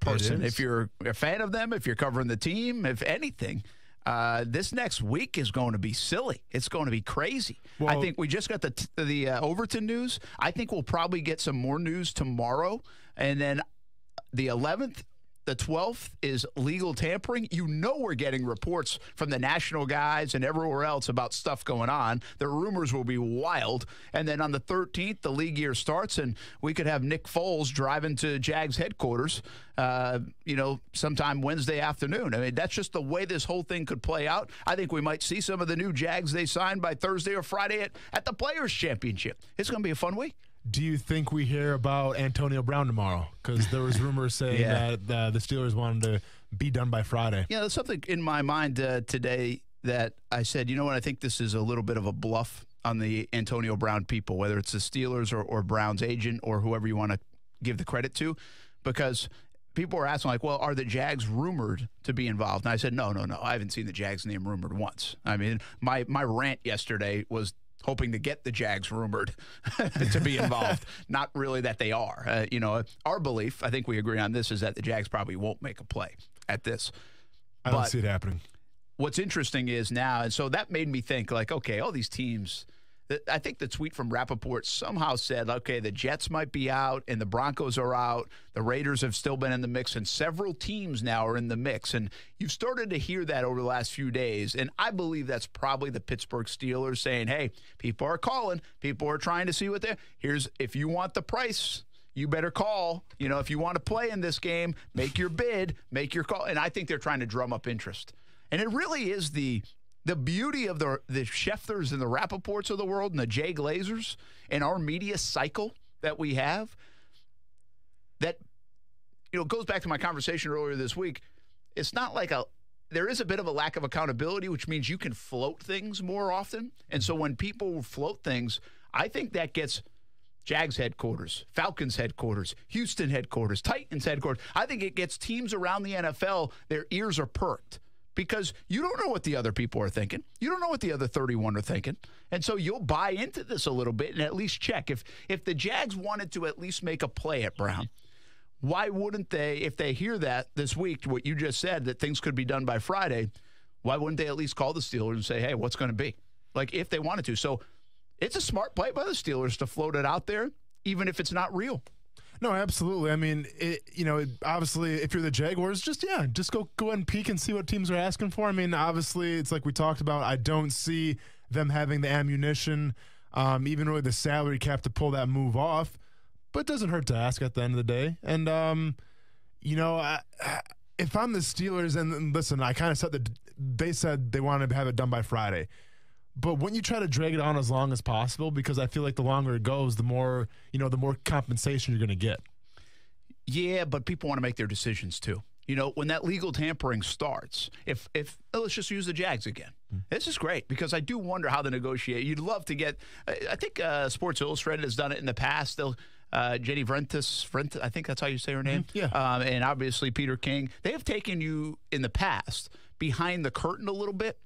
person. If you're a fan of them, if you're covering the team, if anything, this next week is going to be silly. It's going to be crazy. Well, I think we just got the Overton news. I think we'll probably get some more news tomorrow. And then the 11th, the 12th is legal tampering. You know we're getting reports from the national guys and everywhere else about stuff going on. The rumors will be wild. And then on the 13th, the league year starts, and we could have Nick Foles driving to Jags headquarters, sometime Wednesday afternoon. I mean, that's just the way this whole thing could play out. I think we might see some of the new Jags they signed by Thursday or Friday at the Players' Championship. It's going to be a fun week. Do you think we hear about Antonio Brown tomorrow? Because there was rumors saying that the Steelers wanted to be done by Friday. Yeah, there's something in my mind today that I said, you know what, I think this is a little bit of a bluff on the Antonio Brown people, whether it's the Steelers or Brown's agent or whoever you want to give the credit to, because people were asking, like, well, are the Jags rumored to be involved? And I said, no. I haven't seen the Jags name rumored once. I mean, my rant yesterday was hoping to get the Jags rumored to be involved. Not really that they are. Our belief, I think we agree on this, is that the Jags probably won't make a play at this. I don't see it happening. What's interesting is now, and so that made me think, like, okay, all these teams, I think the tweet from Rappaport somehow said, okay, the Jets might be out and the Broncos are out. The Raiders have still been in the mix, and several teams now are in the mix. And you've started to hear that over the last few days. And I believe that's probably the Pittsburgh Steelers saying, hey, people are calling. People are trying to see what if you want the price, you better call. If you want to play in this game, make your bid, make your call. And I think they're trying to drum up interest. And it really is the beauty of the Schefter's and the Rappaports of the world and the Jay Glazers and our media cycle that we have that, goes back to my conversation earlier this week. It's not like there is a bit of a lack of accountability, which means you can float things more often. And so when people float things, I think that gets Jags headquarters, Falcons headquarters, Houston headquarters, Titans headquarters. I think it gets teams around the NFL, their ears are perked. Because you don't know what the other people are thinking. You don't know what the other 31 are thinking. And so you'll buy into this a little bit and at least check. If the Jags wanted to at least make a play at Brown, why wouldn't they, if they hear that this week, what you just said, that things could be done by Friday, why wouldn't they at least call the Steelers and say, hey, what's going to be? Like, if they wanted to. So it's a smart play by the Steelers to float it out there, even if it's not real. No, absolutely. I mean, obviously, if you're the Jaguars, just go ahead and peek and see what teams are asking for. I mean, obviously, it's like we talked about. I don't see them having the ammunition, even really the salary cap to pull that move off. But it doesn't hurt to ask at the end of the day. And, if I'm the Steelers, and listen, I kind of said that they said they wanted to have it done by Friday. But wouldn't you try to drag it on as long as possible? Because I feel like the longer it goes, the more compensation you're going to get. Yeah, but people want to make their decisions too. When that legal tampering starts, if let's just use the Jags again. This is great because I do wonder how they negotiate. You'd love to get. I think Sports Illustrated has done it in the past. They'll Jenny Vrentas, I think that's how you say her name. Yeah. And obviously Peter King. They have taken you in the past behind the curtain a little bit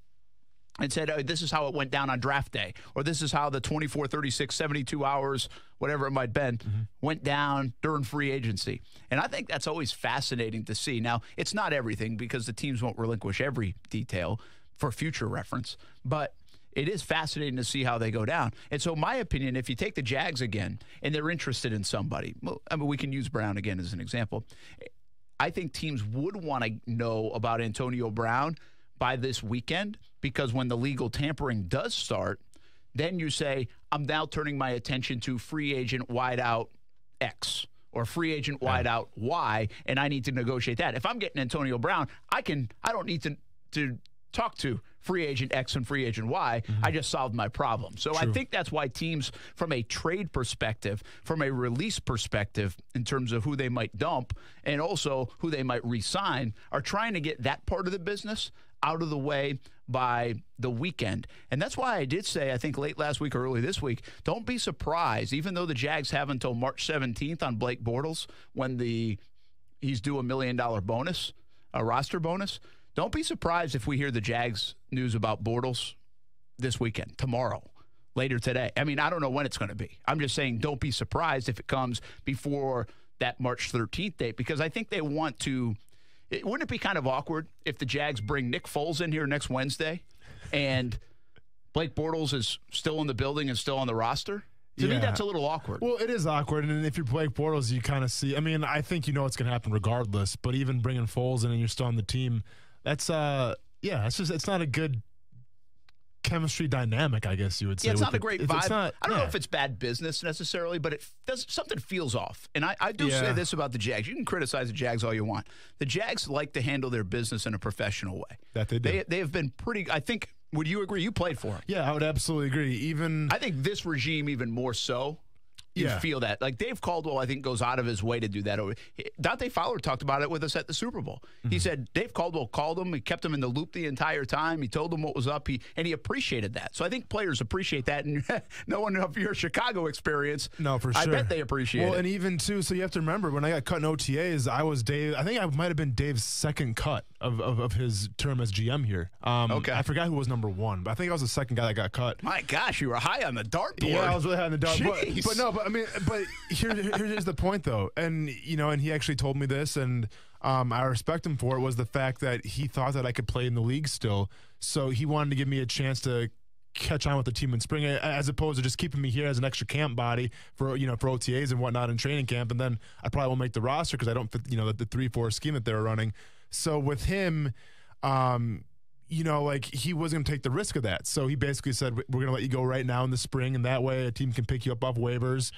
and said, oh, this is how it went down on draft day, or this is how the 24, 36, 72 hours, whatever it might have been, went down during free agency. And I think that's always fascinating to see. Now, it's not everything because the teams won't relinquish every detail for future reference, but it is fascinating to see how they go down. And so my opinion, if you take the Jags again and they're interested in somebody, we can use Brown again as an example. I think teams would want to know about Antonio Brown by this weekend, because when the legal tampering does start, then you say, I'm now turning my attention to free agent wideout X or free agent wideout Y, and I need to negotiate that. If I'm getting Antonio Brown, I don't need to talk to free agent X and free agent Y. I just solved my problem. So I think that's why teams, from a trade perspective, from a release perspective, in terms of who they might dump and also who they might re-sign, are trying to get that part of the business out of the way by the weekend. And that's why I did say, I think late last week or early this week, don't be surprised, even though the Jags have until March 17th on Blake Bortles when he's due $1 million bonus, a roster bonus. Don't be surprised if we hear the Jags news about Bortles this weekend, tomorrow, later today. I mean, I don't know when it's going to be. I'm just saying don't be surprised if it comes before that March 13th date because I think they want to. Wouldn't it be kind of awkward if the Jags bring Nick Foles in here next Wednesday and Blake Bortles is still in the building and still on the roster? To me, that's a little awkward. Well, it is awkward, and if you're Blake Bortles, you kind of see. I mean, I think you know what's going to happen regardless. But even bringing Foles in and you're still on the team, that's it's not a good chemistry dynamic, I guess you would say. Yeah, it's not a great vibe. I don't know yeah. if it's bad business necessarily, but something feels off. And I do say this about the Jags. You can criticize the Jags all you want. The Jags like to handle their business in a professional way. That they do. They have been pretty, I think, would you agree? You played for them. Yeah, I would absolutely agree. I think this regime even more so. You feel that. Like Dave Caldwell, I think, goes out of his way to do that. Dante Fowler talked about it with us at the Super Bowl. Mm-hmm. He said Dave Caldwell called him. He kept him in the loop the entire time. He told him what was up, and he appreciated that. So I think players appreciate that. And knowing of your Chicago experience, no, for sure. I bet they appreciate it. Well, and even, too, so you have to remember, when I got cut in OTAs, I think I might have been Dave's second cut of his term as GM here. Okay. I forgot who was number one, but I think I was the second guy that got cut. My gosh, you were high on the dartboard. Yeah, I was really high on the dartboard. But here's the point, though, and he actually told me this, and I respect him for it, was the fact that he thought that I could play in the league still, so he wanted to give me a chance to catch on with the team in spring, as opposed to just keeping me here as an extra camp body for OTAs and whatnot in training camp, and then I probably won't make the roster because I don't fit the 3-4 scheme that they were running. So with him, he wasn't going to take the risk of that. So he basically said, we're going to let you go right now in the spring, and that way a team can pick you up off waivers,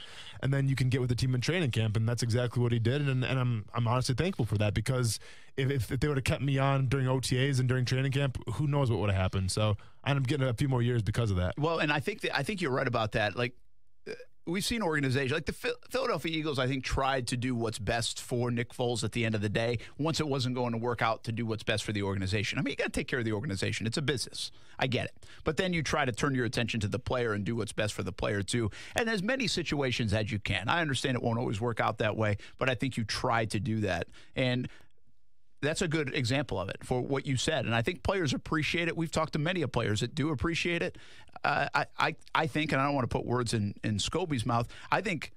and then you can get with the team in training camp. And that's exactly what he did, and I'm honestly thankful for that, because if they would have kept me on during OTAs and during training camp, who knows what would have happened. So I ended up getting a few more years because of that. Well, and I think you're right about that. Like, we've seen organizations like the Philadelphia Eagles, I think, tried to do what's best for Nick Foles at the end of the day. Once it wasn't going to work out, to do what's best for the organization. I mean, you got to take care of the organization. It's a business. I get it. But then you try to turn your attention to the player and do what's best for the player, too. And as many situations as you can. I understand it won't always work out that way, but I think you try to do that. And that's a good example of it for what you said. And I think players appreciate it. We've talked to many of players that do appreciate it. I think, and I don't want to put words in Scobie's mouth, I think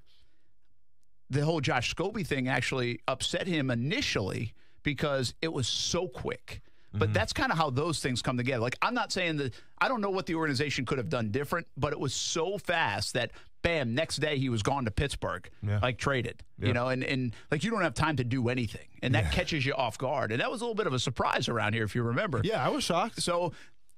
the whole Josh Scobie thing actually upset him initially because it was so quick. But that's kind of how those things come together. Like, I'm not saying that – I don't know what the organization could have done different, but it was so fast that, bam, next day he was gone to Pittsburgh, like traded. Yeah. And like, you don't have time to do anything. And that catches you off guard. And that was a little bit of a surprise around here, if you remember. Yeah, I was shocked. So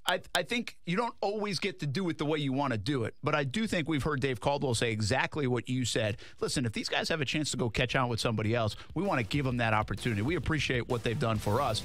I think you don't always get to do it the way you want to do it. But I do think we've heard Dave Caldwell say exactly what you said. Listen, if these guys have a chance to go catch on with somebody else, we want to give them that opportunity. We appreciate what they've done for us.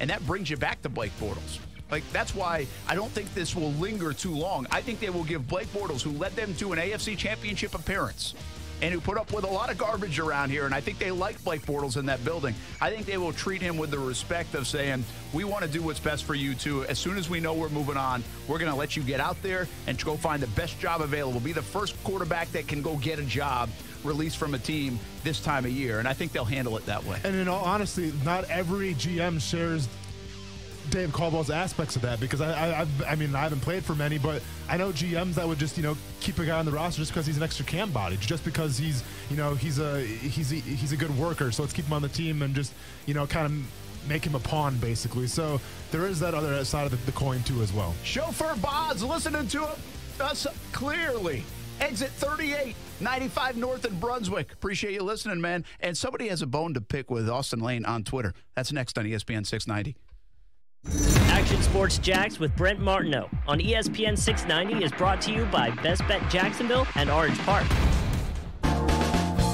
And that brings you back to Blake Bortles. Like, that's why I don't think this will linger too long. I think they will give Blake Bortles, who led them to an AFC championship appearance and who put up with a lot of garbage around here, and I think they like Blake Bortles in that building. I think they will treat him with the respect of saying, we want to do what's best for you, too. As soon as we know we're moving on, we're going to let you get out there and go find the best job available. Be the first quarterback that can go get a job released from a team this time of year, and I think they'll handle it that way. And in all honesty, not every GM shares Dave Caldwell's aspects of that, because I haven't played for many, but I know GMs that would just keep a guy on the roster just because he's an extra camp body, just because he's a good worker. So let's keep him on the team and just kind of make him a pawn, basically. So there is that other side of the coin too as well. Chauffeur Boz listening to us clearly. Exit 38, 95 North in Brunswick. Appreciate you listening, man. And somebody has a bone to pick with Austin Lane on Twitter. That's next on ESPN 690. Action Sports Jax with Brent Martineau on ESPN 690 is brought to you by Best Bet Jacksonville and Orange Park.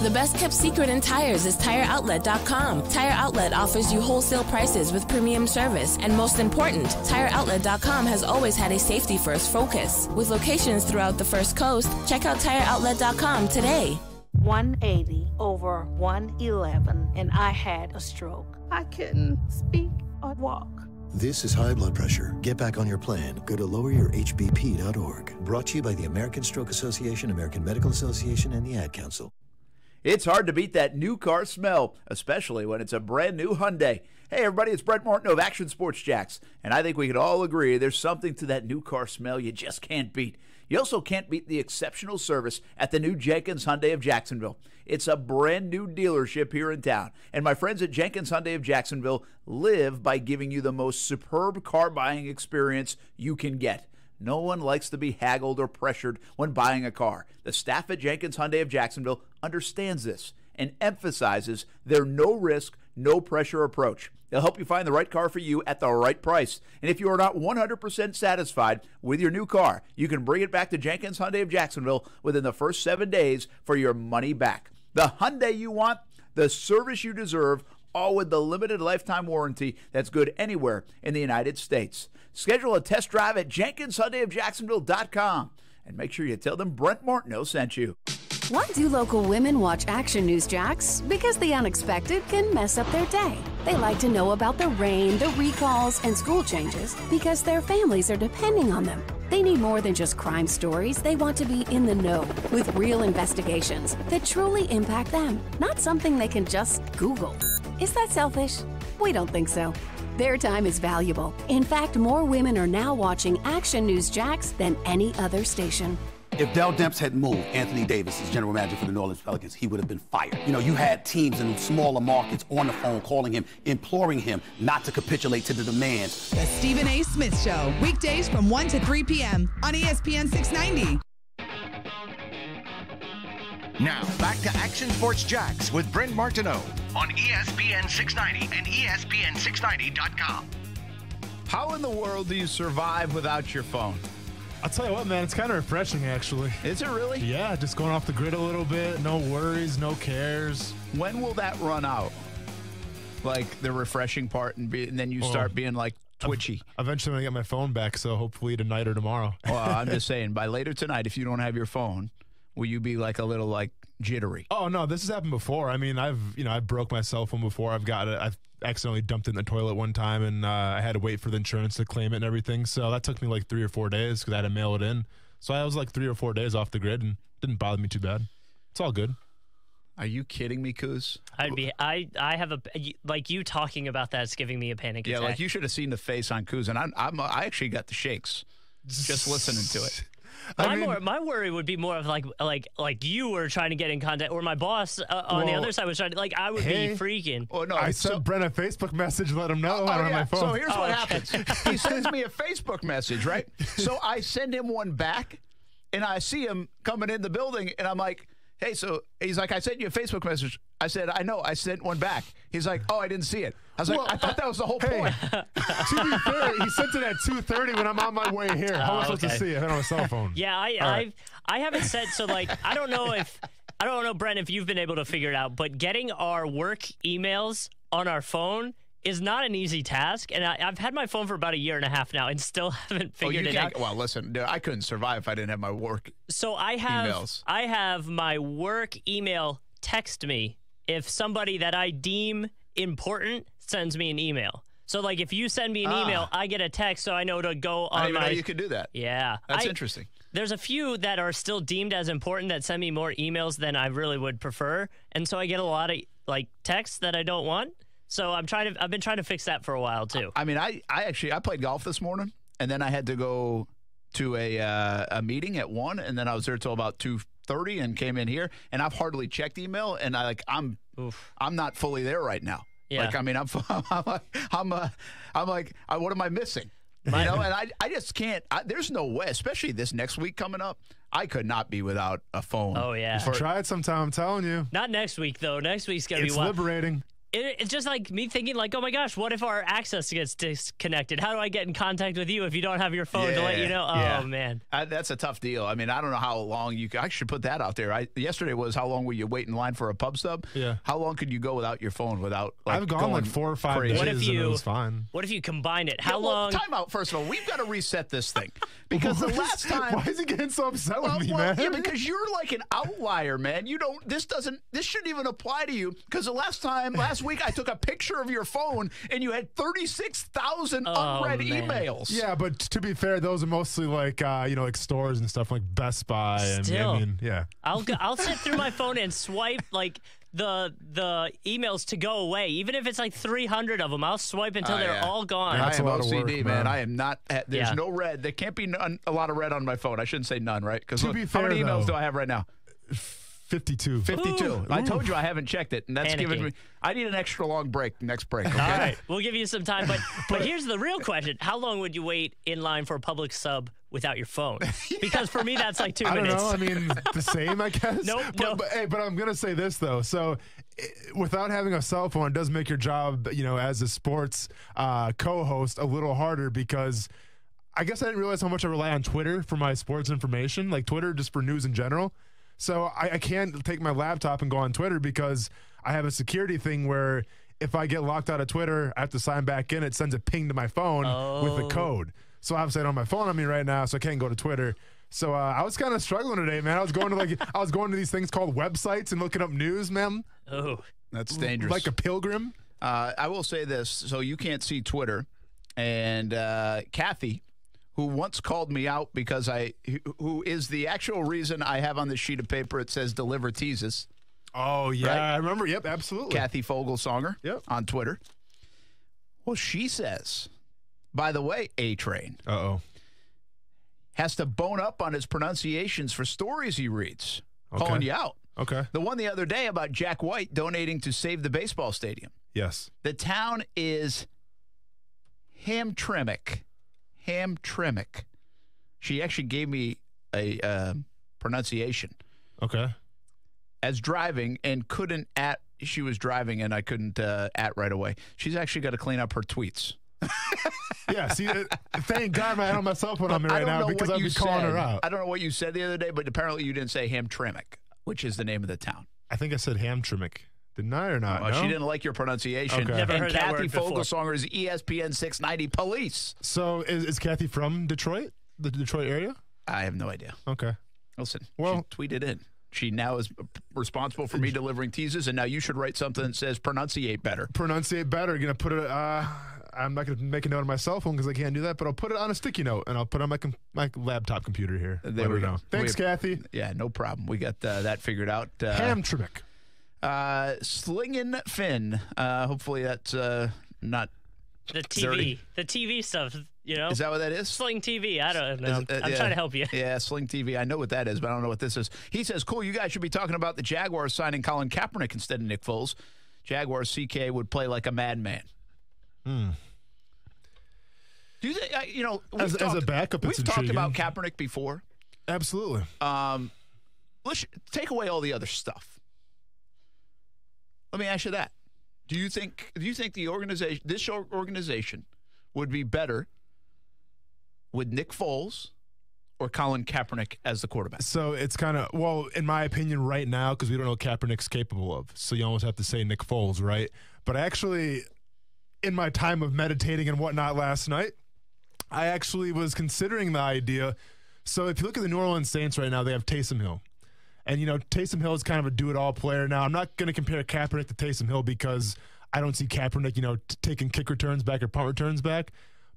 The best kept secret in tires is TireOutlet.com. Tire Outlet offers you wholesale prices with premium service. And most important, TireOutlet.com has always had a safety-first focus. With locations throughout the First Coast, check out TireOutlet.com today. 180 over 111, and I had a stroke. I couldn't speak or walk. This is high blood pressure. Get back on your plan. Go to loweryourhbp.org. Brought to you by the American Stroke Association, American Medical Association, and the Ad Council. It's hard to beat that new car smell, especially when it's a brand new Hyundai. Hey everybody, it's Brent Martineau of Action Sports Jax, and I think we could all agree there's something to that new car smell you just can't beat. You also can't beat the exceptional service at the new Jenkins Hyundai of Jacksonville. It's a brand new dealership here in town. And my friends at Jenkins Hyundai of Jacksonville live by giving you the most superb car buying experience you can get. No one likes to be haggled or pressured when buying a car. The staff at Jenkins Hyundai of Jacksonville understands this and emphasizes their no-risk, no-pressure approach. They'll help you find the right car for you at the right price. And if you are not 100% satisfied with your new car, you can bring it back to Jenkins Hyundai of Jacksonville within the first 7 days for your money back. The Hyundai you want, the service you deserve, all with the limited lifetime warranty that's good anywhere in the United States. Schedule a test drive at JenkinsHyundaiofJacksonville.com and make sure you tell them Brent Martineau sent you. Why do local women watch Action News, Jax? Because the unexpected can mess up their day. They like to know about the rain, the recalls, and school changes because their families are depending on them. They need more than just crime stories. They want to be in the know with real investigations that truly impact them, not something they can just Google. Is that selfish? We don't think so. Their time is valuable. In fact, more women are now watching Action News, Jax than any other station. If Dell Demps had moved, Anthony Davis as general manager for the New Orleans Pelicans, he would have been fired. You know, you had teams in smaller markets on the phone calling him, imploring him not to capitulate to the demands. The Stephen A. Smith Show, weekdays from 1 to 3 p.m. on ESPN 690. Now, back to Action Sports Jax with Brent Martineau on ESPN 690 and ESPN690.com. How in the world do you survive without your phone? I'll tell you what, man, it's kind of refreshing, actually. Is it really? Yeah, just going off the grid a little bit. No worries, no cares. When will that run out? Like the refreshing part, and then you start being like twitchy. Eventually, I'm going to get my phone back, so hopefully tonight or tomorrow. Well, I'm just saying, by later tonight, if you don't have your phone, will you be like a little like jittery? Oh, no, this has happened before. I mean, I broke my cell phone before. I've accidentally dumped it in the toilet one time, and I had to wait for the insurance to claim it and everything. So that took me like 3 or 4 days because I had to mail it in. So I was like 3 or 4 days off the grid, and it didn't bother me too bad. It's all good. Are you kidding me, Kuz? I have like you talking about that's giving me a panic attack. Yeah, like you should have seen the face on Kuz, and I actually got the shakes just listening to it. My worry would be more of like you were trying to get in contact, or my boss on the other side was trying to, like, I would be freaking. Oh no! I sent Brent a Facebook message, let him know I don't have my phone. So here's what happens: he sends me a Facebook message, right? So I send him one back, and I see him coming in the building, and I'm like, "Hey," so he's like, "I sent you a Facebook message." I said, "I know, I sent one back." He's like, "Oh, I didn't see it." I was like, "I thought that was the whole point." To be fair, he sent it at 2:30 when I'm on my way here. How am I supposed to see it? I don't have a cell phone. Yeah, I haven't said so. Like, I don't know, Brent, if you've been able to figure it out, but getting our work emails on our phone is not an easy task, and I've had my phone for about 1.5 years now and still haven't figured it out. Well, listen, dude, I couldn't survive if I didn't have my work emails. I have my work email text me if somebody that I deem important sends me an email. So, like, if you send me an email, I get a text, so I know to go on I didn't know you could do that. Yeah. That's interesting. There's a few that are still deemed as important that send me more emails than I really would prefer, and so I get a lot of, like, texts that I don't want. So I've been trying to fix that for a while too. I mean, I played golf this morning, and then I had to go to a meeting at 1, and then I was there till about 2:30 and came in here, and I've hardly checked email, and I'm not fully there right now. Yeah. Like, I mean, I'm like, what am I missing? You know, and I just can't. There's no way, especially this next week coming up. I could not be without a phone. Oh yeah, try it sometime. I'm telling you. Not next week though. Next week's gonna be wild. Liberating. It's just like me thinking, like, oh my gosh, what if our access gets disconnected? How do I get in contact with you if you don't have your phone to let you know? Oh man, that's a tough deal. I mean, I don't know how long I should put that out there. Yesterday was how long will you wait in line for a pub sub? Yeah. How long could you go without your phone without? Like, I've gone like 4 or 5 days, and it was fine. What if you combine it? How long? Time out. First of all, we've got to reset this thing because the last time. Why is he getting so upset with me, man? Yeah, because you're like an outlier, man. You don't. This shouldn't even apply to you because last week I took a picture of your phone and you had 36,000 unread emails. Yeah, but to be fair, those are mostly like like stores and stuff like Best Buy. Still, and I mean, yeah. I'll sit through my phone and swipe like the emails to go away. Even if it's like 300 of them, I'll swipe until they're all gone. I That's am a lot of OCD, work, man. man. I am not. There's no red. There can't be a lot of red on my phone. I shouldn't say none, right? Because To be how fair, many emails though, do I have right now? 52. 52. Ooh. I told you I haven't checked it, and that's giving Panicking. me. I need an extra long break. Next break. Okay? All right, we'll give you some time. But here's the real question: how long would you wait in line for a public sub without your phone? Because for me, that's like 2 I don't minutes. know. I mean, the same, I guess. Nope, no. But I'm gonna say this though. So, without having a cell phone, it does make your job, as a sports co-host, a little harder because I guess I didn't realize how much I rely on Twitter for my sports information, like Twitter just for news in general. So I can't take my laptop and go on Twitter because I have a security thing where if I get locked out of Twitter, I have to sign back in. It sends a ping to my phone with a code. So obviously I don't have my phone on me right now, so I can't go to Twitter. So I was kind of struggling today, man. I was going to these things called websites and looking up news, man. Oh, That's dangerous. Like a pilgrim. I will say this. So you can't see Twitter, and Kathy, who once called me out because who is the actual reason I have on this sheet of paper it says deliver teases. Oh, yeah. Right? I remember. Yep, absolutely. Kathy Fogelsonger on Twitter. Well, she says, by the way, A-Train has to bone up on his pronunciations for stories he reads, calling you out. Okay. The one the other day about Jack White donating to save the baseball stadium. Yes. The town is Hamtramck. Hamtramck. She actually gave me a pronunciation. Okay. As driving and couldn't she was driving and I couldn't at right away. She's actually got to clean up her tweets. Yeah, see, thank God I don't have my cell phone on me right now because I'd be calling her out. I don't know what you said the other day, but apparently you didn't say Hamtramck, which is the name of the town. I think I said Hamtramck. Didn't I or not? No? She didn't like your pronunciation. Okay. Never and heard that Kathy word before. Fogelsonger is ESPN 690 Police. So is Kathy from Detroit? The Detroit area? I have no idea. Okay. Listen, well, she tweeted in. She now is responsible for me delivering teases, and now you should write something that says pronunciate better. Pronunciate better. Gonna put it. I'm not gonna make a note on my cell phone because I can't do that, but I'll put it on a sticky note and I'll put it on my laptop computer here. There we go. Thanks, Kathy. Yeah, no problem. We got that figured out. Hamtramck. Slingin' Finn. Hopefully that's not the TV. dirty. The TV stuff, Is that what that is? Sling TV. I don't know. I'm yeah. trying to help you. Yeah, Sling TV. I know what that is, but I don't know what this is. He says, cool, you guys should be talking about the Jaguars signing Colin Kaepernick instead of Nick Foles. Jaguars CK would play like a madman. Do you think, as a backup, it's we've talked intriguing. about Kaepernick before. Absolutely. Let's take away all the other stuff. Let me ask you that. Do you think this organization would be better with Nick Foles or Colin Kaepernick as the quarterback? So it's kind of, well, in my opinion right now, because we don't know what Kaepernick's capable of. So you almost have to say Nick Foles, right? But actually, in my time of meditating and whatnot last night, I actually was considering the idea. So if you look at the New Orleans Saints right now, they have Taysom Hill. And, Taysom Hill is kind of a do-it-all player. Now, I'm not going to compare Kaepernick to Taysom Hill because I don't see Kaepernick, taking kick returns back or punt returns back.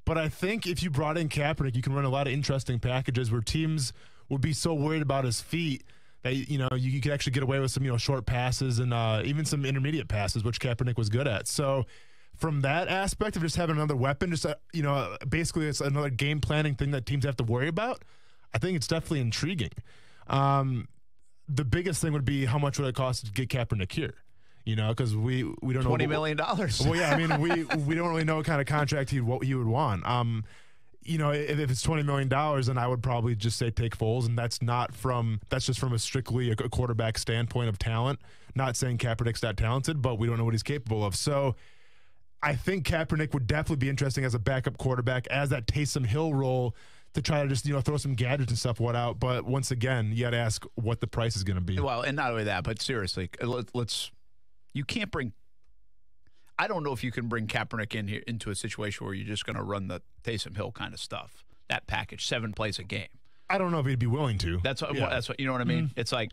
But I think if you brought in Kaepernick, you can run a lot of interesting packages where teams would be so worried about his feet that, you could actually get away with some, short passes and even some intermediate passes, which Kaepernick was good at. So from that aspect of just having another weapon, just, basically it's another game planning thing that teams have to worry about, I think it's definitely intriguing. The biggest thing would be how much would it cost to get Kaepernick here? Because we don't know. $20 million. Well, yeah, I mean, we don't really know what kind of contract he would want. If it's $20 million, then I would probably just say take Foles, and that's just from a strictly a quarterback standpoint of talent. Not saying Kaepernick's not talented, but we don't know what he's capable of. So I think Kaepernick would definitely be interesting as a backup quarterback, as that Taysom Hill role, to try to just, throw some gadgets and stuff out. But once again, you got to ask what the price is going to be. Well, and not only that, but seriously, you can't bring – I don't know if you can bring Kaepernick in here into a situation where you're just going to run the Taysom Hill kind of stuff, that package, 7 plays a game. I don't know if he'd be willing to. That's what you know what I mean? Mm-hmm. It's like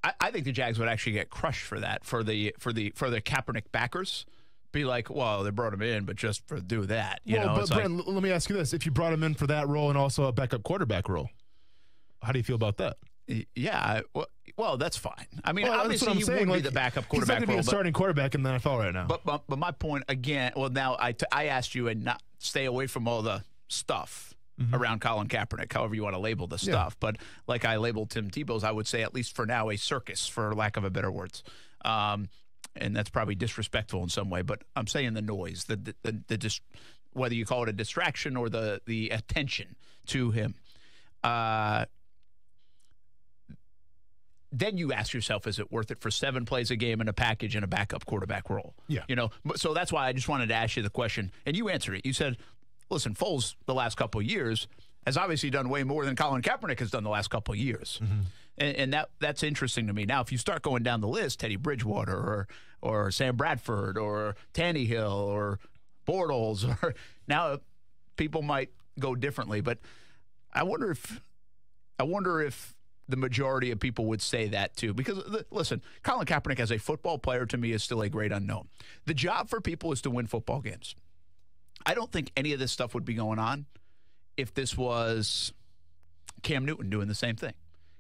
I think the Jags would actually get crushed for that, for the Kaepernick backers. Be like, well, they brought him in, but just for do that. But Brent, let me ask you this. If you brought him in for that role and also a backup quarterback role, how do you feel about that? Yeah. Well, that's fine. I mean, Well, that's obviously what I'm he saying. would Like, be the backup he's quarterback not going to be role, a starting quarterback in the NFL right now. But my point again. Well, now I asked you and not stay away from all the stuff around Colin Kaepernick, however you want to label the stuff. But like I labeled Tim Tebow's, I would say at least for now a circus, for lack of a better words. And that's probably disrespectful in some way. But I'm saying the noise, whether you call it a distraction or the attention to him. Then you ask yourself, is it worth it for 7 plays a game in a package and a backup quarterback role? Yeah. So that's why I just wanted to ask you the question. And you answered it. You said, listen, Foles the last couple of years has obviously done way more than Colin Kaepernick has done the last couple of years. And that's interesting to me. Now, if you start going down the list, Teddy Bridgewater or Sam Bradford or Tannehill or Bortles, or now people might go differently. But I wonder if the majority of people would say that too. Because, listen, Colin Kaepernick as a football player to me is still a great unknown. The job for people is to win football games. I don't think any of this stuff would be going on if this was Cam Newton doing the same thing.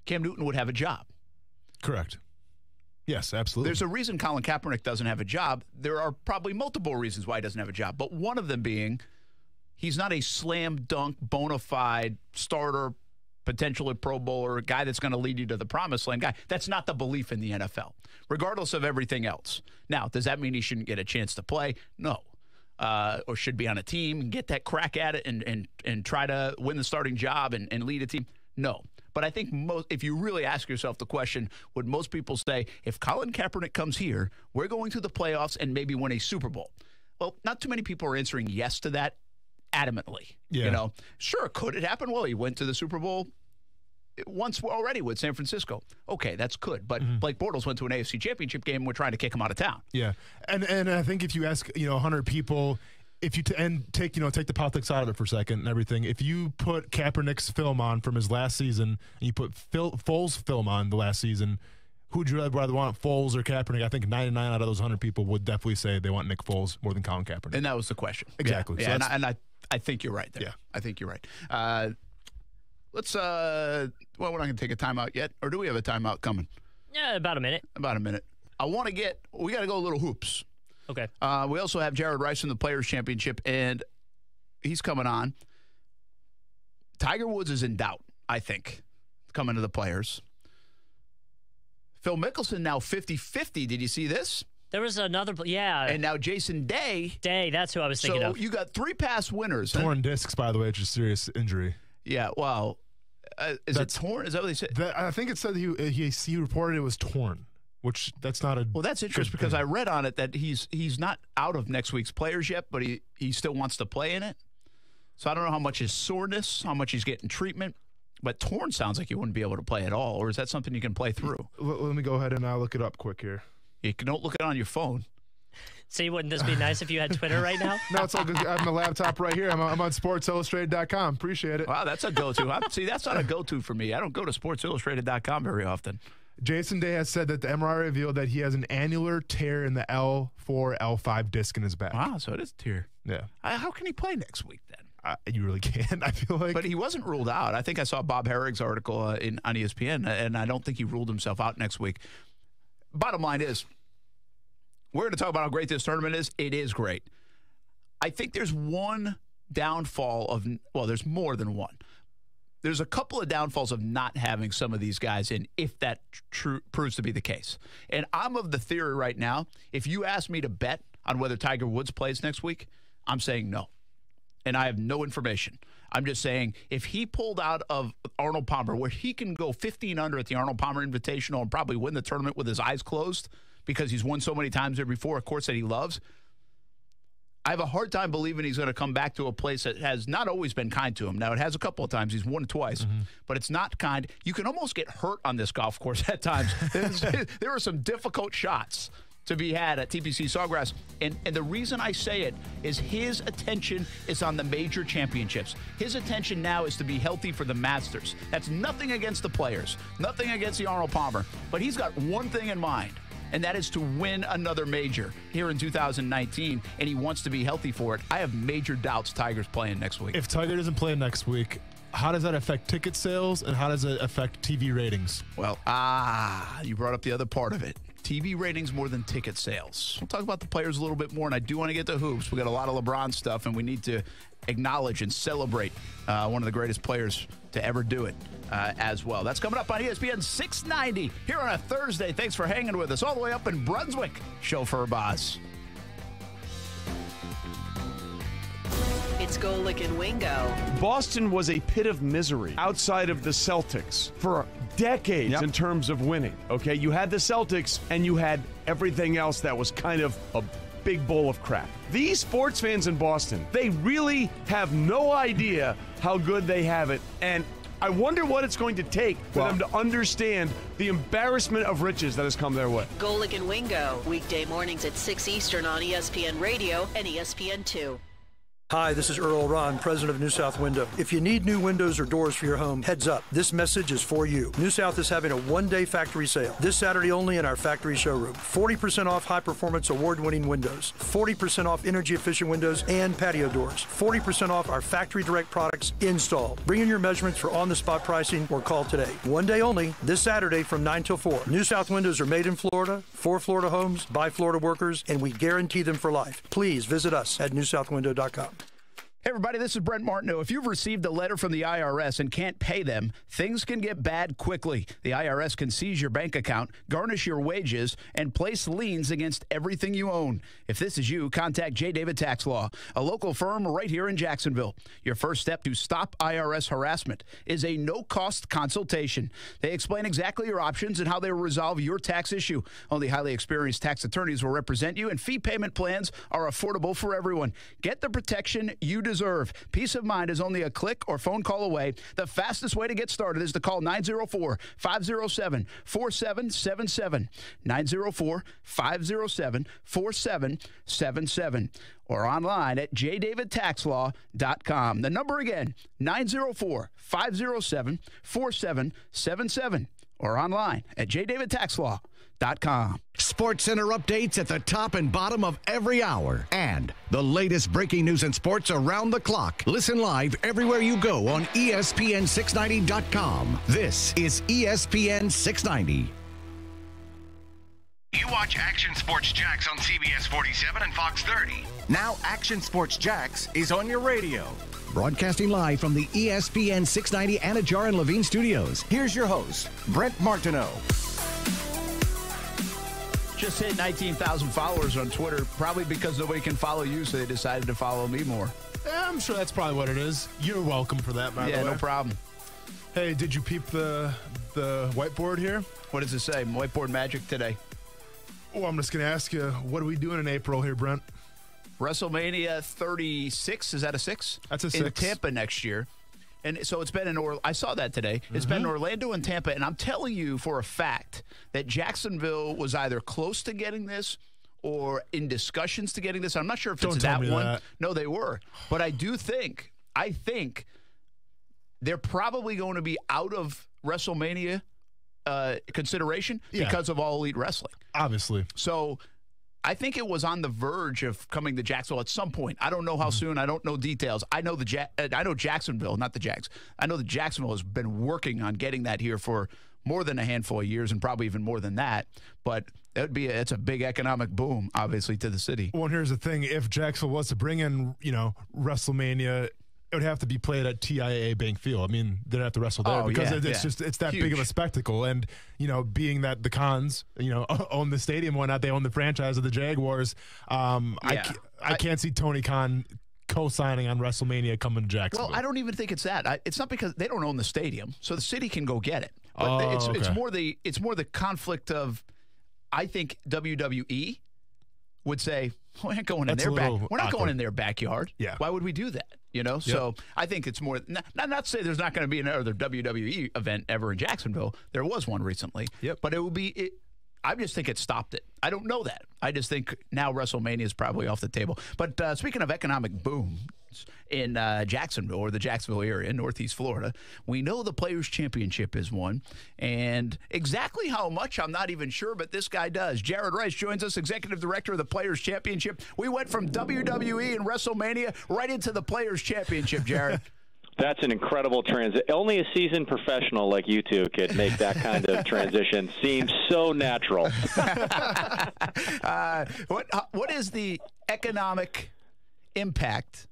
Cam Newton would have a job. Correct. Yes, absolutely. There's a reason Colin Kaepernick doesn't have a job. There are probably multiple reasons why he doesn't have a job, but one of them being he's not a slam dunk, bona fide starter, potentially Pro Bowler, a guy that's going to lead you to the promised land guy. That's not the belief in the NFL, regardless of everything else. Now, does that mean he shouldn't get a chance to play? No. Or should be on a team and get that crack at it and try to win the starting job and lead a team? No. But I think if you really ask yourself the question, would most people say, if Colin Kaepernick comes here, we're going to the playoffs and maybe win a Super Bowl? Well, not too many people are answering yes to that adamantly. Yeah. Sure, could it happen? Well, he went to the Super Bowl once already with San Francisco. Okay, that's good. But Blake Bortles went to an AFC Championship game and we're trying to kick him out of town. Yeah. And I think if you ask, 100 people, if you take the politics out of it for a second and everything, if you put Kaepernick's film on from his last season and you put Foles' film on the last season, who'd you rather want, Foles or Kaepernick? I think 99 out of those 100 people would definitely say they want Nick Foles more than Colin Kaepernick. And that was the question. Exactly. Yeah, So and I think you're right there. Yeah. I think you're right. Let's, we're not going to take a timeout yet, or do we have a timeout coming? Yeah, about a minute. About a minute. We got to go a little hoops. Okay. We also have Jared Rice in the Players' Championship, and he's coming on. Tiger Woods is in doubt, I think, coming to the Players. Phil Mickelson now 50-50. Did you see this? There was another, yeah. And now Jason Day. That's who I was thinking of. So you got 3 past winners. Torn discs, by the way, which is a serious injury. Yeah, well, is it torn? Is that what they said? I think it said he reported it was torn, which that's not a. Well, that's interesting because I read on it that he's not out of next week's Players yet, but he still wants to play in it. So I don't know how much is soreness, how much he's getting treatment, but torn sounds like he wouldn't be able to play at all. Or is that something you can play through? Let me go ahead and look it up quick here. You don't look it on your phone. See, wouldn't this be nice if you had Twitter right now? No, it's all good. I have my laptop right here. I'm on SportsIllustrated.com. Appreciate it. Wow, that's a go-to. See, that's not a go-to for me. I don't go to SportsIllustrated.com very often. Jason Day has said that the MRI revealed that he has an annular tear in the L4, L5 disc in his back. Wow, so it is a tear. Yeah. How can he play next week then? You really can't, I feel like. But he wasn't ruled out. I think I saw Bob Herrick's article on ESPN, and I don't think he ruled himself out next week. Bottom line is, we're going to talk about how great this tournament is. It is great. I think there's one downfall there's more than one. There's a couple of downfalls of not having some of these guys in, if that proves to be the case. And I'm of the theory right now, if you ask me to bet on whether Tiger Woods plays next week, I'm saying no. And I have no information. I'm just saying if he pulled out of Arnold Palmer, where he can go 15 under at the Arnold Palmer Invitational and probably win the tournament with his eyes closed, because he's won so many times there before, a course that he loves, I have a hard time believing he's going to come back to a place that has not always been kind to him. Now, it has a couple of times. He's won twice, but it's not kind. You can almost get hurt on this golf course at times. There are some difficult shots to be had at TPC Sawgrass. And the reason I say it is his attention is on the major championships. His attention now is to be healthy for the Masters. That's nothing against the Players, nothing against the Arnold Palmer, but he's got one thing in mind, and that is to win another major here in 2019, and he wants to be healthy for it. I have major doubts Tiger's playing next week. If Tiger doesn't play next week, how does that affect ticket sales, and how does it affect TV ratings? Well, you brought up the other part of it. TV ratings more than ticket sales. We'll talk about the players a little bit more, and I do want to get to hoops. We got a lot of LeBron stuff, and we need to acknowledge and celebrate one of the greatest players to ever do it as well. That's coming up on ESPN 690 here on a Thursday. Thanks for hanging with us all the way up in Brunswick. Chauffeur Boz. It's Golick and Wingo. Boston was a pit of misery outside of the Celtics for decades in terms of winning. Okay, you had the Celtics and you had everything else that was kind of a big bowl of crap. These sports fans in Boston, they really have no idea how good they have it, and I wonder what it's going to take for them to understand the embarrassment of riches that has come their way. Golick and Wingo, weekday mornings at 6 Eastern on ESPN Radio and ESPN2. Hi, this is Earl Ron, president of New South Window. If you need new windows or doors for your home, heads up, this message is for you. New South is having a one-day factory sale this Saturday only in our factory showroom. 40% off high-performance award-winning windows, 40% off energy-efficient windows and patio doors, 40% off our factory direct products installed. Bring in your measurements for on-the-spot pricing or call today. One day only, this Saturday from 9 till 4. New South windows are made in Florida, for Florida homes, by Florida workers, and we guarantee them for life. Please visit us at newsouthwindow.com. Hey everybody, this is Brent Martineau. If you've received a letter from the IRS and can't pay them, things can get bad quickly. The IRS can seize your bank account, garnish your wages, and place liens against everything you own. If this is you, contact J. David Tax Law, a local firm right here in Jacksonville. Your first step to stop IRS harassment is a no-cost consultation. They explain exactly your options and how they will resolve your tax issue. Only highly experienced tax attorneys will represent you, and fee payment plans are affordable for everyone. Get the protection you deserve. Peace of mind is only a click or phone call away. The fastest way to get started is to call 904-507-4777. 904-507-4777. Or online at jdavidtaxlaw.com. The number again, 904-507-4777. Or online at jdavidtaxlaw.com. Sports Center updates at the top and bottom of every hour. And the latest breaking news in sports around the clock. Listen live everywhere you go on ESPN690.com. This is ESPN 690. You watch Action Sports Jax on CBS 47 and Fox 30. Now Action Sports Jax is on your radio. Broadcasting live from the ESPN 690 Anajar and Levine studios. Here's your host, Brent Martineau. Just hit 19,000 followers on Twitter, probably because nobody can follow you, so they decided to follow me more. Yeah, I'm sure that's probably what it is. You're welcome for that, by the way. Yeah, no problem. Hey, did you peep the whiteboard here? What does it say? Whiteboard magic today. Oh, I'm just going to ask you, what are we doing in April here, Brent? WrestleMania 36, is that a 6? That's a 6. In Tampa next year. And so it's been in I saw that today. It's been in Orlando and Tampa, and I'm telling you for a fact that Jacksonville was either close to getting this or in discussions to getting this. I'm not sure if it's that one. No, they were. But I think they're probably going to be out of WrestleMania consideration because of All Elite Wrestling. Obviously. So I think it was on the verge of coming to Jacksonville at some point. I don't know how soon. I don't know details. I know Jacksonville, not the Jags. I know that Jacksonville has been working on getting that here for more than a handful of years and probably even more than that. But it's a big economic boom, obviously, to the city. Well, and here's the thing. If Jacksonville was to bring in, WrestleMania, it would have to be played at TIAA Bank Field. I mean, they'd have to wrestle there it's that huge. big of a spectacle. And, being that the Cons, own the stadium, why not? They own the franchise of the Jaguars. I can't see Tony Khan co-signing on WrestleMania coming to Jacksonville. Well, I don't even think it's that. It's not because they don't own the stadium, so the city can go get it. But it's more the conflict of, I think WWE would say, we're not going in their We're not going in their backyard. Yeah. Why would we do that? So I think it's more not to say there's not going to be another WWE event ever in Jacksonville. There was one recently. Yep. But it will be I just think it stopped it. I don't know that. I just think now WrestleMania is probably off the table. But speaking of economic boom in Jacksonville or the Jacksonville area, Northeast Florida, we know the Players' Championship is won. And exactly how much, I'm not even sure, but this guy does. Jared Rice joins us, Executive Director of the Players' Championship. We went from WWE and WrestleMania right into the Players' Championship, Jared. That's an incredible transition. Only a seasoned professional like you two could make that kind of transition seem so natural. What is the economic impact?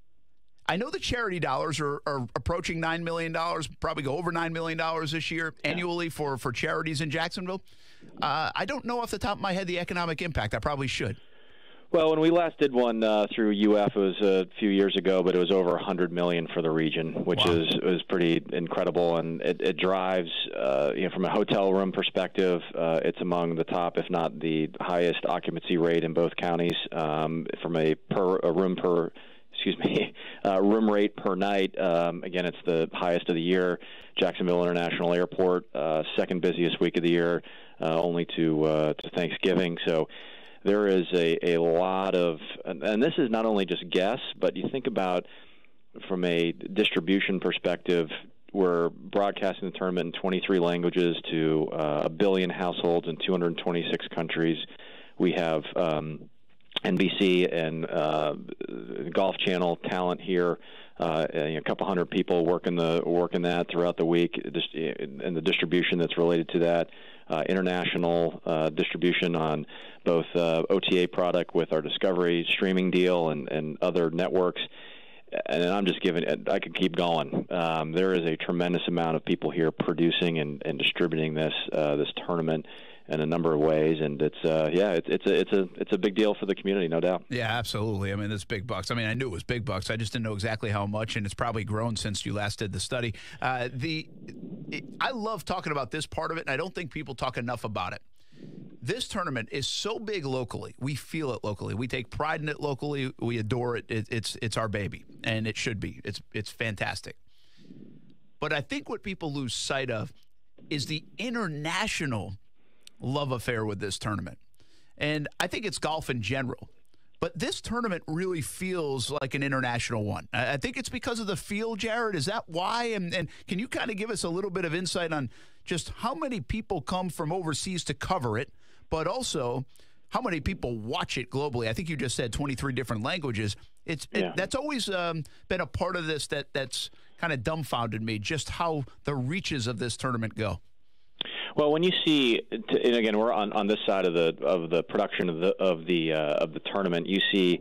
I know the charity dollars are approaching $9 million, probably go over $9 million this year annually for charities in Jacksonville. I don't know off the top of my head the economic impact. I probably should. Well, when we last did one through UF, it was a few years ago, but it was over $100 million for the region, which is pretty incredible, and it drives, from a hotel room perspective, it's among the top, if not the highest occupancy rate in both counties. From a room rate per night, again, it's the highest of the year. Jacksonville International Airport, second busiest week of the year, only to Thanksgiving. So there is a lot of, and this is not only just guests, but you think about from a distribution perspective, we're broadcasting the tournament in 23 languages to 1 billion households in 226 countries. We have NBC and Golf Channel talent here, a couple hundred people working that throughout the week, and the distribution that's related to that. International distribution on both OTA product with our Discovery streaming deal and other networks. And I'm just I could keep going. There is a tremendous amount of people here producing and distributing this tournament in a number of ways, and it's a big deal for the community, no doubt. Yeah, absolutely. I mean, it's big bucks. I mean, I knew it was big bucks. I just didn't know exactly how much, and it's probably grown since you last did the study. I love talking about this part of it, and I don't think people talk enough about it. This tournament is so big locally. We feel it locally. We take pride in it locally. We adore it. It's our baby, and it should be. It's fantastic. But I think what people lose sight of is the international love affair with this tournament. And I think it's golf in general. But this tournament really feels like an international one. I think it's because of the feel, Jared. Is that why? And can you kind of give us a little bit of insight on just how many people come from overseas to cover it, but also how many people watch it globally? I think you just said 23 different languages. That's always been a part of this that's kind of dumbfounded me, just how the reaches of this tournament go. Well, when you see, and again, we're on this side of the production of the tournament. You see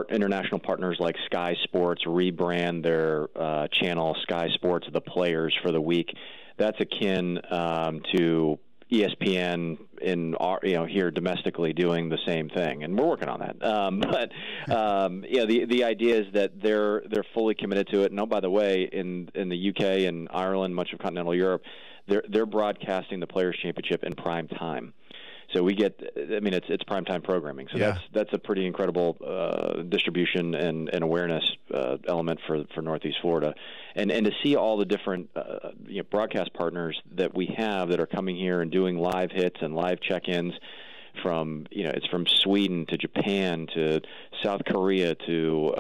international partners like Sky Sports rebrand their channel Sky Sports the Players for the week. That's akin to ESPN here domestically doing the same thing, and we're working on that. The idea is that they're fully committed to it. And by the way, in the UK and Ireland, much of continental Europe, they're broadcasting the Players Championship in prime time. So we get, it's primetime programming. So that's a pretty incredible distribution and awareness element for Northeast Florida. And to see all the different broadcast partners that we have that are coming here and doing live hits and live check-ins from, it's from Sweden to Japan to South Korea to,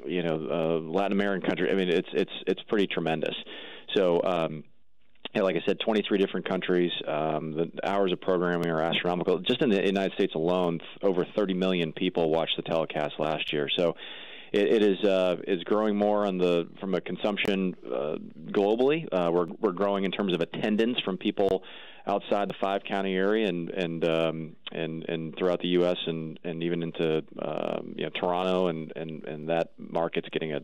Latin American country. I mean, it's pretty tremendous. So, like I said, 23 different countries. The hours of programming are astronomical. Just in the United States alone, over 30 million people watched the telecast last year. So it is growing more from a consumption globally. We're growing in terms of attendance from people outside the 5-county area and throughout the U.S. and even into Toronto and that market's getting a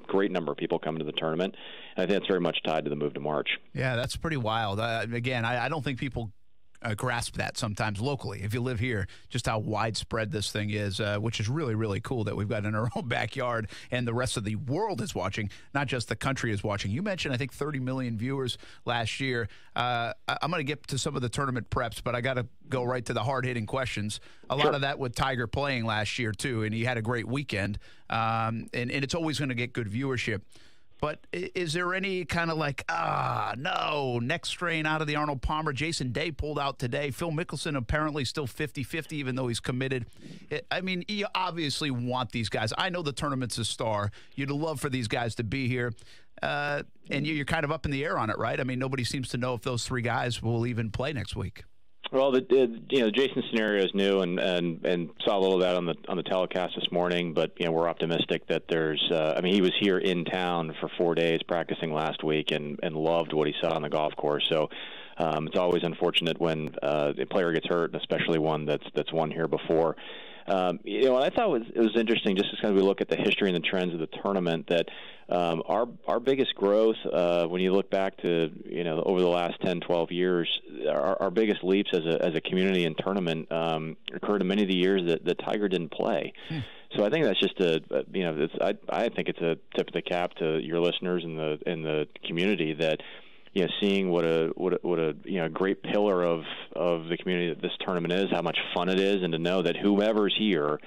great number of people coming to the tournament. And I think that's very much tied to the move to March. Yeah, that's pretty wild. Again, I don't think people grasp that sometimes locally. If you live here, just how widespread this thing is, which is really, really cool that we've got in our own backyard and the rest of the world is watching, not just the country is watching. You mentioned, I think, 30 million viewers last year. I'm going to get to some of the tournament preps, but I got to go right to the hard-hitting questions. A lot of that with Tiger playing last year, too, and he had a great weekend. And it's always going to get good viewership. But is there any kind of neck strain out of the Arnold Palmer? Jason Day pulled out today. Phil Mickelson apparently still 50-50, even though he's committed. You obviously want these guys. I know the tournament's a star. You'd love for these guys to be here. And you're kind of up in the air on it, right? I mean, nobody seems to know if those three guys will even play next week. Well, Jason scenario is new, and saw a little of that on the telecast this morning. But we're optimistic that there's. He was here in town for 4 days practicing last week, and loved what he saw on the golf course. So it's always unfortunate when a player gets hurt, and especially one that's won here before. What I thought it was interesting, just as we look at the history and the trends of the tournament, that our biggest growth, when you look back to over the last 10, 12 years, our biggest leaps as a community and tournament occurred in many of the years that Tiger didn't play. So I think that's just I think it's a tip of the cap to your listeners in the community that. Seeing what a great pillar of the community that this tournament is, how much fun it is, and to know that whoever's here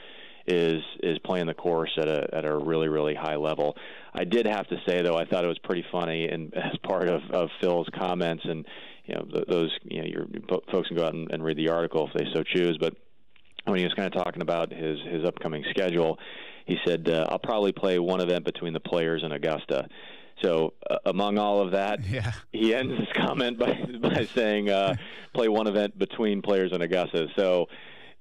is playing the course at a really, really high level. I did have to say, though, I thought it was pretty funny, and as part of Phil's comments, and your folks can go out and read the article if they so choose, but when he was kind of talking about his upcoming schedule, he said, "I'll probably play one event between the Players and Augusta." So among all of that, he ends his comment by saying, play one event between Players and Augusta. So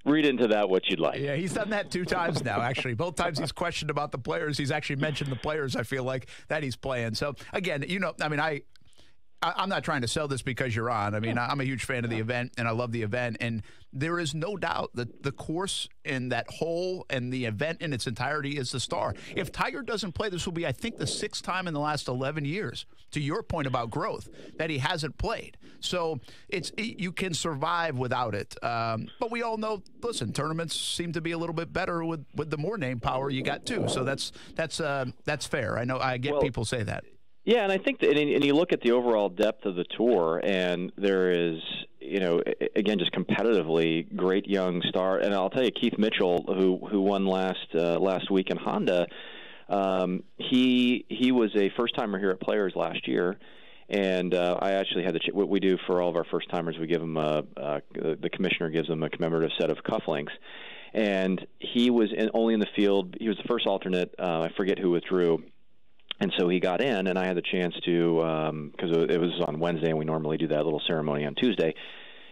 read into that what you'd like. Yeah, he's done that 2 times now, actually. Both times he's questioned about the Players. He's actually mentioned the Players, I feel like, that he's playing. So, again, I'm not trying to sell this because you're on. I'm a huge fan of the event, and I love the event. And there is no doubt that the course and that hole and the event in its entirety is the star. If Tiger doesn't play, this will be, I think, the 6th time in the last 11 years, to your point about growth, that he hasn't played. So you can survive without it. But we all know, listen, tournaments seem to be a little bit better with the more name power you got, too. So that's fair. I know I get people say that. Yeah, and I think that, and you look at the overall depth of the tour, and there is, again, just competitively great young star. And I'll tell you, Keith Mitchell, who won last week in Honda, he was a first timer here at Players last year, and I actually had what we do for all of our first timers. We give them the commissioner gives them a commemorative set of cufflinks, and he was only in the field. He was the first alternate. I forget who withdrew. And so he got in, and I had the chance to, because it was on Wednesday, and we normally do that little ceremony on Tuesday.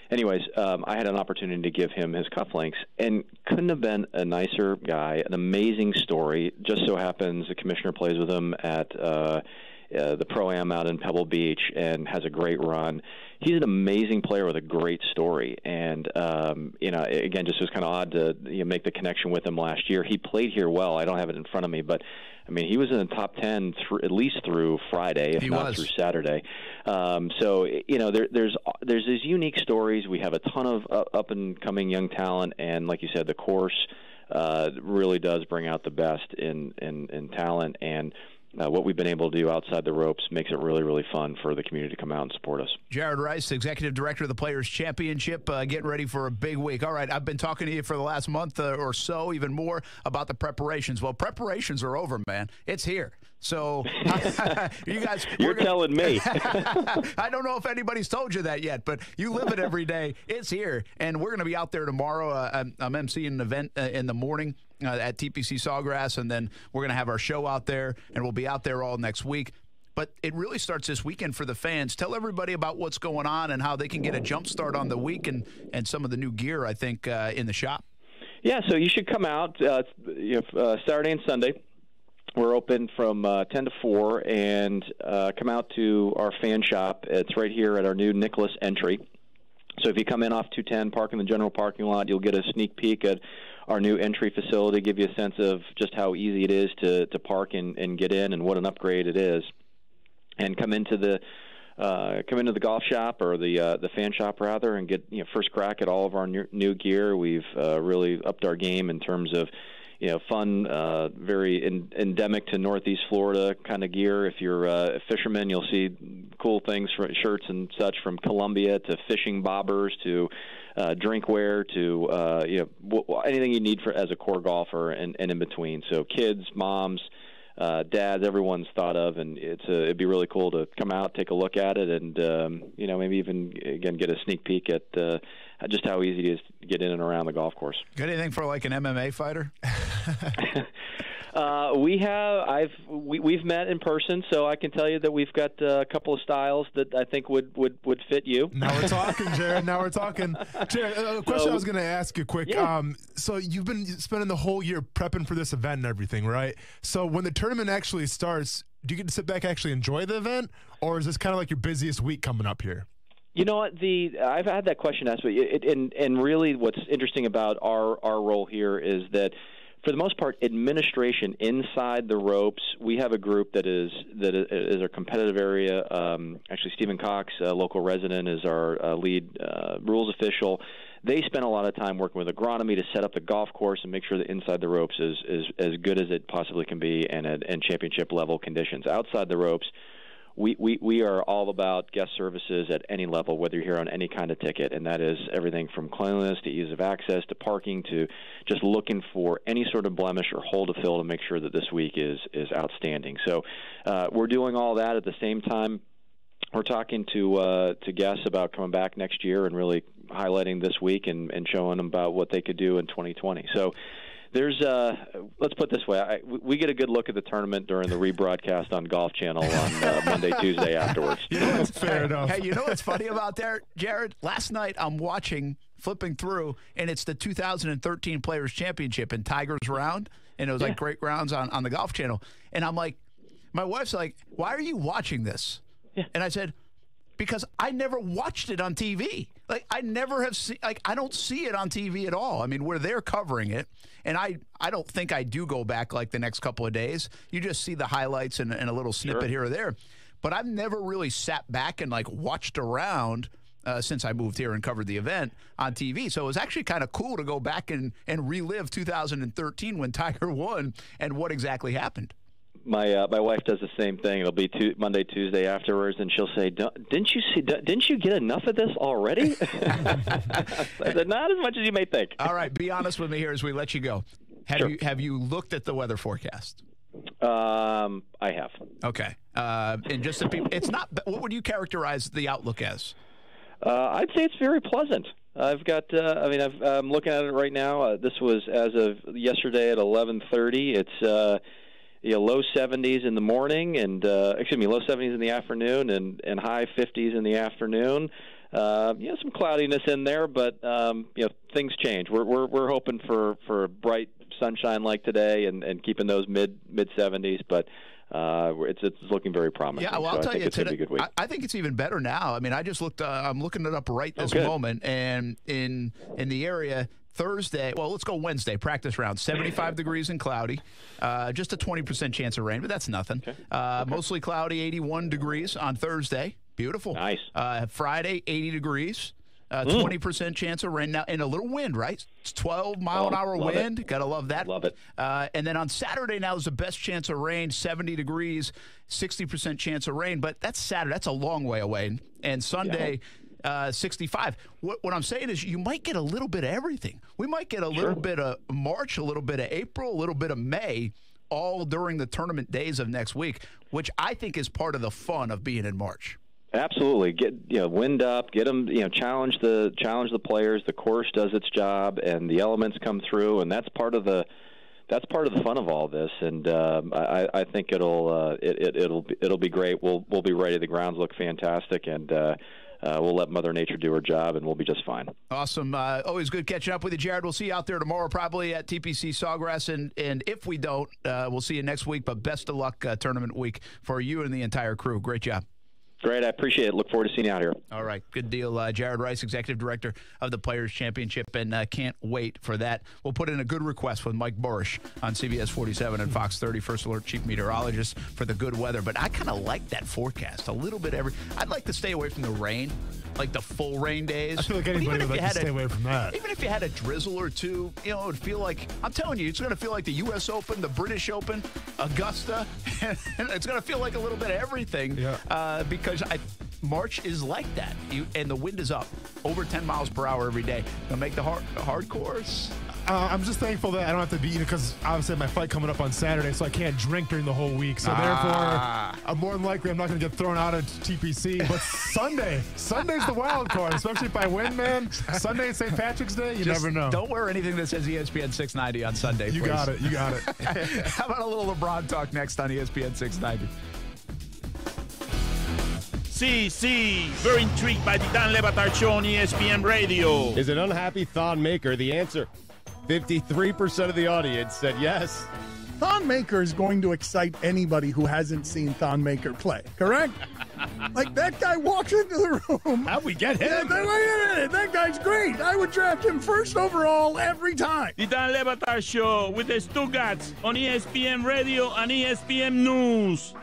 Anyways, I had an opportunity to give him his cufflinks, and couldn't have been a nicer guy, an amazing story. Just so happens the commissioner plays with him at the Pro-Am out in Pebble Beach and has a great run. He's an amazing player with a great story. And, again, just was kind of odd to make the connection with him last year. He played here well. I don't have it in front of me, but he was in the top 10 at least through Friday, if not through Saturday. So there's these unique stories. We have a ton of up and coming young talent, and like you said, the course really does bring out the best in talent. And what we've been able to do outside the ropes makes it really, really fun for the community to come out and support us. Jared Rice, Executive Director of the Players Championship, getting ready for a big week. All right, I've been talking to you for the last month or so, even more, about the preparations. Well, preparations are over, man. It's here. So you guys... You're telling me. I don't know if anybody's told you that yet, but you live it every day. It's here, and we're going to be out there tomorrow. I'm emceeing an event in the morning at TPC Sawgrass, and then we're going to have our show out there, and we'll be out there all next week. But it really starts this weekend for the fans. Tell everybody about what's going on and how they can get a jump start on the week and some of the new gear, I think, in the shop. Yeah, so you should come out Saturday and Sunday. We're open from 10 to 4, and come out to our fan shop. It's right here at our new Nicholas entry. So if you come in off 210, park in the general parking lot, you'll get a sneak peek at our new entry facility, give you a sense of just how easy it is to park and get in and what an upgrade it is. And come into the golf shop, or the fan shop rather, and get first crack at all of our new gear. We've really upped our game in terms of fun, very endemic to Northeast Florida kind of gear. If you're a fisherman, you'll see cool things, for shirts and such, from Columbia to fishing bobbers to drinkware to anything you need as a core golfer and in between. So kids, moms, dads, everyone's thought of, and it'd be really cool to come out, take a look at it, and maybe even again get a sneak peek at just how easy it is to get in and around the golf course. Got anything for like an MMA fighter? We've met in person, so I can tell you that we've got a couple of styles that I think would fit you. Now we're talking, Jared. Now we're talking. Jared, a question I was going to ask you quick. Yeah. So you've been spending the whole year prepping for this event and everything, right? So when the tournament actually starts, do you get to sit back and actually enjoy the event, or is this kind of like your busiest week coming up here? You know what? I've had that question asked, and really, what's interesting about our role here is that, for the most part, administration inside the ropes. We have a group that is our competitive area. Actually, Stephen Cox, a local resident, is our lead rules official. They spend a lot of time working with agronomy to set up the golf course and make sure that inside the ropes is as good as it possibly can be and championship level conditions. Outside the ropes, we are all about guest services at any level, whether you're here on any kind of ticket, and that is everything from cleanliness to ease of access to parking to just looking for any sort of blemish or hole to fill to make sure that this week is outstanding. So we're doing all that at the same time. We're talking to guests about coming back next year and really highlighting this week and showing them about what they could do in 2020. So there's let's put it this way, we get a good look at the tournament during the rebroadcast on Golf Channel on Monday, Tuesday afterwards. Fair enough. Hey, you know what's funny about that, Jared? Last night I'm flipping through, and it's the 2013 Players Championship in Tiger's round, and it was like great rounds on the Golf Channel. And I'm like, my wife's like, why are you watching this? Yeah. And I said, because I never watched it on TV. Like, I never have seen, like, I don't see it on TV at all. I mean, we're there covering it, and I don't think I do go back like the next couple of days. You just see the highlights and a little snippet here or there. But I've never really sat back and, like, watched around since I moved here and covered the event on TV. So it was actually kind of cool to go back and relive 2013 when Tiger won and what exactly happened. My wife does the same thing. It'll be Monday, Tuesday afterwards, and she'll say, "Didn't you get enough of this already?" I said, "Not as much as you may think." All right, be honest with me here as we let you go. Have you looked at the weather forecast? I have. Okay, and just the people, it's not. What would you characterize the outlook as? I'd say it's very pleasant. I've got. I'm looking at it right now. This was as of yesterday at 11:30. It's. Low 70s in the morning, and low 70s in the afternoon, and high 50s in the afternoon. Some cloudiness in there, but things change. We're hoping for bright sunshine like today, and keeping those mid 70s, but it's looking very promising. Yeah, well, so I'll tell you, it's gonna be a good week. I think it's even better now. I mean, I just looked. I'm looking it up right this moment, and in the area. Thursday, well, let's go Wednesday, practice round, 75 degrees and cloudy, just a 20% chance of rain, but that's nothing. Mostly cloudy, 81 degrees on Thursday. Beautiful. Nice. Friday, 80 degrees, 20% chance of rain. Now, and a little wind, right? It's 12-mile-an-hour wind. Got to love that. Love it. And then on Saturday now is the best chance of rain, 70 degrees, 60% chance of rain, but that's Saturday. That's a long way away. And Sunday... 65. What I'm saying is you might get a little bit of everything. We might get a little bit of March, a little bit of April, a little bit of May, all during the tournament days of next week, which I think is part of the fun of being in March. Absolutely. Get wind up, get them, challenge the players. The course does its job, and the elements come through, and that's part of the fun of all this. And I think it'll be great. We'll be ready. The grounds look fantastic, and we'll let Mother Nature do her job, and we'll be just fine. Awesome. Always good catching up with you, Jared. We'll see you out there tomorrow, probably at TPC Sawgrass, and if we don't, we'll see you next week. But best of luck tournament week for you and the entire crew. Great job. Great. I appreciate it. Look forward to seeing you out here. All right. Good deal. Jared Rice, Executive Director of the Players Championship, and can't wait for that. We'll put in a good request with Mike Burish on CBS 47 and Fox 30, First Alert Chief Meteorologist, for the good weather. But I kind of like that forecast a little bit. I'd like to stay away from the rain, like the full rain days. I feel like anybody would like to stay away from that. Even if you had a drizzle or two, it would feel like, I'm telling you, it's going to feel like the U.S. Open, the British Open, Augusta, and it's going to ffeel like a little bit of everything because March is like that, and the wind is up over 10 miles per hour every day. It'll make the hard course I'm just thankful that I don't have to be, because obviously I have my fight coming up on Saturday, so I can't drink during the whole week. So therefore, I'm more than likely I'm not going to get thrown out of TPC. But Sunday's the wild card, especially if I win, man. Sunday and St. Patrick's Day, you never know. Don't wear anything that says ESPN 690 on Sunday, You please. got it. How about a little LeBron talk next on ESPN 690? See, very intrigued by the Dan Le Batard Show on ESPN Radio. Is an unhappy Thon Maker the answer? 53% of the audience said yes. Thon Maker is going to excite anybody who hasn't seen Thon Maker play, correct? Like, that guy walks into the room. How'd we get him? Yeah, wait a minute. That guy's great. I would draft him first overall every time. The Dan Le Batard Show with the Stuttgarts on ESPN Radio and ESPN News.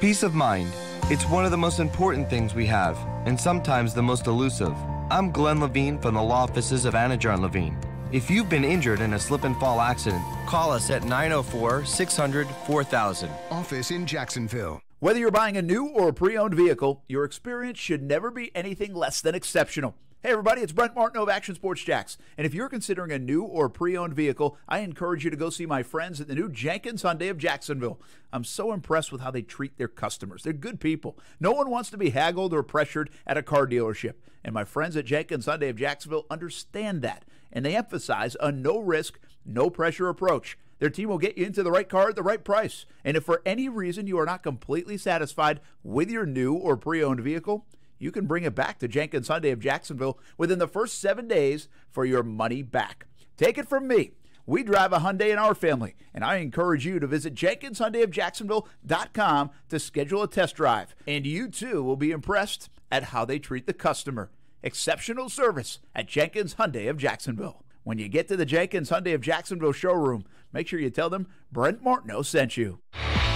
Peace of mind. It's one of the most important things we have, and sometimes the most elusive. I'm Glenn Levine from the law offices of Anajar & Levine. If you've been injured in a slip and fall accident, call us at 904-600-4000. Office in Jacksonville. Whether you're buying a new or a pre-owned vehicle, your experience should never be anything less than exceptional. Hey everybody, it's Brent Martineau of Action Sports Jacks. And if you're considering a new or pre-owned vehicle, I encourage you to go see my friends at the new Jenkins Hyundai of Jacksonville. I'm so impressed with how they treat their customers. They're good people. No one wants to be haggled or pressured at a car dealership. And my friends at Jenkins Hyundai of Jacksonville understand that. And they emphasize a no-risk, no-pressure approach. Their team will get you into the right car at the right price. And if for any reason you are not completely satisfied with your new or pre-owned vehicle, you can bring it back to Jenkins Hyundai of Jacksonville within the first 7 days for your money back. Take it from me. We drive a Hyundai in our family, and I encourage you to visit JenkinsHyundaiofJacksonville.com to schedule a test drive. And you, too, will be impressed at how they treat the customer. Exceptional service at Jenkins Hyundai of Jacksonville. When you get to the Jenkins Hyundai of Jacksonville showroom, make sure you tell them Brent Martineau sent you.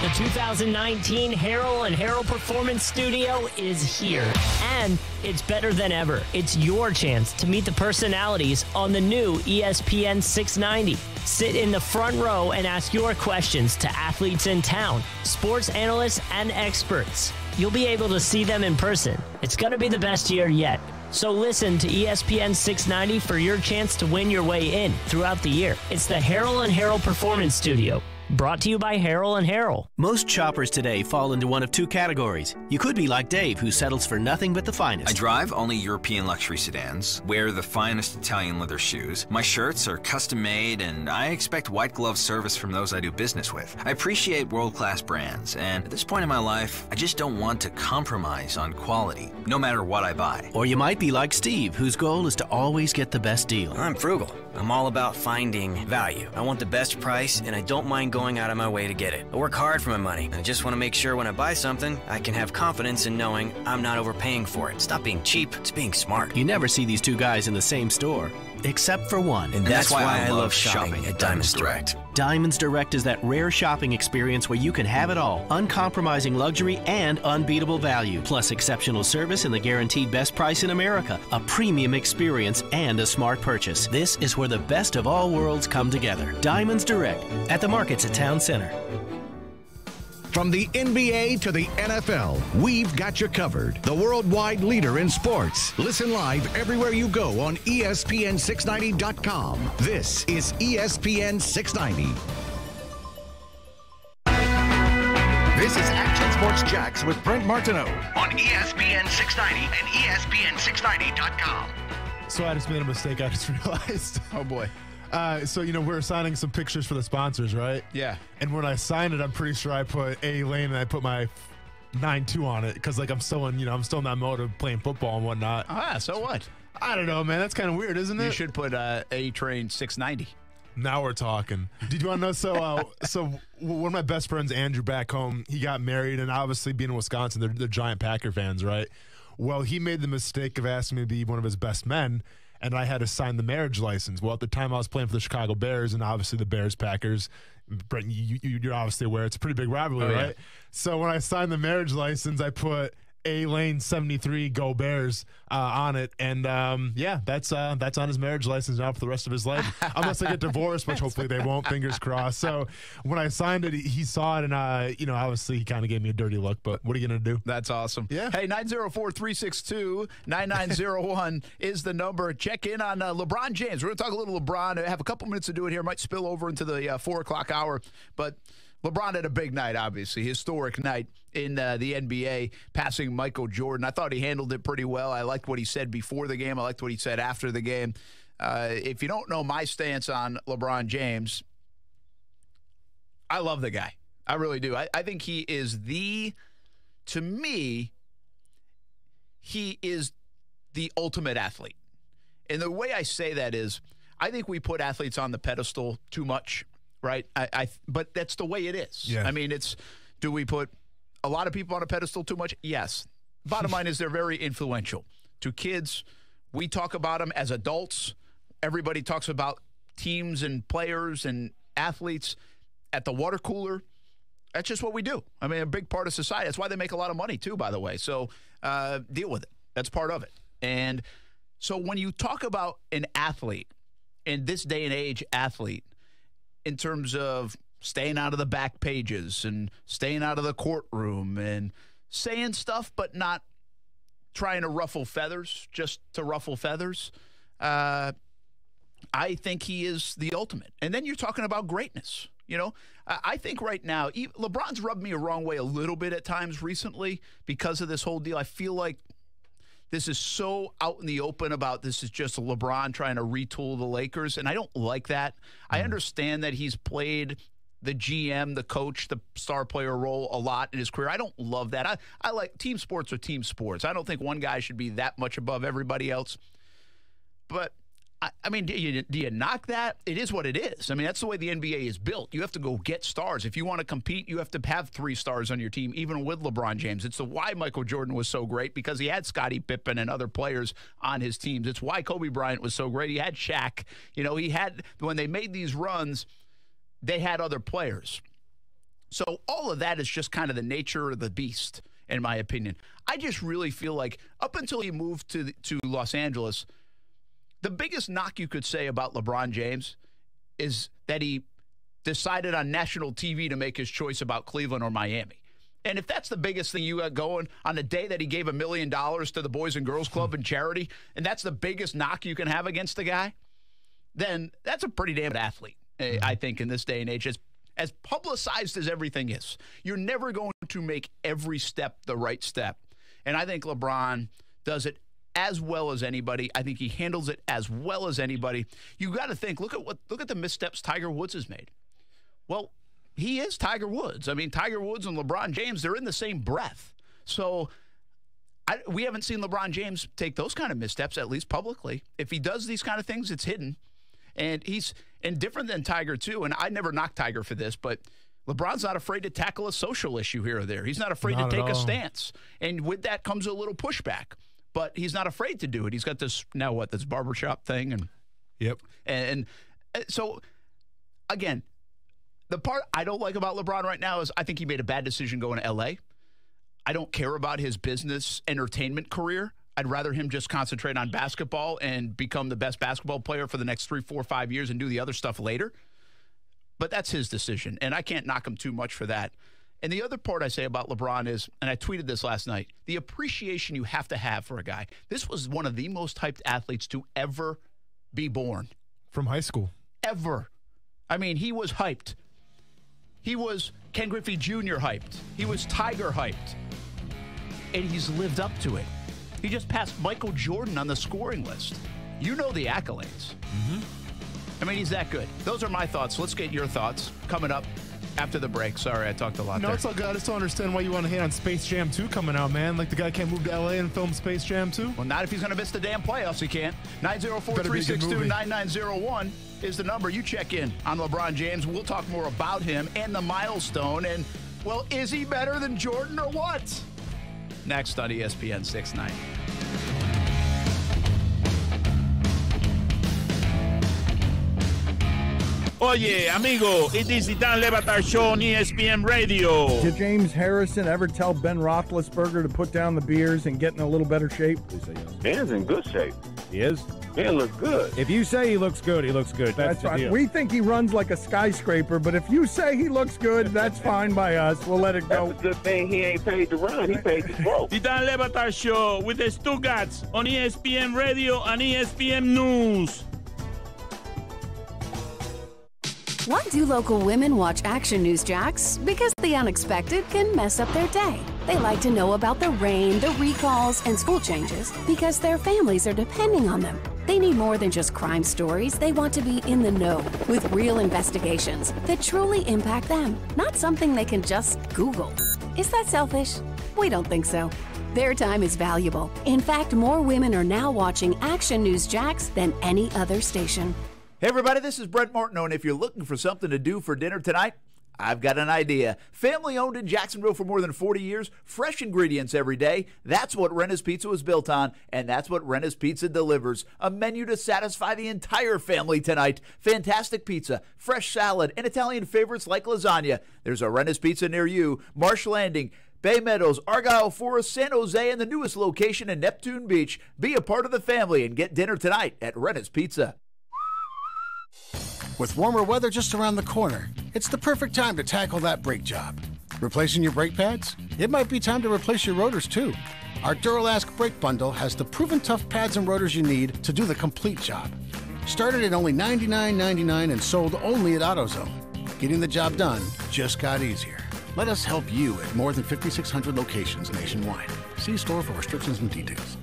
The 2019 Harrell & Harrell Performance Studio is here, and it's better than ever. It's your chance to meet the personalities on the new ESPN 690. Sit in the front row and ask your questions to athletes in town, sports analysts, and experts. You'll be able to see them in person. It's going to be the best year yet. So listen to ESPN 690 for your chance to win your way in throughout the year. It's the Harrell & Harrell Performance Studio. Brought to you by Harrell & Harrell. Most shoppers today fall into one of two categories. You could be like Dave, who settles for nothing but the finest. I drive only European luxury sedans, wear the finest Italian leather shoes. My shirts are custom made, and I expect white glove service from those I do business with. I appreciate world-class brands, and at this point in my life, I just don't want to compromise on quality, no matter what I buy. Or you might be like Steve, whose goal is to always get the best deal. I'm frugal. I'm all about finding value. I want the best price, and I don't mind going out of my way to get it. I work hard for my money, and I just want to make sure when I buy something, I can have confidence in knowing I'm not overpaying for it. Stop being cheap. It's being smart. You never see these two guys in the same store, except for one. And that's why I love shopping at Diamonds Direct. Diamonds Direct is that rare shopping experience where you can have it all. Uncompromising luxury and unbeatable value. Plus exceptional service and the guaranteed best price in America. A premium experience and a smart purchase. This is where the best of all worlds come together. Diamonds Direct at the markets at Town Center. From the NBA to the NFL, we've got you covered. The worldwide leader in sports. Listen live everywhere you go on ESPN690.com. This is ESPN 690. This is Action Sports Jacks with Brent Martineau on ESPN 690 and ESPN690.com. So I just made a mistake. I just realized. Oh, boy. So, we're assigning some pictures for the sponsors, right? Yeah. And when I signed it, I'm pretty sure I put A Lane and I put my 9-2 on it because, I'm still in, I'm still in that mode of playing football and whatnot. So what? I don't know, man. That's kind of weird, isn't it? You should put A Train 690. Now we're talking. Did you want to know? So one of my best friends, Andrew, back home, he got married, and obviously being in Wisconsin, they're giant Packer fans, right? Well, he made the mistake of asking me to be one of his best men, and I had to sign the marriage license. Well, at the time I was playing for the Chicago Bears, and obviously the Bears-Packers, Brent, you're obviously aware it's a pretty big rivalry, right? So when I signed the marriage license, I put A-Lane 73 Go Bears on it. And, that's on his marriage license now for the rest of his life, unless they get divorced, which hopefully they won't, fingers crossed. So when I signed it, he saw it, and, obviously he kind of gave me a dirty look, but what are you going to do? That's awesome. Yeah. Hey, 904-362-9901 is the number. Check in on LeBron James. We're going to talk a little LeBron. I have a couple minutes to do it here. Might spill over into the 4 o'clock hour, but LeBron had a big night, obviously, historic night in the NBA, passing Michael Jordan. I thought he handled it pretty well. I liked what he said before the game. I liked what he said after the game. If you don't know my stance on LeBron James, I love the guy. I really do. I think he is to me, he is the ultimate athlete. And the way I say that is, I think we put athletes on the pedestal too much, right? But that's the way it is. Yeah. I mean, do we put a lot of people on a pedestal too much? Yes. Bottom line is they're very influential. To kids, we talk about them as adults. Everybody talks about teams and players and athletes at the water cooler. That's just what we do. I mean, a big part of society. That's why they make a lot of money, too, by the way. So deal with it. That's part of it. And so when you talk about an athlete, in this day and age athlete, in terms of staying out of the back pages and staying out of the courtroom and saying stuff but not trying to ruffle feathers just to ruffle feathers, I think he is the ultimate. And then you're talking about greatness. I think right now, LeBron's rubbed me a wrong way a little bit at times recently because of this whole deal. I feel like this is so out in the open about this is just LeBron trying to retool the Lakers, and I don't like that. I understand that he's played the GM, the coach, the star player role a lot in his career. I don't love that. I like team sports are team sports. I don't think one guy should be that much above everybody else. But I mean, do you knock that? It is what it is. I mean, that's the way the NBA is built. You have to go get stars. If you want to compete, you have to have 3 stars on your team, even with LeBron James. It's why Michael Jordan was so great, because he had Scottie Pippen and other players on his teams. It's why Kobe Bryant was so great. He had Shaq. He had, when they made these runs, they had other players. So all of that is just kind of the nature of the beast, in my opinion. I just really feel like up until he moved to Los Angeles, the biggest knock you could say about LeBron James is that he decided on national TV to make his choice about Cleveland or Miami. And if that's the biggest thing you got going on the day that he gave $1 million to the Boys and Girls Club in charity, and that's the biggest knock you can have against the guy, then that's a pretty damn athlete, I think, in this day and age. As publicized as everything is, you're never going to make every step the right step. And I think LeBron does it as well as anybody. I think he handles it as well as anybody. You got to think, look at the missteps Tiger Woods has made. Well, he is Tiger Woods. I mean, Tiger Woods and LeBron James, they're in the same breath. So we haven't seen LeBron James take those kind of missteps, at least publicly. If he does these kind of things, it's hidden. And he's different than Tiger, too. And I never knocked Tiger for this, but LeBron's not afraid to tackle a social issue here or there. He's not afraid to take a stance. And with that comes a little pushback. But he's not afraid to do it. He's got this barbershop thing. And yep. And so, again, the part I don't like about LeBron right now is I think he made a bad decision going to L.A. I don't care about his business entertainment career. I'd rather him just concentrate on basketball and become the best basketball player for the next 3, 4, 5 years and do the other stuff later. But that's his decision, and I can't knock him too much for that. And the other part I say about LeBron is, and I tweeted this last night, the appreciation you have to have for a guy. This was one of the most hyped athletes to ever be born. From high school. Ever. I mean, he was hyped. He was Ken Griffey Jr. hyped. He was Tiger hyped. And he's lived up to it. He just passed Michael Jordan on the scoring list. You know the accolades. Mm-hmm. I mean, he's that good. Those are my thoughts. Let's get your thoughts coming up after the break. Sorry, I talked a lot there. No, it's all good. I just don't understand why you want to hate on Space Jam 2 coming out, man. Like, the guy can't move to L.A. and film Space Jam 2? Well, not if he's going to miss the damn playoffs, he can't. 904-362-9901 is the number. You check in on LeBron James. We'll talk more about him and the milestone. And, well, is he better than Jordan or what? Next on ESPN 690. Oye, amigo, it is the Dan Le Batard Show on ESPN Radio. Did James Harrison ever tell Ben Roethlisberger to put down the beers and get in a little better shape? Please say yes. Ben's in good shape. He is? Ben looks good. If you say he looks good, he looks good. That's the fine. deal. We think he runs like a skyscraper, but if you say he looks good, that's fine by us. We'll let it go. That's a good thing he ain't paid to run. He paid to throw. The Dan Le Batard Show with the Stuttgarts on ESPN Radio and ESPN News. Why do local women watch Action News, Jax? Because the unexpected can mess up their day. They like to know about the rain, the recalls, and school changes because their families are depending on them. They need more than just crime stories. They want to be in the know with real investigations that truly impact them, not something they can just Google. Is that selfish? We don't think so. Their time is valuable. In fact, more women are now watching Action News, Jax than any other station. Hey everybody, this is Brent Martineau, and if you're looking for something to do for dinner tonight, I've got an idea. Family owned in Jacksonville for more than 40 years, fresh ingredients every day. That's what Renna's Pizza was built on, and that's what Renna's Pizza delivers. A menu to satisfy the entire family tonight. Fantastic pizza, fresh salad, and Italian favorites like lasagna. There's a Renna's Pizza near you. Marsh Landing, Bay Meadows, Argyle Forest, San Jose, and the newest location in Neptune Beach. Be a part of the family and get dinner tonight at Renna's Pizza. With warmer weather just around the corner, it's the perfect time to tackle that brake job. Replacing your brake pads? It might be time to replace your rotors too. Our Duralask Brake Bundle has the proven tough pads and rotors you need to do the complete job. Started at only $99.99 and sold only at AutoZone. Getting the job done just got easier. Let us help you at more than 5,600 locations nationwide. See store for restrictions and details.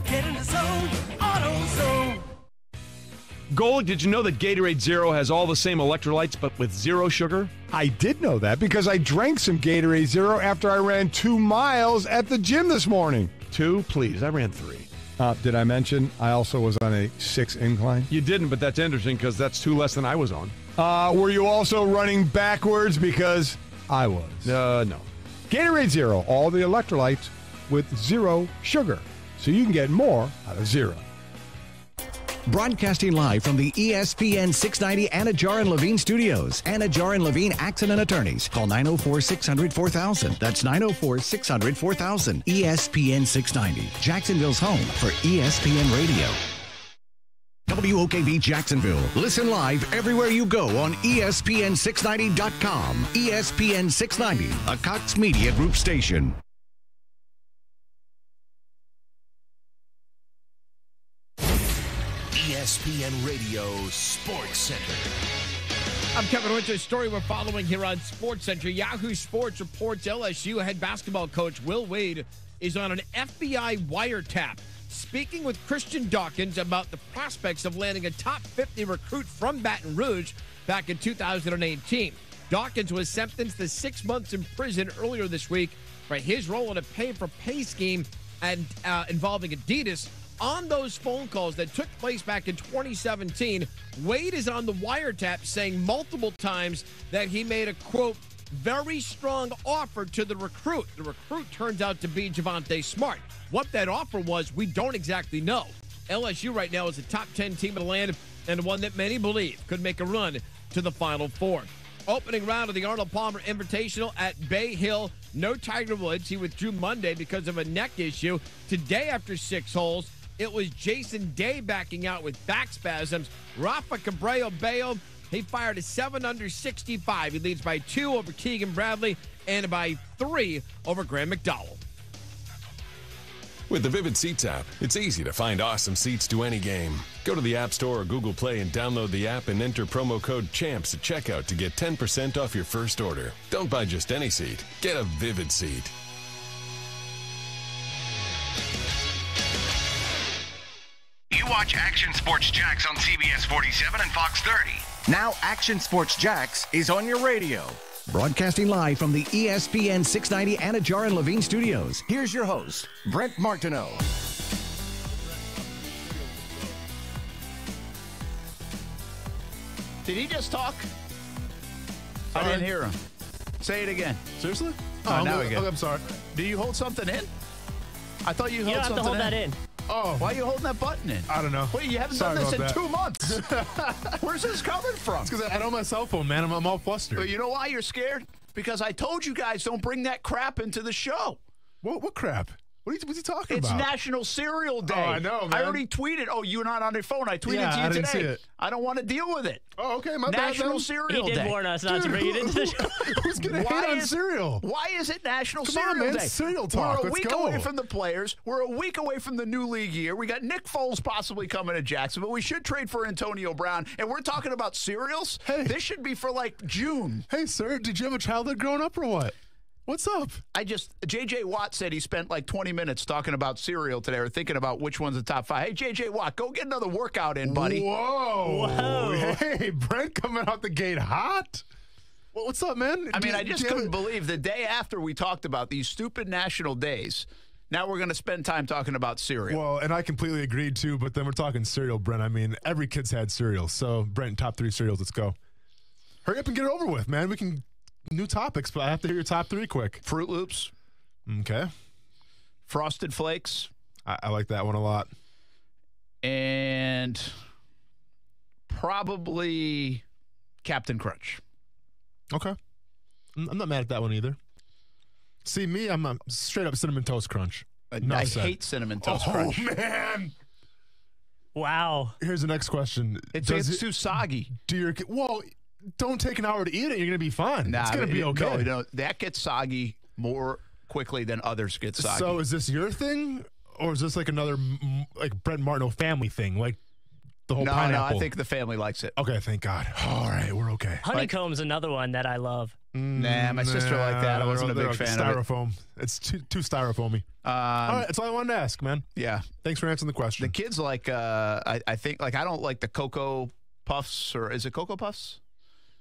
Get in the zone, AutoZone. Gold, did you know that Gatorade Zero has all the same electrolytes but with zero sugar? I did know that because I drank some Gatorade Zero after I ran 2 miles at the gym this morning. 2? Please, I ran 3. Did I mention I also was on a 6 incline? You didn't, but that's interesting because that's 2 less than I was on. Were you also running backwards because I was? No. Gatorade Zero, all the electrolytes with zero sugar, so you can get more out of zero. Broadcasting live from the ESPN 690 Anajar and Levine studios. Anajar and Levine Accident Attorneys. Call 904-600-4000. That's 904-600-4000. ESPN 690. Jacksonville's home for ESPN Radio. WOKV Jacksonville. Listen live everywhere you go on ESPN690.com. ESPN 690, a Cox Media Group station. ESPN Radio Sports Center. I'm Kevin Winter. Story we're following here on Sports Center. Yahoo Sports reports LSU head basketball coach Will Wade is on an FBI wiretap, speaking with Christian Dawkins about the prospects of landing a top 50 recruit from Baton Rouge back in 2018. Dawkins was sentenced to 6 months in prison earlier this week for his role in a pay-for-pay scheme and involving Adidas. On those phone calls that took place back in 2017, Wade is on the wiretap saying multiple times that he made a, quote, very strong offer to the recruit. The recruit turns out to be Javonte Smart. What that offer was, we don't exactly know. LSU right now is a top 10 team in the land and one that many believe could make a run to the Final Four. Opening round of the Arnold Palmer Invitational at Bay Hill. No Tiger Woods. He withdrew Monday because of a neck issue. Today, after 6 holes, it was Jason Day backing out with back spasms. Rafa Cabrera-Bello, he fired a 7 under 65. He leads by 2 over Keegan Bradley and by 3 over Graham McDowell. With the Vivid Seats app, it's easy to find awesome seats to any game. Go to the App Store or Google Play and download the app and enter promo code CHAMPS at checkout to get 10% off your first order. Don't buy just any seat. Get a Vivid seat. You watch Action Sports Jax on CBS 47 and Fox 30. Now Action Sports Jax is on your radio. Broadcasting live from the ESPN 690 Anajar and Levine studios. Here's your host, Brent Martineau. Did he just talk? I didn't hear him. Say it again. Seriously? Oh, now we get. I'm sorry. Do you hold something in? I thought you held something in. You don't have to hold that in. Oh, Oh. Why are you holding that button in? I don't know. Wait, you haven't Sorry done this in about 2 months. Where's this coming from? It's because I don't have my cell phone, man. I'm all flustered. But you know why you're scared? Because I told you guys don't bring that crap into the show. What crap? What's he talking It's about? National Cereal Day. Oh, I know, man. I already tweeted. Oh, you're not on your phone. I tweeted to you I didn't today. see it. I don't want to deal with it. Oh, okay. My National bad, Cereal He Day. did warn us not to bring it into the show. Who's going to hate on cereal? Why is it National Come Cereal on, man. Day? Cereal talk. We're a Let's week go. away from the players. We're a week away from the new league year. We got Nick Foles possibly coming to Jacksonville. We should trade for Antonio Brown. And we're talking about cereals? Hey. This should be for like June. Hey, sir, did you have a childhood growing up or what? What's up? J.J. Watt said he spent like 20 minutes talking about cereal today or thinking about which one's the top 5. Hey, J.J. Watt, go get another workout in, buddy. Whoa. Hey, Brent coming out the gate hot. Well, what's up, man? I mean, I just couldn't believe the day after we talked about these stupid national days, now we're going to spend time talking about cereal. Well, and I completely agreed too, but then we're talking cereal, Brent. I mean, every kid's had cereal. So, Brent, top 3 cereals, let's go. Hurry up and get it over with, man. We can... New topics, but I have to hear your top 3 quick. Fruit Loops. Okay. Frosted Flakes. I like that one a lot. And probably Captain Crunch. Okay. I'm not mad at that one either. See, me, I'm a straight up Cinnamon Toast Crunch. I hate Cinnamon Toast Crunch. Oh, man. Wow. Here's the next question. It's too soggy. Well, don't take an hour to eat it. You're going to be fine. Nah, it's going to be okay. No, that gets soggy more quickly than others get soggy. So is this your thing, or is this like another like Brent Martineau family thing, like the whole pineapple? No, I think the family likes it. Okay, thank God. All right, we're okay. Honeycomb's another one that I love. Nah, my sister liked that. I wasn't a big fan of it. Styrofoam. It's too styrofoamy. All right, that's all I wanted to ask, man. Yeah. Thanks for answering the question. The kids like, I think, like, I don't like the Cocoa Puffs, or is it Cocoa Puffs?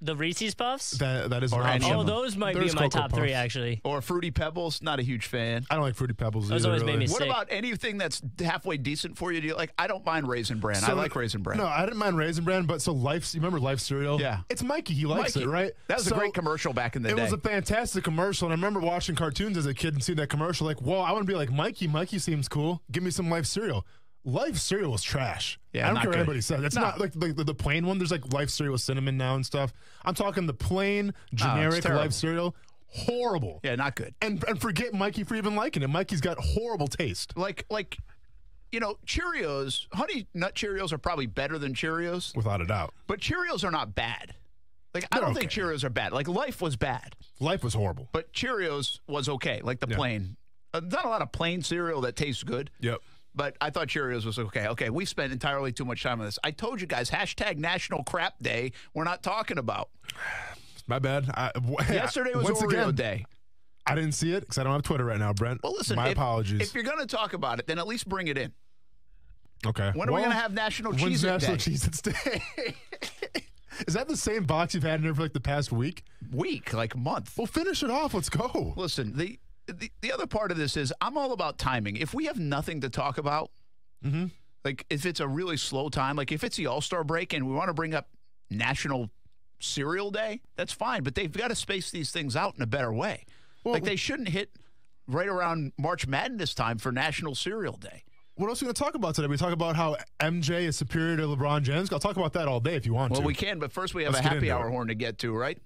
The Reese's Puffs? That is or an option. Oh, those might be in my top 3, actually. Or Fruity Pebbles, not a huge fan. I don't like Fruity Pebbles Those either. always made me What sick. about anything that's halfway decent for you? Do you like? I don't mind Raisin Bran. I like Raisin Bran. No, I didn't mind Raisin Bran, but so you remember Life cereal? Yeah. It's Mikey. He likes Mikey. it, right? That was a great commercial back in the day. It was a fantastic commercial, and I remember watching cartoons as a kid and seeing that commercial like, whoa, I want to be like Mikey. Mikey seems cool. Give me some Life cereal. Life cereal is trash. Yeah, I don't not care what good. anybody says. It's not like the plain one. There's like Life cereal with cinnamon now and stuff. I'm talking the plain, generic terrible. Life cereal. Horrible. Yeah, not good. And forget Mikey for even liking it. Mikey's got horrible taste. Like, you know, Cheerios, Honey Nut Cheerios are probably better than Cheerios. Without a doubt. But Cheerios are not bad. Like, I They're don't think Cheerios are bad. Like, Life was bad. Life was horrible. But Cheerios was okay, like the plain. Not a lot of plain cereal that tastes good. Yep. But I thought Cheerios was okay. Okay, we spent entirely too much time on this. I told you guys, hashtag National Crap Day, we're not talking about. My bad. Yesterday was once Oreo again, Day. I didn't see it because I don't have Twitter right now, Brent. Well, listen, my apologies. If you're going to talk about it, then at least bring it in. Okay. When are we going to have National Cheez-It When's National Day? Cheez-Its Day? Is that the same box you've had in there for like the past week? Like month. Well, finish it off. Let's go. Listen, the other part of this is I'm all about timing. If we have nothing to talk about, like if it's a really slow time, like if it's the All-Star break and we want to bring up National Cereal Day, that's fine. But they've got to space these things out in a better way. Well, like they shouldn't hit right around March Madness time for National Cereal Day. What else are we going to talk about today? We talk about how MJ is superior to LeBron James. I'll talk about that all day if you want to. Well, we can, but first we have Let's a get happy into hour it. horn to get to, right?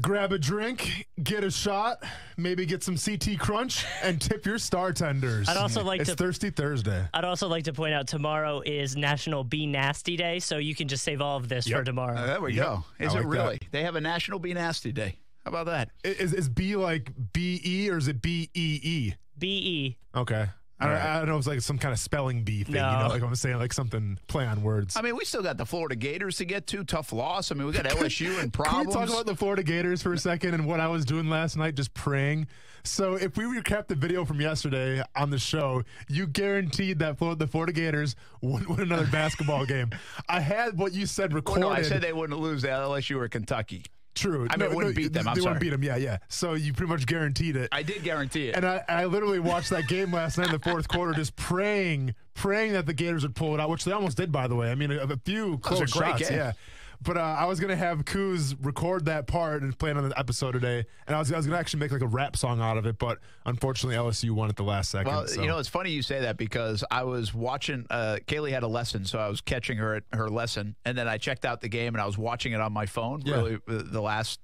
Grab a drink, get a shot, maybe get some CT Crunch, and tip your star tenders. I'd also like it's to- Thirsty Thursday. I'd also like to point out tomorrow is National Be Nasty Day, so you can just save all of this for tomorrow. There we go. Is I it like really? that. They have a National Be Nasty Day. How about that? Is B like B-E or is it B-E-E? B-E. Okay. I don't know if it's like some kind of spelling bee thing. No. You know, like I'm saying like something play on words. I mean, we still got the Florida Gators to get to. Tough loss. I mean, we got LSU and problems. Can we talk about the Florida Gators for a second and what I was doing last night, just praying? So if we recap the video from yesterday on the show, you guaranteed that the Florida Gators wouldn't win another basketball game. I had what you said recorded. Well, no, I said they wouldn't lose to LSU or Kentucky. True. I mean, wouldn't beat them. They I'm wouldn't sorry. beat them. Yeah. So you pretty much guaranteed it. I did guarantee it. And I literally watched that game last night in the fourth quarter, just praying that the Gators would pull it out, which they almost did, by the way. I mean, a few close a great shots. game. Yeah. But I was gonna have Kuz record that part and play it on the episode today, and I was gonna actually make like a rap song out of it, but unfortunately LSU won at the last second. Well, so. you know, it's funny you say that because I was watching. Kaylee had a lesson, so I was catching her at her lesson, and then I checked out the game and I was watching it on my phone. Yeah. Really, the last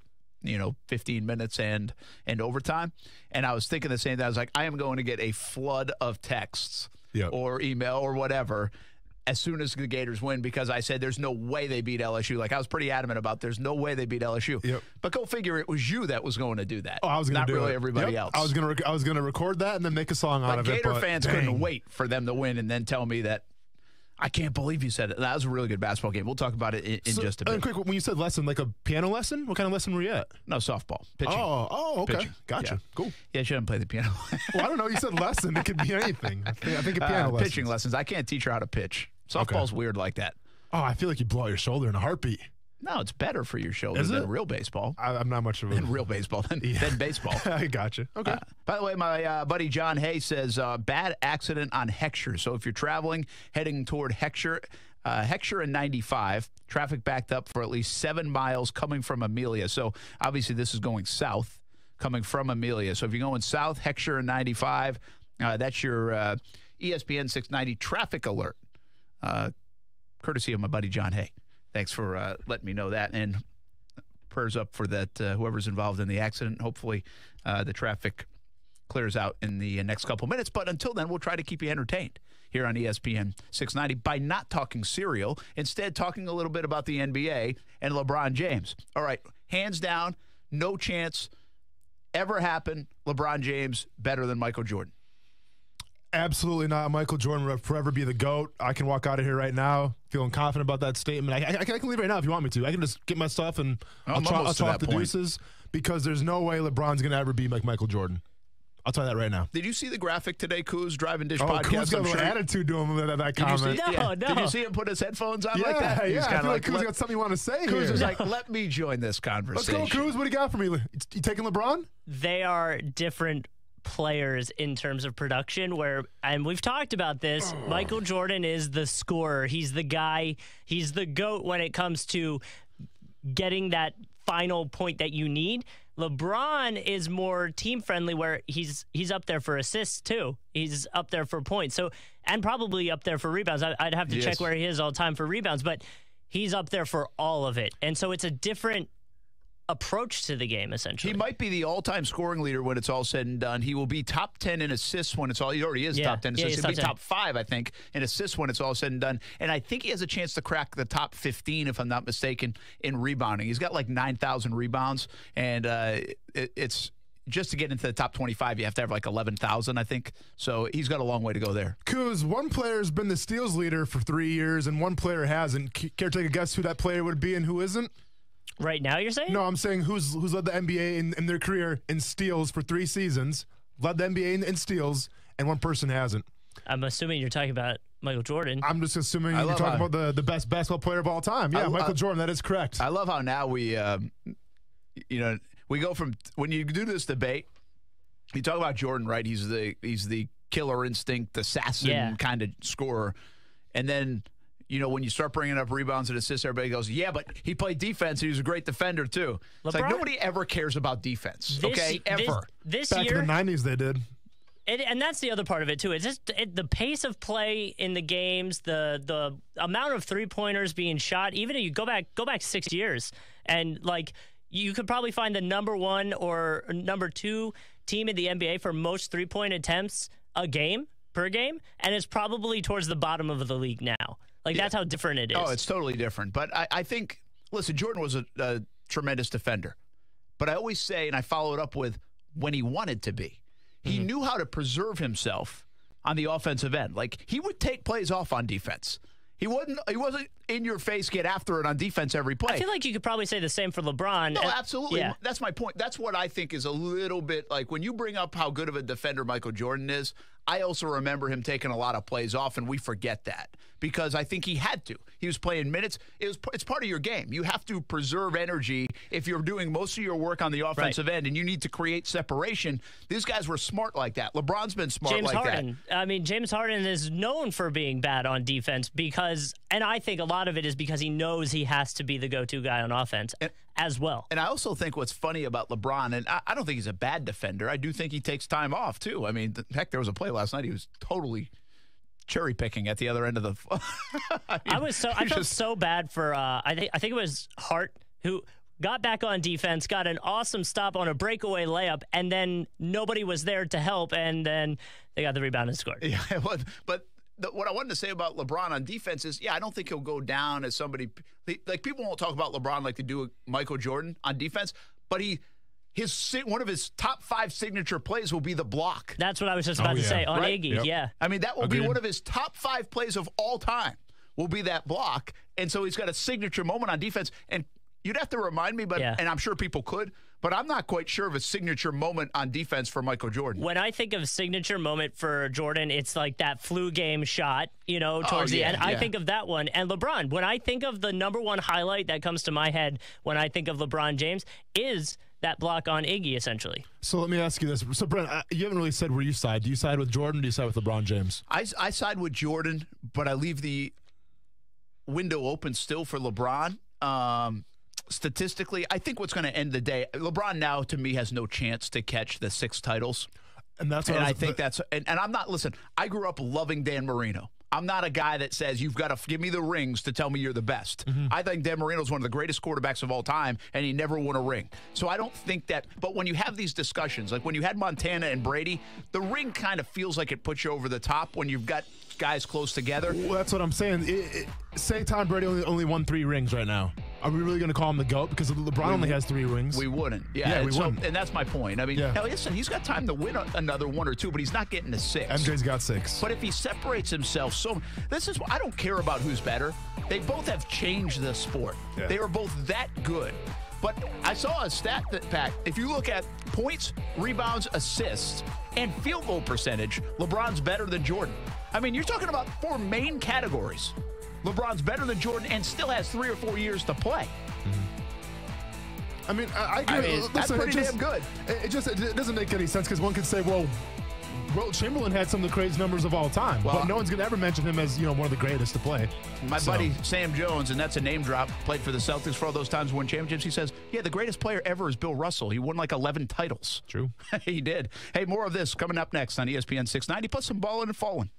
15 minutes and overtime, and I was thinking the same thing. I was like, I am going to get a flood of texts or email or whatever as soon as the Gators win, because I said there's no way they beat LSU. Like, I was pretty adamant about there's no way they beat LSU. Yep. But go figure, it was you that was going to do that. Oh, I was going to do not really it. everybody Yep. else. I was gonna record that and then make a song out of it. Gator But fans dang. couldn't wait for them to win and then tell me that I can't believe you said it. That was a really good basketball game. We'll talk about it in just a bit. And quick, when you said lesson, like a piano lesson, what kind of lesson were you at? No, softball. Pitching. Oh, okay. Pitching. Gotcha. Yeah. Cool. Yeah, I shouldn't play the piano. Well, I don't know. You said lesson. It could be anything. I think a piano lesson. Pitching lessons. I can't teach her how to pitch. Softball's weird like that. Oh, I feel like you blow out your shoulder in a heartbeat. No, it's better for your shoulders than real baseball. I'm not much of a... Than real baseball, than baseball. I gotcha. Okay. By the way, my buddy John Hay says, bad accident on Heckscher. So if you're traveling, heading toward Heckscher and 95, traffic backed up for at least 7 miles coming from Amelia. So obviously this is going south, coming from Amelia. So if you're going south, Heckscher and 95, that's your ESPN 690 traffic alert, courtesy of my buddy John Hay. Thanks for letting me know that. And prayers up for that, whoever's involved in the accident. Hopefully the traffic clears out in the next couple minutes. But until then, we'll try to keep you entertained here on ESPN 690 by not talking cereal, instead talking a little bit about the NBA and LeBron James. All right, hands down, no chance ever happen LeBron James better than Michael Jordan. Absolutely not. Michael Jordan will forever be the GOAT. I can walk out of here right now feeling confident about that statement. I can leave right now if you want me to. I can just get my stuff and I'll chalk the deuces, because there's no way LeBron's going to ever be like Michael Jordan. I'll tell you that right now. Did you see the graphic today, Kuz, Driving Dish podcast? Kuz got a little attitude to him with that comment. No. Did you see him put his headphones on like that? Yeah, I feel like Kuz got something you want to say here. Kuz was like, let me join this conversation. Let's go, Kuz. What do you got for me? You taking LeBron? They are different players in terms of production, and we've talked about this. Michael Jordan is the scorer. He's the guy. He's the GOAT when it comes to getting that final point that you need. LeBron is more team friendly, where he's up there for assists too. He's up there for points. So, and probably up there for rebounds. I'd have to check where he is all the time for rebounds, but he's up there for all of it. And so it's a different approach to the game, essentially. He might be the all-time scoring leader when it's all said and done. He will be top 10 in assists when it's all. He already is top 10 assists. He'll be top 5, I think, in assists when it's all said and done. And I think he has a chance to crack the top 15, if I'm not mistaken, in rebounding. He's got like 9,000 rebounds, and it's just to get into the top 25, you have to have like 11,000, I think. So he's got a long way to go there. Kuz, one player's been the steals leader for 3 years, and one player hasn't. Care to take a guess who that player would be and who isn't? Right now, you're saying? No, I'm saying who's led the NBA in their career in steals for 3 seasons, led the NBA in steals, and one person hasn't. I'm assuming you're talking about Michael Jordan. I'm just assuming you're talking about the best basketball player of all time. Yeah, Michael Jordan, that is correct. I love how now we go from, when you do this debate, you talk about Jordan, right? He's the killer instinct, assassin kind of scorer. And then, when you start bringing up rebounds and assists, everybody goes, yeah, but he played defense. He was a great defender, too. It's like nobody ever cares about defense, ever. This Back year, in the 90s, they did. And that's the other part of it, too. It's just the pace of play in the games, the amount of three-pointers being shot. Even if you go back 6 years, and, you could probably find the number 1 or number 2 team in the NBA for most three-point attempts per game, and it's probably towards the bottom of the league now. That's how different it is. Oh, it's totally different. But I think, listen, Jordan was a tremendous defender. But I always say, and I follow it up with, when he wanted to be. He knew how to preserve himself on the offensive end. He would take plays off on defense. He wasn't in your face, get after it on defense every play. I feel like you could probably say the same for LeBron. No, absolutely. Yeah. That's my point. That's what I think is a little bit when you bring up how good of a defender Michael Jordan is, I also remember him taking a lot of plays off, and we forget that because I think he had to. He was playing minutes. It's part of your game. You have to preserve energy if you're doing most of your work on the offensive end, and you need to create separation. These guys were smart like that. LeBron's been smart James like Harden. that. I mean, James Harden is known for being bad on defense because, and I think a lot of it is because he knows he has to be the go-to guy on offense as well. And I also think what's funny about LeBron, and I don't think he's a bad defender. I do think he takes time off, too. I mean, heck, there was a play last night. He was totally cherry picking at the other end of the. I felt so bad for. I think it was Hart who got back on defense, got an awesome stop on a breakaway layup, and then nobody was there to help, and then they got the rebound and scored. Yeah, but what I wanted to say about LeBron on defense is, I don't think he'll go down as somebody like people won't talk about LeBron like they do with Michael Jordan on defense, but one of his top 5 signature plays will be the block. That's what I was just about to say on Iggy. Yeah, I mean that will be one of his top 5 plays of all time. Will be that block, and so he's got a signature moment on defense. And you'd have to remind me, and I'm sure people could, but I'm not quite sure of a signature moment on defense for Michael Jordan. When I think of signature moment for Jordan, it's like that flu game shot, towards the end. I think of that one. And LeBron, when I think of the number one highlight that comes to my head when I think of LeBron James is that block on Iggy, essentially. So let me ask you this. So, Brent, you haven't really said where you side. Do you side with Jordan or do you side with LeBron James? I side with Jordan, but I leave the window open still for LeBron. Statistically, I think what's going to end the day, LeBron now to me has no chance to catch the 6 titles. And that's what I think that's, and I'm not, listen, I grew up loving Dan Marino. I'm not a guy that says you've got to give me the rings to tell me you're the best. I think Dan Marino's one of the greatest quarterbacks of all time, and he never won a ring. So I don't think that, but when you have these discussions, like when you had Montana and Brady, the ring kind of feels like it puts you over the top when you've got guys close together. Well, that's what I'm saying. Say Tom Brady only won 3 rings right now. Are we really going to call him the GOAT? Because LeBron only has 3 rings. We wouldn't. Yeah, we wouldn't. And that's my point. I mean, now listen, he's got time to win another 1 or 2, but he's not getting to 6. MJ's got 6. But if he separates himself, I don't care about who's better. They both have changed the sport. Yeah. They are both that good. But I saw a stat that, Pat, if you look at points, rebounds, assists, and field goal percentage, LeBron's better than Jordan. I mean, you're talking about 4 main categories. LeBron's better than Jordan and still has 3 or 4 years to play. I mean, I agree. That's pretty damn good. It doesn't make any sense because one could say, well, Wilt Chamberlain had some of the craziest numbers of all time, but no one's going to ever mention him as one of the greatest to play. My buddy Sam Jones, and that's a name drop, played for the Celtics for all those times, won championships. He says, the greatest player ever is Bill Russell. He won like 11 titles. True. He did. Hey, more of this coming up next on ESPN 690, plus some balling and falling.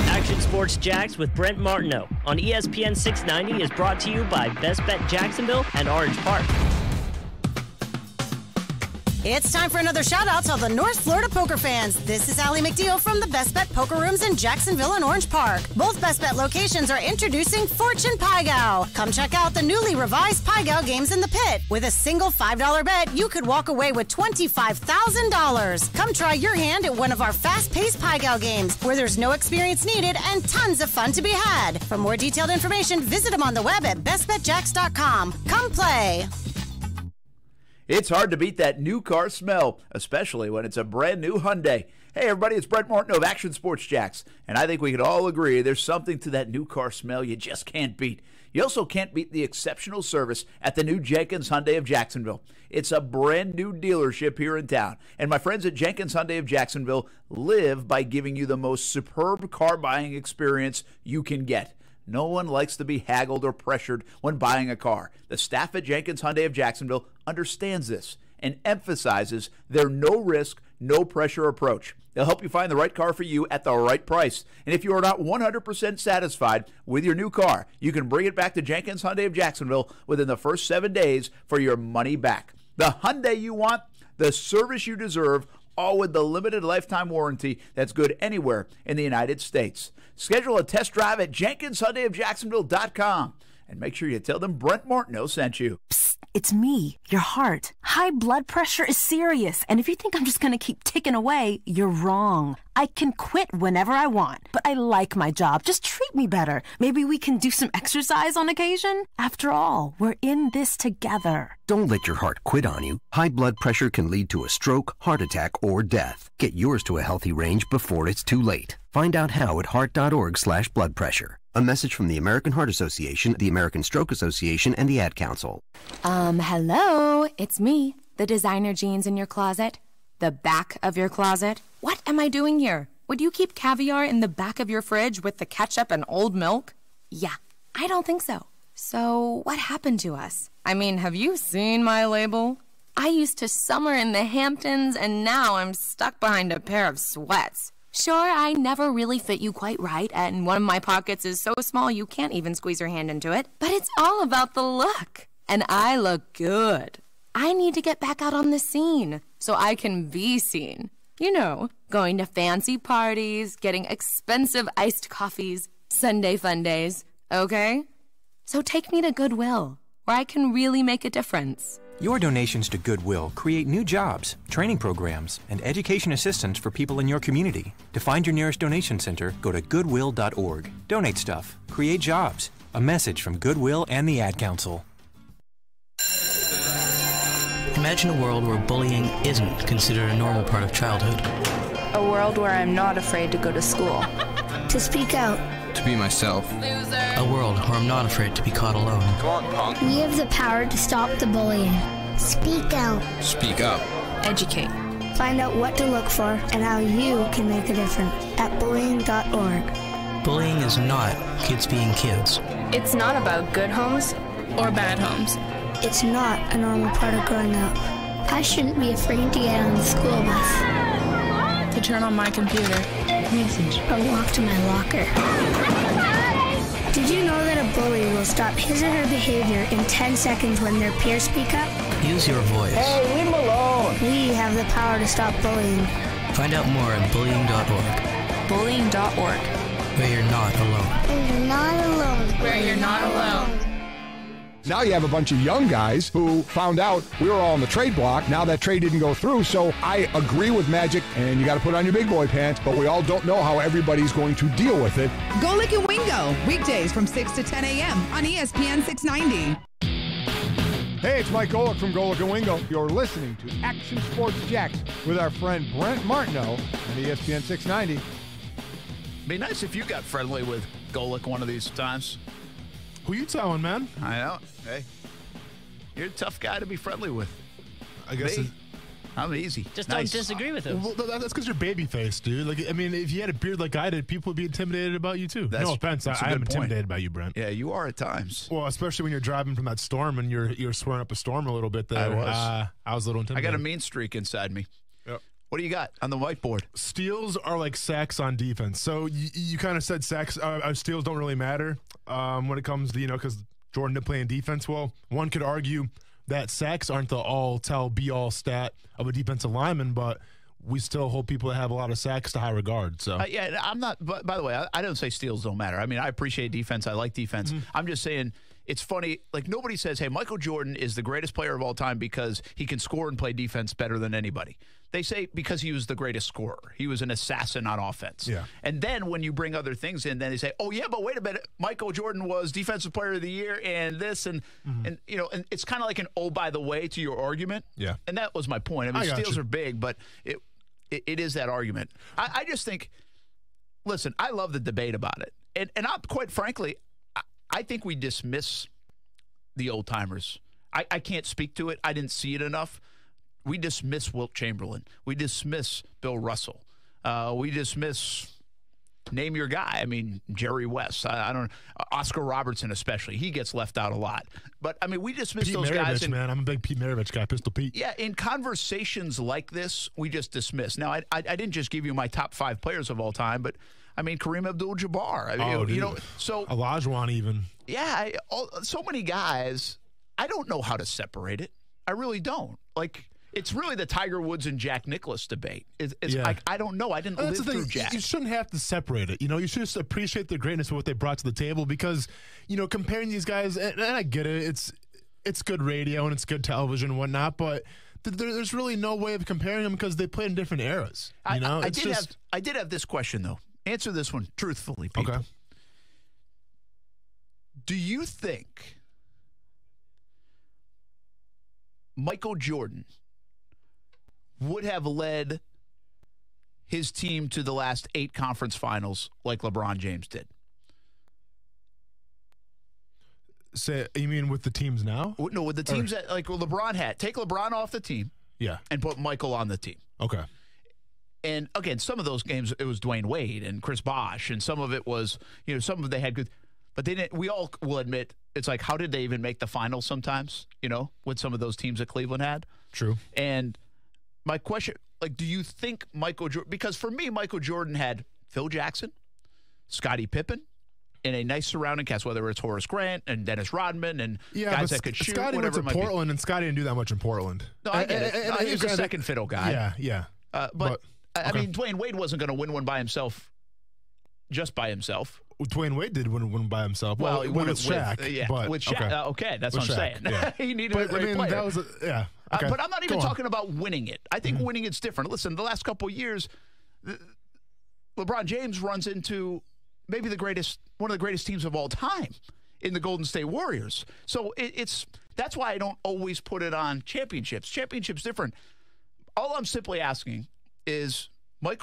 Action Sports Jax with Brent Martineau on ESPN 690 is brought to you by Best Bet Jacksonville and Orange Park. It's time for another shout-out to all the North Florida poker fans. This is Allie McDeal from the Best Bet Poker Rooms in Jacksonville and Orange Park. Both Best Bet locations are introducing Fortune Pai Gow. Come check out the newly revised Pai Gow games in the pit. With a single $5 bet, you could walk away with $25,000. Come try your hand at one of our fast-paced Pai Gow games, where there's no experience needed and tons of fun to be had. For more detailed information, visit them on the web at bestbetjax.com. Come play. It's hard to beat that new car smell, especially when it's a brand new Hyundai. Hey everybody, it's Brent Martin of Action Sports Jax, and I think we could all agree there's something to that new car smell you just can't beat. You also can't beat the exceptional service at the new Jenkins Hyundai of Jacksonville. It's a brand new dealership here in town, and my friends at Jenkins Hyundai of Jacksonville live by giving you the most superb car buying experience you can get. No one likes to be haggled or pressured when buying a car. The staff at Jenkins Hyundai of Jacksonville understands this and emphasizes their no-risk, no-pressure approach. They'll help you find the right car for you at the right price. And if you are not 100% satisfied with your new car, you can bring it back to Jenkins Hyundai of Jacksonville within the first 7 days for your money back. The Hyundai you want, the service you deserve, all with the limited lifetime warranty that's good anywhere in the United States. Schedule a test drive at JenkinsHyundaiofJacksonville.com and make sure you tell them Brent Martineau sent you. Psst, it's me, your heart. High blood pressure is serious, and if you think I'm just gonna keep ticking away, you're wrong. I can quit whenever I want, but I like my job. Just treat me better. Maybe we can do some exercise on occasion? After all, we're in this together. Don't let your heart quit on you. High blood pressure can lead to a stroke, heart attack, or death. Get yours to a healthy range before it's too late. Find out how at heart.org/blood pressure. A message from the American Heart Association, the American Stroke Association, and the Ad Council. Hello, it's me, the designer jeans in your closet, the back of your closet. What am I doing here? Would you keep caviar in the back of your fridge with the ketchup and old milk? Yeah, I don't think so. So what happened to us? I mean, have you seen my label? I used to summer in the Hamptons, and now I'm stuck behind a pair of sweats. Sure, I never really fit you quite right, and one of my pockets is so small you can't even squeeze your hand into it. But it's all about the look. And I look good. I need to get back out on the scene so I can be seen. You know, going to fancy parties, getting expensive iced coffees, Sunday fun days, okay? So take me to Goodwill, where I can really make a difference. Your donations to Goodwill create new jobs, training programs, and education assistance for people in your community. To find your nearest donation center, go to goodwill.org. Donate stuff. Create jobs. A message from Goodwill and the Ad Council. Imagine a world where bullying isn't considered a normal part of childhood. A world where I'm not afraid to go to school. To speak out. To be myself. Loser. A world where I'm not afraid to be caught alone. Come on, punk. We have the power to stop the bullying. Speak out. Speak up. Educate. Find out what to look for and how you can make a difference at bullying.org. Bullying is not kids being kids. It's not about good homes or bad homes. It's not a normal part of growing up. I shouldn't be afraid to get on the school bus. To turn on my computer. Message. Or walk to my locker. Did you know that a bully will stop his or her behavior in 10 seconds when their peers speak up? Use your voice. Hey, leave him alone. We have the power to stop bullying. Find out more at bullying.org. Bullying.org. Where you're not alone. Where you're not alone. Where you're not alone. Now you have a bunch of young guys who found out we were all on the trade block. Now that trade didn't go through, so I agree with Magic, and you got to put on your big boy pants, but we all don't know how everybody's going to deal with it. Golic and Wingo, weekdays from 6 to 10 a.m. on ESPN 690. Hey, it's Mike Golic from Golic and Wingo. You're listening to Action Sports Jacks with our friend Brent Martineau on ESPN 690. Be nice if you got friendly with Golic one of these times. Who you telling, man? I know. Hey, you're a tough guy to be friendly with. I guess I'm easy. Just nice. don't disagree with him. Well, that's because you're baby-faced, dude. Like, I mean, if you had a beard like I did, people would be intimidated about you, too. No offense. I am intimidated by you, Brent. Yeah, you are at times. Well, especially when you're driving from that storm and you're swearing up a storm a little bit there. I was a little intimidated. I got a mean streak inside me. Yep. What do you got on the whiteboard? Steals are like sacks on defense. So you kind of said sacks, steals don't really matter when it comes to, because Jordan didn't play in defense. Well, one could argue that sacks aren't the all-tell, be-all stat of a defensive lineman, but we still hold people that have a lot of sacks to high regard. So yeah, I'm not. But by the way, I don't say steals don't matter. I mean, I appreciate defense. I like defense. I'm just saying it's funny. Like nobody says, "Hey, Michael Jordan is the greatest player of all time because he can score and play defense better than anybody." They say because he was the greatest scorer. He was an assassin on offense. Yeah. And then when you bring other things in, then they say, "Oh yeah, but wait a minute, Michael Jordan was Defensive Player of the Year and this and and it's kind of like an oh by the way to your argument." Yeah. And that was my point. I mean, steals are big, but it is that argument. I just think, listen, I love the debate about it. And I, quite frankly, I think we dismiss the old timers. I can't speak to it. I didn't see it enough. We dismiss Wilt Chamberlain. We dismiss Bill Russell. We dismiss, name your guy. I mean, Jerry West. I don't Oscar Robertson especially. He gets left out a lot. But, I mean, we dismiss those guys. Man, I'm a big Pete Maravich guy, Pistol Pete. Yeah, in conversations like this, we just dismiss. Now, I didn't just give you my top 5 players of all time, but, I mean, Kareem Abdul-Jabbar. I mean, so Olajuwon even. Yeah, so many guys, I don't know how to separate it. I really don't. Like, it's really the Tiger Woods and Jack Nicklaus debate. Like, I don't know. I didn't live through Jack. You shouldn't have to separate it. You should just appreciate the greatness of what they brought to the table because, comparing these guys, and I get it, it's good radio and it's good television and whatnot, but there's really no way of comparing them because they played in different eras. You know, I did have this question though. Answer this one truthfully, people. Okay. Do you think Michael Jordan would have led his team to the last 8 conference finals like LeBron James did? You mean with the teams now? No, with the teams that like LeBron had. Take LeBron off the team. Yeah. And put Michael on the team. Okay. And again, some of those games it was Dwayne Wade and Chris Bosh, and some of it was, some of they had good, but they didn't. We all will admit it's like, how did they even make the finals sometimes? With some of those teams that Cleveland had. True. And my question, like, do you think Michael Jordan? Because for me, Michael Jordan had Phil Jackson, Scottie Pippen, in a nice surrounding cast, whether it's Horace Grant and Dennis Rodman and guys that could shoot. Scottie went to Portland, and Scottie didn't do that much in Portland. No, I get it. He was a second fiddle guy. Yeah. But I mean, Dwayne Wade wasn't going to win one by himself, just by himself. Dwayne Wade did win one by himself. Well, he won with Shaq. With Shaq. Okay, that's what I'm saying. Yeah. He needed a great player. That was okay. But I'm not even talking about winning it. I think winning it's different. Listen, the last couple of years, LeBron James runs into maybe one of the greatest teams of all time in the Golden State Warriors. So that's why I don't always put it on championships. Championships different. All I'm simply asking is,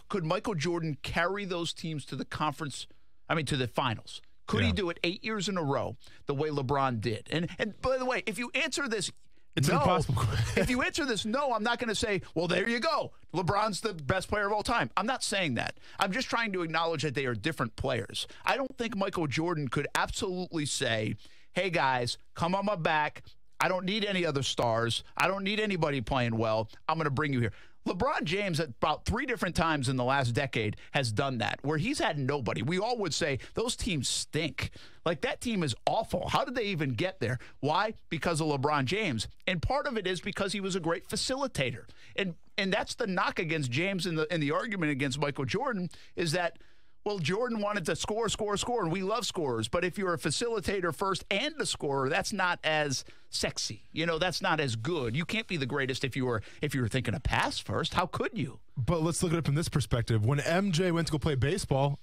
could Michael Jordan carry those teams to the to the finals? Could he do it 8 years in a row the way LeBron did? And by the way, if you answer this, it's impossible. If you answer this no, I'm not going to say, well, there you go. LeBron's the best player of all time. I'm not saying that. I'm just trying to acknowledge that they are different players. I don't think Michael Jordan could absolutely say, hey, guys, come on my back. I don't need any other stars. I don't need anybody playing well. I'm going to bring you here. LeBron James, at about 3 different times in the last decade, has done that, where he's had nobody. We all would say, those teams stink. Like, that team is awful. How did they even get there? Why? Because of LeBron James. And part of it is because he was a great facilitator. And that's the knock against James in the argument against Michael Jordan, is that, well, Jordan wanted to score, and we love scorers. But if you're a facilitator first and a scorer, that's not as sexy. That's not as good. You can't be the greatest if you were thinking of pass first. How could you? But let's look at it from this perspective. When MJ went to go play baseball,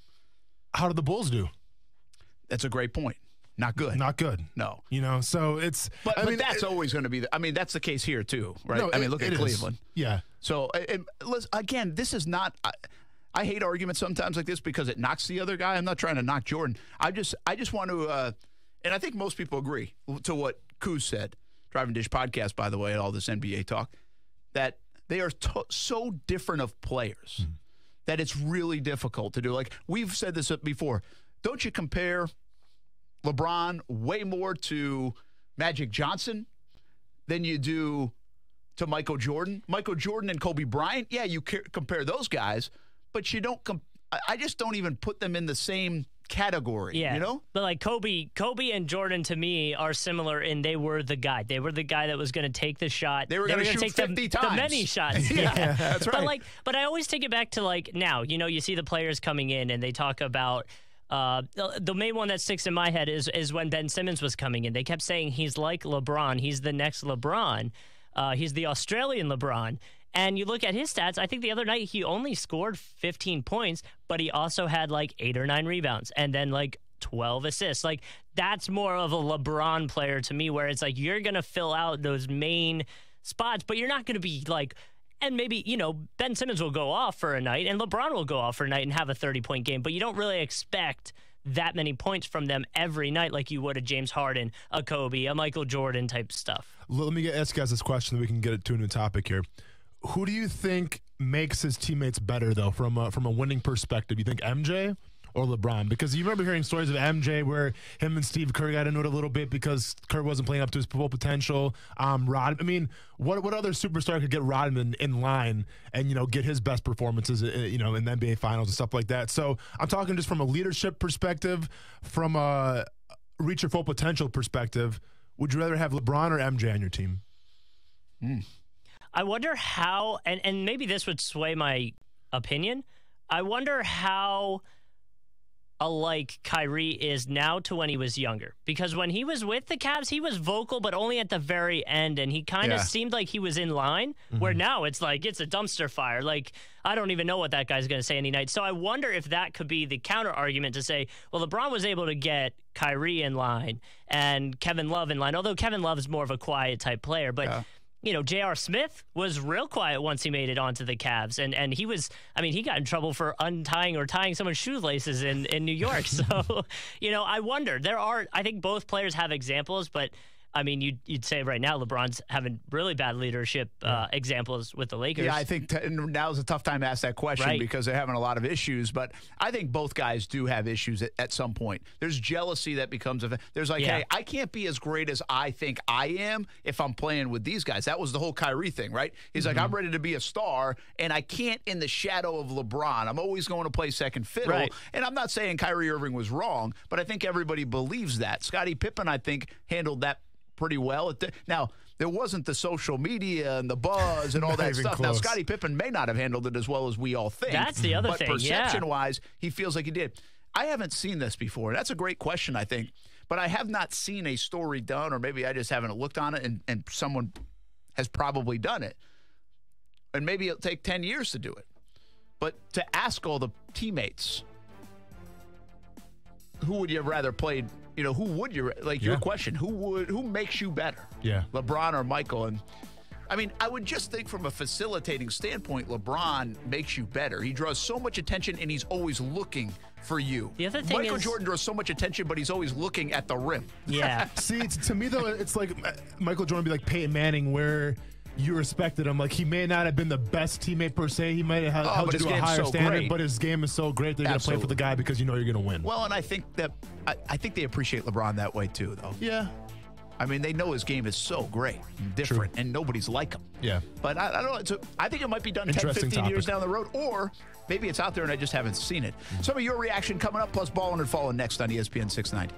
how did the Bulls do? That's a great point. Not good. Not good. No. So it's... But that's always going to be... that's the case here, too, right? No, look at Cleveland. Yeah. So, again, this is not... I hate arguments sometimes like this because it knocks the other guy. I'm not trying to knock Jordan. I just want to, and I think most people agree to what Kuz said, Driving Dish podcast, by the way, and all this NBA talk, that they are so different of players that it's really difficult to do. Like, we've said this before. Don't you compare LeBron way more to Magic Johnson than you do to Michael Jordan? Michael Jordan and Kobe Bryant, yeah, you compare those guys, but you don't. I just don't even put them in the same category. Yeah, But like Kobe and Jordan to me are similar in they were the guy. They were the guy that was going to take the shot. They were going to shoot take 50 times. The many shots. Yeah, that's right. But I always take it back to now. You see the players coming in and they talk about. The main one that sticks in my head is when Ben Simmons was coming in. They kept saying he's like LeBron. He's the next LeBron. He's the Australian LeBron. And you look at his stats, I think the other night he only scored 15 points, but he also had 8 or 9 rebounds and then 12 assists. That's more of a LeBron player to me, where it's you're going to fill out those main spots, but you're not going to be and maybe, Ben Simmons will go off for a night and LeBron will go off for a night and have a 30-point game, but you don't really expect that many points from them every night like you would a James Harden, a Kobe, a Michael Jordan type stuff. Let me ask you guys this question so we can get it to a new topic here. Who do you think makes his teammates better, though, from a winning perspective? You think MJ or LeBron? Because you remember hearing stories of MJ where him and Steve Kerr got into it a little bit because Kerr wasn't playing up to his full potential. What other superstar could get Rodman in line and, get his best performances, in the NBA Finals and stuff like that? So I'm talking just from a leadership perspective, from a reach your full potential perspective. Would you rather have LeBron or MJ on your team? I wonder how, and maybe this would sway my opinion, I wonder how alike Kyrie is now to when he was younger. Because when he was with the Cavs, he was vocal, but only at the very end, and he kind of seemed like he was in line, where now it's like it's a dumpster fire. Like, I don't even know what that guy's going to say any night. So I wonder if that could be the counter-argument to say, well, LeBron was able to get Kyrie in line and Kevin Love in line, although Kevin Love is more of a quiet type player, but... You know, J.R. Smith was real quiet once he made it onto the Cavs. And he was, I mean, he got in trouble for untying or tying someone's shoelaces in New York. So, you know, I wonder. I think both players have examples, but, I mean, you'd say right now LeBron's having really bad leadership examples with the Lakers. Yeah, I think now's a tough time to ask that question because they're having a lot of issues. But I think both guys do have issues at some point. There's jealousy that becomes there's like, hey, I can't be as great as I think I am if I'm playing with these guys. That was the whole Kyrie thing, right? He's like, I'm ready to be a star, and I can't in the shadow of LeBron. I'm always going to play second fiddle. Right. And I'm not saying Kyrie Irving was wrong, but I think everybody believes that. Scottie Pippen, I think, handled that pretty well. Now, there wasn't the social media and the buzz and all that stuff. Close. Now, Scottie Pippen may not have handled it as well as we all think. That's the other thing, But perception-wise, he feels like he did. I haven't seen this before. That's a great question, I think. But I have not seen a story done, or maybe I just haven't looked on it, and someone has probably done it. And maybe it'll take 10 years to do it. But to ask all the teammates, who would you have rather played? You know, who would you your question? Who makes you better? Yeah, LeBron or Michael? And I mean, I would just think from a facilitating standpoint, LeBron makes you better. He draws so much attention, and he's always looking for you. The other thing Michael Jordan draws so much attention, but he's always looking at the rim. Yeah. See, to me though, it's like Michael Jordan be like Peyton Manning, where you respected him. Like, he may not have been the best teammate per se. He might have held you to a higher standard, but his game is so great that you're going to play for the guy because you know you're going to win. Well, and I think that I think they appreciate LeBron that way too, though. Yeah. I mean, they know his game is so great and different, and nobody's like him. Yeah. But I don't know. I think it might be done 10, 15 years down the road, or maybe it's out there and I just haven't seen it. Some of your reaction coming up, plus Ballin' and Fallin' next on ESPN 690.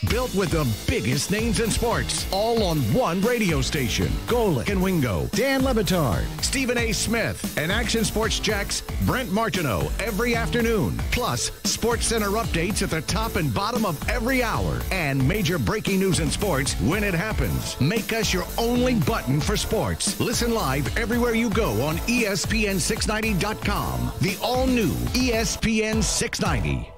Built with the biggest names in sports, all on one radio station. Golick and Wingo, Dan Lebitard, Stephen A. Smith, and Action Sports Jack's Brent Martineau every afternoon. Plus, Sports Center updates at the top and bottom of every hour. And major breaking news in sports when it happens. Make us your only button for sports. Listen live everywhere you go on ESPN690.com. The all-new ESPN 690.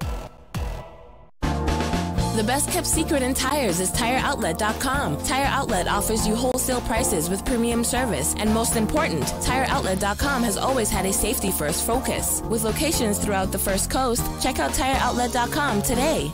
The best kept secret in tires is TireOutlet.com. Tire Outlet offers you wholesale prices with premium service. And most important, TireOutlet.com has always had a safety first focus. With locations throughout the First Coast, check out TireOutlet.com today.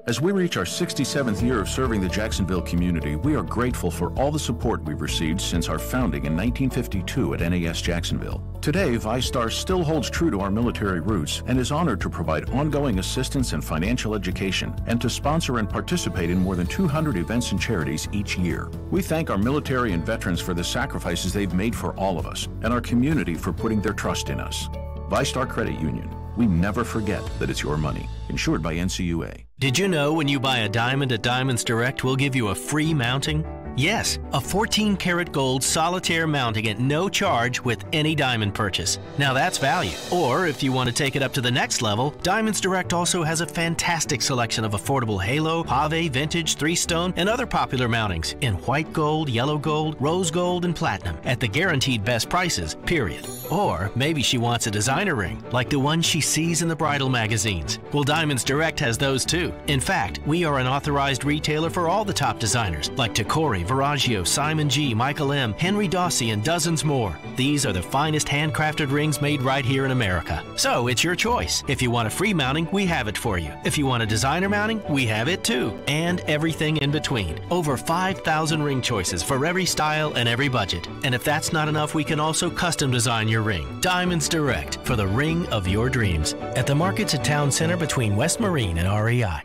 As we reach our 67th year of serving the Jacksonville community, we are grateful for all the support we've received since our founding in 1952 at NAS Jacksonville. Today, ViStar still holds true to our military roots and is honored to provide ongoing assistance and financial education and to sponsor and participate in more than 200 events and charities each year. We thank our military and veterans for the sacrifices they've made for all of us and our community for putting their trust in us. ViStar Credit Union. We never forget that it's your money. Insured by NCUA. Did you know when you buy a diamond at Diamonds Direct, we'll give you a free mounting? Yes, a 14-karat gold solitaire mounting at no charge with any diamond purchase. Now that's value. Or if you want to take it up to the next level, Diamonds Direct also has a fantastic selection of affordable halo, pave, vintage, 3-stone, and other popular mountings in white gold, yellow gold, rose gold, and platinum at the guaranteed best prices, period. Or maybe she wants a designer ring, like the one she sees in the bridal magazines. Well, Diamonds Direct has those too. In fact, we are an authorized retailer for all the top designers, like Tacori, Verragio, Simon G, Michael M, Henry Dossi, and dozens more. These are the finest handcrafted rings made right here in America. So it's your choice. If you want a free mounting, we have it for you. If you want a designer mounting, we have it too. And everything in between. Over 5,000 ring choices for every style and every budget. And if that's not enough, we can also custom design your ring. Diamonds Direct, for the ring of your dreams. At the markets at Town Center between West Marine and REI.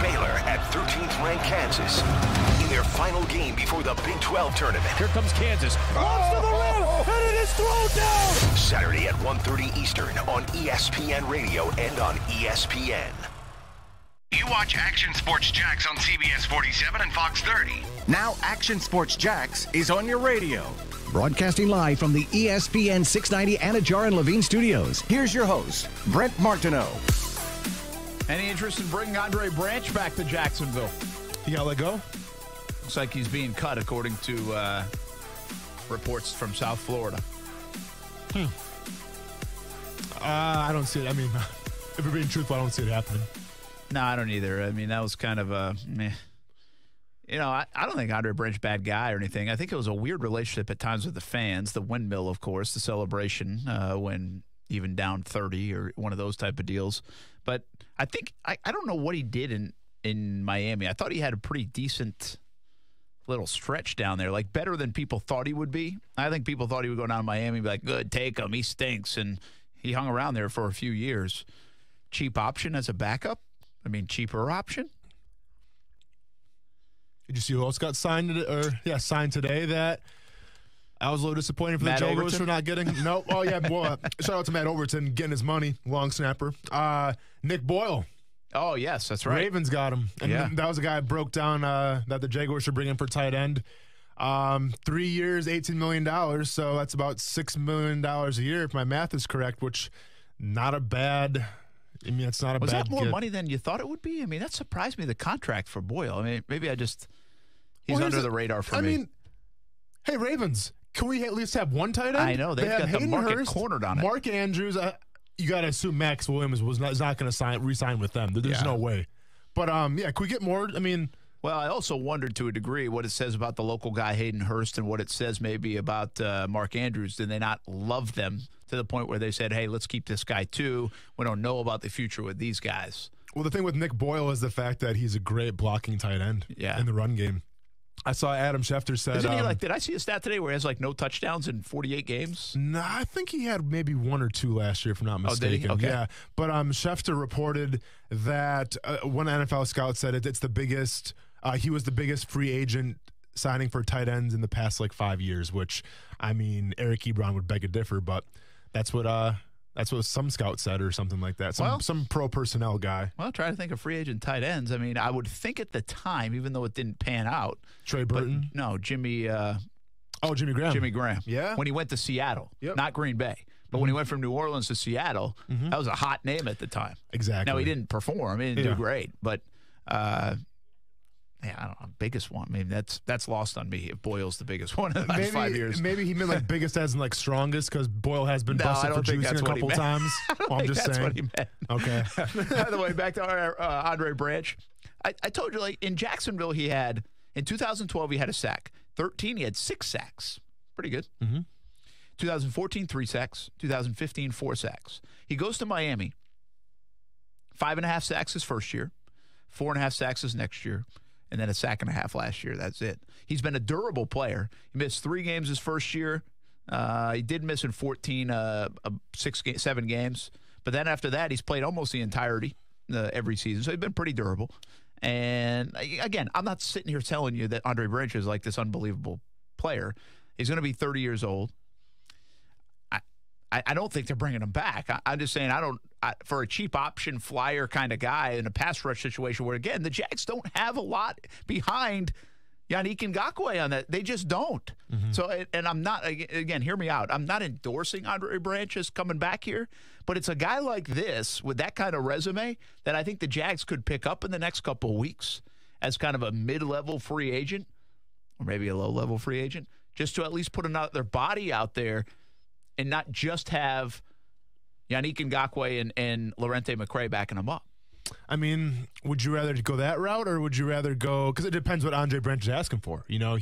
Baylor at 13th ranked Kansas in their final game before the Big 12 tournament. Here comes Kansas. Launch to the rim, and it is thrown down. Saturday at 1:30 Eastern on ESPN Radio and on ESPN. You watch Action Sports Jax on CBS 47 and Fox 30. Now Action Sports Jax is on your radio. Broadcasting live from the ESPN 690 Anajar and Levine studios, here's your host, Brent Martineau. Any interest in bringing Andre Branch back to Jacksonville? He got let go? Looks like he's being cut, according to reports from South Florida. I don't see it. I mean, if we're being truthful, I don't see it happening. No, I don't either. I mean, that was kind of a meh. You know, I don't think Andre Branch bad guy or anything. I think it was a weird relationship at times with the fans. The windmill, of course, the celebration when even down 30 or one of those type of deals. But I think I don't know what he did in Miami. I thought he had a pretty decent little stretch down there, like better than people thought he would be. I think people thought he would go down to Miami and be like, good, take him. He stinks. And he hung around there for a few years. Cheap option as a backup? I mean, cheaper option? Did you see who else got signed today that I was a little disappointed for the Jaguars for not getting? No. Oh, yeah. Well, shout out to Matt Overton getting his money, long snapper. Nick Boyle. Oh, yes, that's right. Ravens got him. And that was a guy I broke down that the Jaguars should bring in for tight end. 3 years, $18 million. So that's about $6 million a year, if my math is correct, which not a bad – I mean, it's not a bad Was that more get. money than you thought it would be? I mean, that surprised me, the contract for Boyle. I mean, maybe he's under the radar for me. I mean, hey, Ravens, can we at least have one tight end? I know. They've got Hayden the market Hurst, cornered on it. Mark Andrews, you got to assume Max Williams is not going to re-sign with them. There's no way. But, can we get more? I mean... Well, I also wondered to a degree what it says about the local guy, Hayden Hurst, and what it says maybe about Mark Andrews. Did they not love them to the point where they said, hey, let's keep this guy too? We don't know about the future with these guys. Well, the thing with Nick Boyle is the fact that he's a great blocking tight end in the run game. I saw Adam Schefter said... Isn't he did I see a stat today where he has no touchdowns in 48 games? No, I think he had maybe 1 or 2 last year, if I'm not mistaken. Oh, did he? Okay. Yeah, but Schefter reported that one NFL scout said it's the biggest... he was the biggest free agent signing for tight ends in the past 5 years, which, I mean, Eric Ebron would beg to differ, but that's what some scout said or something like that. Some pro personnel guy. Well, try to think of free agent tight ends. I mean, I would think at the time, even though it didn't pan out. Trey Burton? No, Jimmy. Jimmy Graham. Jimmy Graham. Yeah. When he went to Seattle, not Green Bay. But when he went from New Orleans to Seattle, that was a hot name at the time. Exactly. Now, he didn't perform. He didn't do great. But, I don't know, biggest one. I mean, that's lost on me if Boyle's the biggest one in the last 5 years. Maybe he meant biggest as in strongest because Boyle has been busted for juicing a couple times. I'm just saying. That's what he meant. Okay. By the way, back to our Andre Branch. I told you, in Jacksonville, in 2012, he had a sack. 13, he had 6 sacks. Pretty good. 2014, 3 sacks. 2015, 4 sacks. He goes to Miami. 5.5 sacks his first year. 4.5 sacks his next year. And then a sack and a half last year. That's it. He's been a durable player. He missed 3 games his first year. He did miss in 7 games. But then after that, he's played almost the entirety every season. So he's been pretty durable. And again, I'm not sitting here telling you that Andre Branch is this unbelievable player. He's going to be 30 years old. I don't think they're bringing him back. I'm just saying for a cheap option flyer kind of guy in a pass rush situation where, again, the Jags don't have a lot behind Yannick Ngakoue on that. They just don't. So, and I'm not, again, hear me out. I'm not endorsing Andre Branch as coming back here, but it's a guy like this with that kind of resume that I think the Jags could pick up in the next couple of weeks as kind of a mid-level free agent or maybe a low-level free agent, just to at least put another body out there and not just have Yannick Ngakoue and Lorente McCray backing him up. I mean, would you rather go that route or would you rather go – because it depends what Andre Branch is asking for. You know,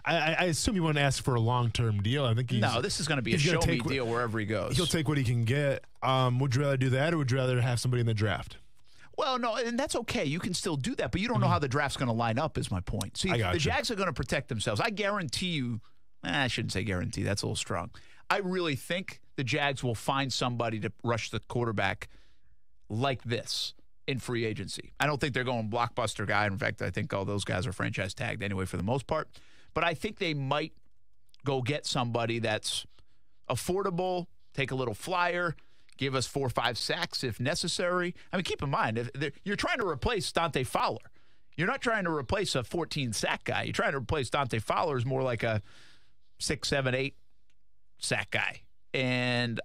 I assume he wouldn't ask for a long-term deal. I think this is going to be a show-me deal wherever he goes. He'll take what he can get. Would you rather do that or would you rather have somebody in the draft? Well, no, and that's okay. You can still do that, but you don't know how the draft's going to line up is my point. See, the Jags are going to protect themselves. I guarantee you – I shouldn't say guarantee. That's a little strong. I really think the Jags will find somebody to rush the quarterback like this in free agency. I don't think they're going blockbuster guy. In fact, I think all those guys are franchise tagged anyway for the most part. But I think they might go get somebody that's affordable, take a little flyer, give us 4 or 5 sacks if necessary. I mean, keep in mind, you're trying to replace Dante Fowler. You're not trying to replace a 14-sack guy. You're trying to replace Dante Fowler as more like a 6, 7, 8 sack guy. And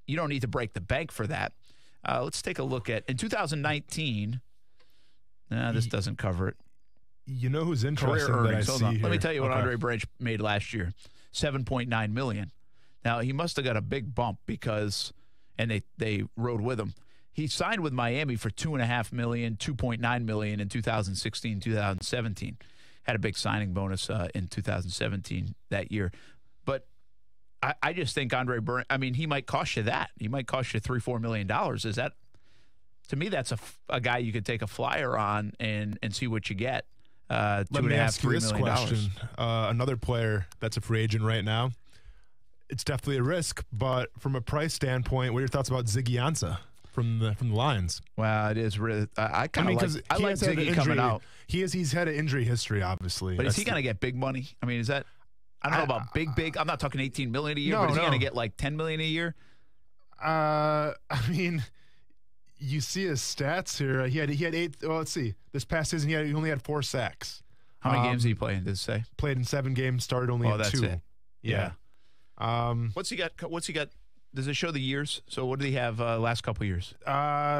you don't need to break the bank for that. Let's take a look at, in 2019, this doesn't cover it. You know who's interesting that I see here? Let me tell you what Andre Branch made last year, $7.9 million. Now, he must have got a big bump because, and they rode with him. He signed with Miami for $2.5 million, $2.9 million in 2016, 2017. Had a big signing bonus in 2017 that year. But I just think Andre Branch, I mean, he might cost you that. He might cost you $3-4 million. Is that, to me, that's a guy you could take a flyer on and see what you get. Let me ask you this question. Another player that's a free agent right now, it's definitely a risk, but from a price standpoint, what are your thoughts about Ziggy Ansah from the Lions? Well, it is really. I kind of like. I like Ziggy coming out. He's had an injury history, obviously. But is he going to get big money? I mean, is that? I don't know about big. I'm not talking $18 million a year, but is he going to get like $10 million a year? I mean, you see his stats here. He had 8. Well, let's see. This past season, he only had 4 sacks. How many games did he play in? Did it say? Played in 7 games. Started only in 2. That's it. Yeah. What's he got? Does it show the years? So what did he have last couple years?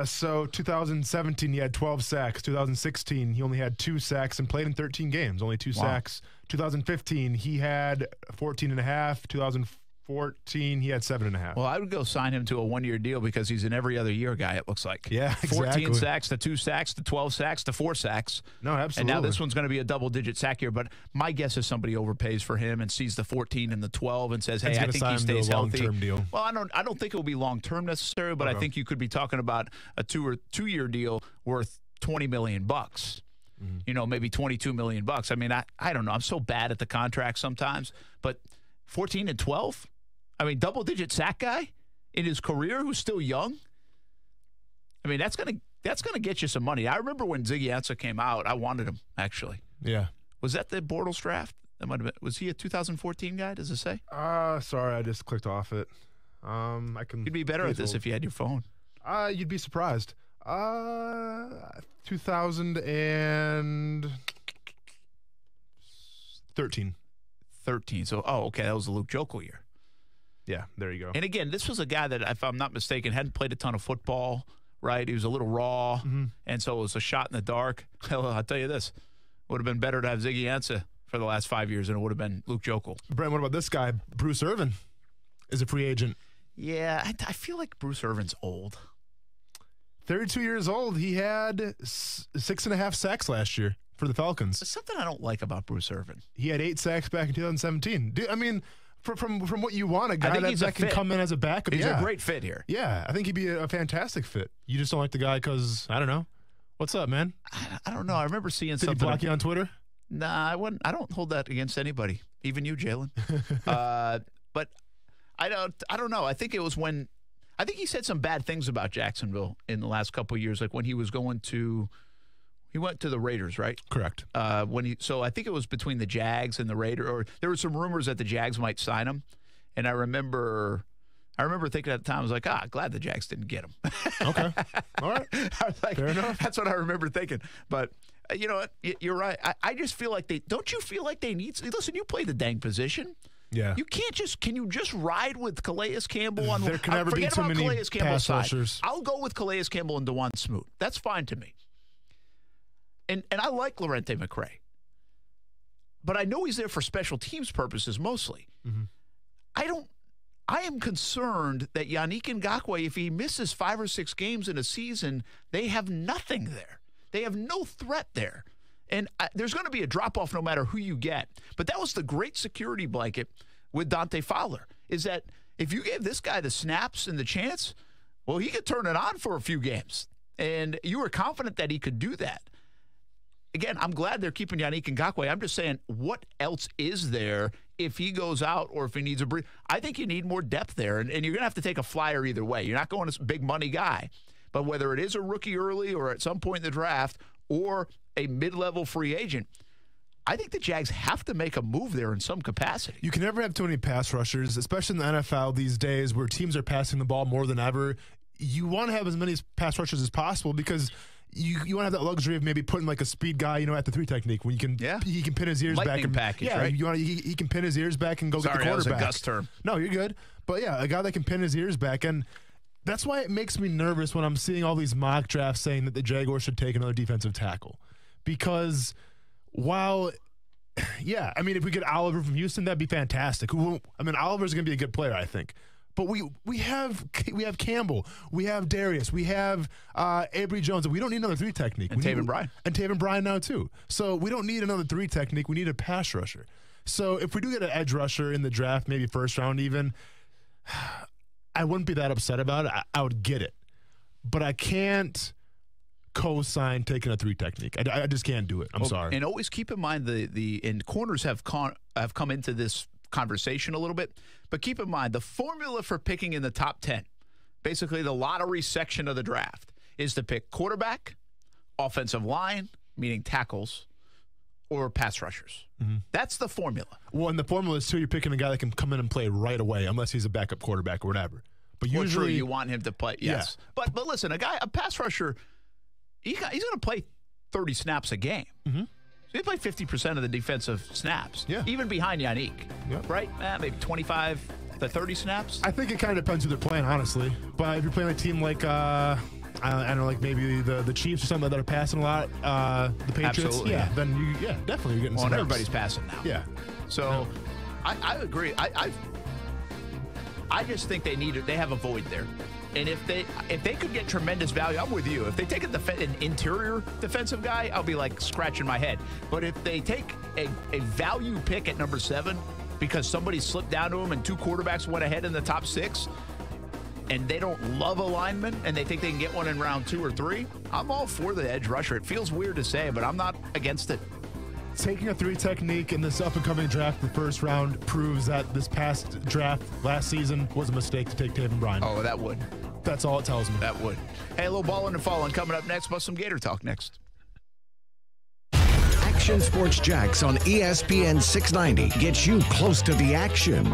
So 2017 he had 12 sacks. 2016 he only had 2 sacks and played in 13 games, only 2 sacks. 2015 he had 14.5. 2014 he had 7.5. Well, I would go sign him to a 1-year deal because he's an every other year guy, it looks like. Yeah, exactly. 14 sacks to 2 sacks to 12 sacks to 4 sacks. No, absolutely. And now this one's going to be a double-digit sack year, but my guess is somebody overpays for him and sees the 14 and the 12 and says, hey, I think he stays healthy. Deal. Well, I don't think it will be long-term necessarily, but I think you could be talking about a 2-year deal worth $20 million. You know, maybe $22 million. I mean, I don't know. I'm so bad at the contract sometimes, but 14 and 12? I mean, double-digit sack guy in his career who's still young. I mean, that's gonna get you some money. I remember when Ziggy Ansah came out, I wanted him actually. Yeah. Was that the Bortles draft? That might have been. Was he a 2014 guy? Does it say? Sorry, I just clicked off it. I can. You'd be better at this if you had your phone. You'd be surprised. 2013. 13. So, okay, that was the Luke Jokel year. Yeah, there you go. And again, this was a guy that, if I'm not mistaken, hadn't played a ton of football, right? He was a little raw, and so it was a shot in the dark. Hell, I'll tell you this. Would have been better to have Ziggy Ansah for the last 5 years than it would have been Luke Jokel. Brent, what about this guy? Bruce Irvin is a free agent. Yeah, I feel like Bruce Irvin's old. 32 years old. He had 6.5 sacks last year for the Falcons. There's something I don't like about Bruce Irvin. He had 8 sacks back in 2017. I mean, from what you want, a guy that can come in as a backup. He's a great fit here. Yeah, I think he'd be a fantastic fit. You just don't like the guy because, I don't know. What's up, man? I don't know. I remember seeing something. Did he block you on Twitter? Nah, I wouldn't. I don't hold that against anybody, even you, Jalen. But I don't know. I think it was when I think he said some bad things about Jacksonville in the last couple of years, like when he was going to. He went to the Raiders, right? Correct. So I think it was between the Jags and the Raiders, or there were some rumors that the Jags might sign him, and I remember thinking at the time, I was like, glad the Jags didn't get him. Okay, all right, fair enough. That's what I remember thinking. But you know what? You're right. I just feel like don't you feel like they need? Listen, you play the dang position. Yeah. You can't can you just ride with Calais Campbell on? There can never be too many pass rushers. I'll go with Calais Campbell and DeJuan Smoot. That's fine to me. And I like Lorente McRae. But I know he's there for special teams purposes mostly. Mm-hmm. I am concerned that Yannick Ngakoue, if he misses 5 or 6 games in a season, they have nothing there. They have no threat there. And there's going to be a drop-off no matter who you get. But that was the great security blanket with Dante Fowler, is that if you gave this guy the snaps and the chance, well, he could turn it on for a few games. And you were confident that he could do that. Again, I'm glad they're keeping Yannick Ngakoue. I'm just saying, what else is there if he goes out or if he needs a breather? I think you need more depth there, and you're going to have to take a flyer either way. You're not going to big money guy. But whether it is a rookie early or at some point in the draft or a mid-level free agent, I think the Jags have to make a move there in some capacity. You can never have too many pass rushers, especially in the NFL these days where teams are passing the ball more than ever. You want to have as many pass rushers as possible because you want to have that luxury of maybe putting like a speed guy, at the 3 technique when he can pin his ears Lightning back and package, right? He can pin his ears back and go get the quarterback. That was a Gus term. No, you're good. But yeah, a guy that can pin his ears back, and that's why it makes me nervous when I'm seeing all these mock drafts saying that the Jaguars should take another defensive tackle, because while if we get Oliver from Houston, that'd be fantastic. Oliver's going to be a good player, I think. But we have Campbell, we have Darius, we have Avery Jones. We don't need another 3 technique. And Taven Bryan. And Taven Bryan now too. So we don't need another 3 technique. We need a pass rusher. So if we do get an edge rusher in the draft, maybe first round even, I wouldn't be that upset about it. I would get it. But I can't co-sign taking a 3 technique. I just can't do it. I'm sorry. And always keep in mind and corners have come into this conversation a little bit, but keep in mind the formula for picking in the top 10, basically the lottery section of the draft, is to pick quarterback, offensive line, meaning tackles, or pass rushers. Mm-hmm. That's the formula. Well, and the formula is too, you're picking a guy that can come in and play right away, unless he's a backup quarterback or whatever. But usually you want him to play. Yes. Yeah. But listen, a pass rusher, he's going to play 30 snaps a game. Mm-hmm. So he played 50% of the defensive snaps, even behind Yannick, right? Maybe 25 to 30 snaps. I think it kind of depends who they're playing, honestly. But if you're playing a team like, I don't know, like maybe the Chiefs or something that are passing a lot, the Patriots, then definitely you're getting some reps. Everybody's passing now. Yeah. So I agree. I just think they have a void there. And if they could get tremendous value, I'm with you. If they take an interior defensive guy, I'll be like scratching my head. But if they take a value pick at number 7 because somebody slipped down to him and 2 quarterbacks went ahead in the top 6, and they don't love a lineman and they think they can get one in round 2 or 3, I'm all for the edge rusher. It feels weird to say, but I'm not against it. Taking a 3 technique in this up-and-coming draft, the first round, proves that this past draft last season was a mistake to take Taven Bryan. Oh, that would. That's all it tells me. That would. Hey, a little ballin' and fallin' coming up next, plus some Gator Talk next. Action Sports Jax on ESPN 690 gets you close to the action.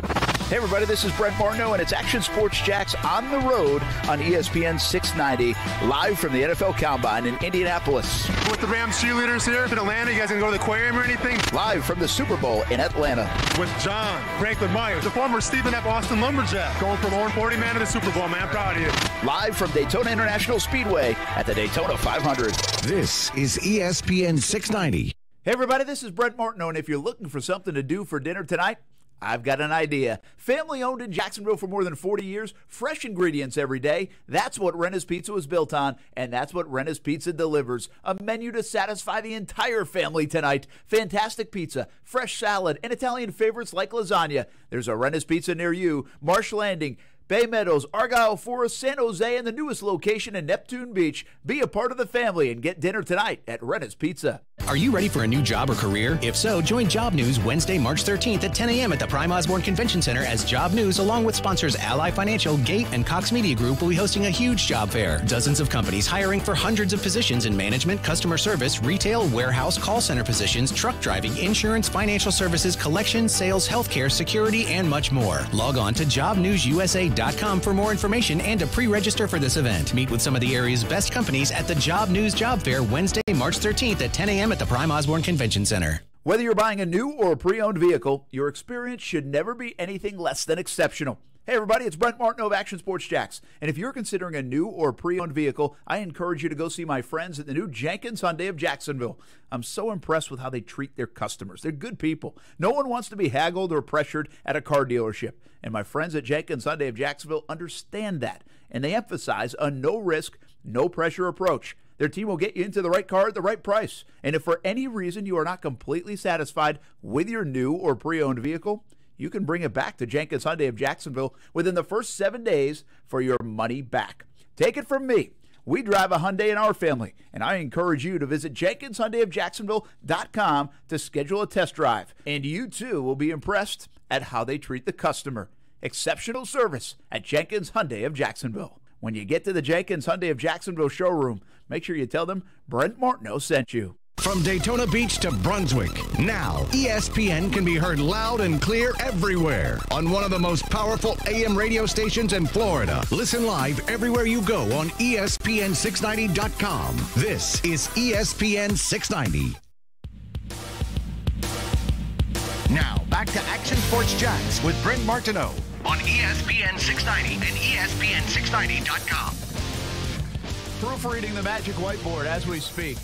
Hey, everybody, this is Brent Martineau, and it's Action Sports Jax on the road on ESPN 690, live from the NFL Combine in Indianapolis. With the Rams cheerleaders here in Atlanta, you guys gonna go to the aquarium or anything? Live from the Super Bowl in Atlanta. With John Franklin Myers, the former Stephen F. Austin Lumberjack, going from Orange 40 man to the Super Bowl, man. I'm proud of you. Live from Daytona International Speedway at the Daytona 500. This is ESPN 690. Hey, everybody, this is Brent Martineau, and if you're looking for something to do for dinner tonight, I've got an idea. Family owned in Jacksonville for more than 40 years, fresh ingredients every day. That's what Renna's Pizza was built on, and that's what Renna's Pizza delivers. A menu to satisfy the entire family tonight. Fantastic pizza, fresh salad, and Italian favorites like lasagna. There's a Renna's Pizza near you. Marsh Landing, Bay Meadows, Argyle Forest, San Jose, and the newest location in Neptune Beach. Be a part of the family and get dinner tonight at Renna's Pizza. Are you ready for a new job or career? If so, join Job News Wednesday, March 13th at 10 a.m. at the Prime Osborne Convention Center as Job News, along with sponsors Ally Financial, Gate, and Cox Media Group, will be hosting a huge job fair. Dozens of companies hiring for hundreds of positions in management, customer service, retail, warehouse, call center positions, truck driving, insurance, financial services, collections, sales, healthcare, security, and much more. Log on to jobnewsusa.com for more information and to pre-register for this event. Meet with some of the area's best companies at the Job News Job Fair Wednesday, March 13th at 10 a.m. at the Prime Osborne Convention Center. Whether you're buying a new or a pre-owned vehicle, your experience should never be anything less than exceptional. Hey everybody, it's Brent Martineau of Action Sports Jax. And if you're considering a new or pre-owned vehicle, I encourage you to go see my friends at the new Jenkins Hyundai of Jacksonville. I'm so impressed with how they treat their customers. They're good people. No one wants to be haggled or pressured at a car dealership. And my friends at Jenkins Hyundai of Jacksonville understand that. And they emphasize a no-risk, no-pressure approach. Their team will get you into the right car at the right price. And if for any reason you are not completely satisfied with your new or pre-owned vehicle, you can bring it back to Jenkins Hyundai of Jacksonville within the first 7 days for your money back. Take it from me. We drive a Hyundai in our family, and I encourage you to visit JenkinsHyundaiofJacksonville.com to schedule a test drive. And you, too, will be impressed at how they treat the customer. Exceptional service at Jenkins Hyundai of Jacksonville. When you get to the Jenkins Hyundai of Jacksonville showroom, make sure you tell them Brent Martineau sent you. From Daytona Beach to Brunswick, now ESPN can be heard loud and clear everywhere on one of the most powerful AM radio stations in Florida. Listen live everywhere you go on ESPN690.com. This is ESPN 690. Now, back to Action Sports Jax with Brent Martineau on ESPN 690 and ESPN690.com. Proofreading the magic whiteboard as we speak.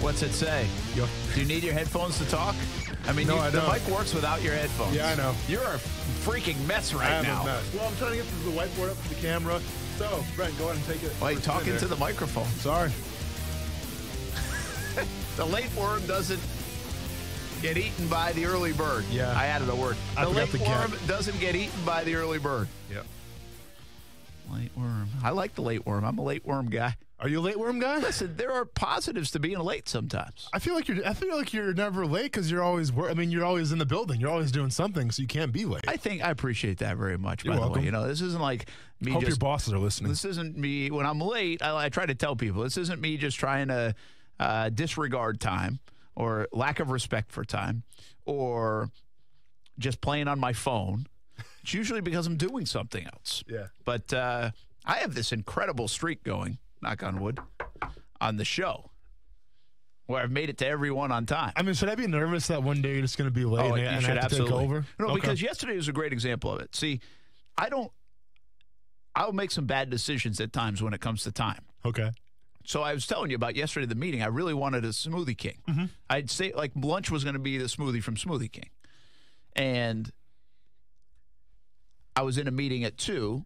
What's it say? Do you need your headphones to talk? I mean, No, I the don't. mic works without your headphones. Yeah, I know. You're a freaking mess right now. A mess. Well, I'm trying to get the whiteboard up to the camera. So, Brent, go ahead and take it. Wait, talk into the microphone. Sorry. The late worm doesn't get eaten by the early bird. Yeah. I added a word. I The forgot late the worm get. doesn't get eaten by the early bird. Yep. Late worm. I like the late worm. I'm a late worm guy. Are you a late worm guy? Listen, there are positives to being late sometimes. I feel like you're never late because you're always. You're always in the building. You're always doing something, so you can't be late. I appreciate that very much. You're by the welcome. way, this isn't like me. Hope just, your bosses are listening. This isn't me when I'm late. I try to tell people this isn't me just trying to disregard time or lack of respect for time or just playing on my phone. It's usually because I'm doing something else. Yeah. But I have this incredible streak going, knock on wood, on the show where I've made it to everyone on time. I mean, should I be nervous that one day you're just going to be late and you I should have to take absolutely. over? No, Okay. because yesterday was a great example of it. See, I'll make some bad decisions at times when it comes to time. Okay. So I was telling you about yesterday, the meeting. I really wanted a Smoothie King. Mm-hmm. I'd say like lunch was going to be the smoothie from Smoothie King. And I was in a meeting at 2,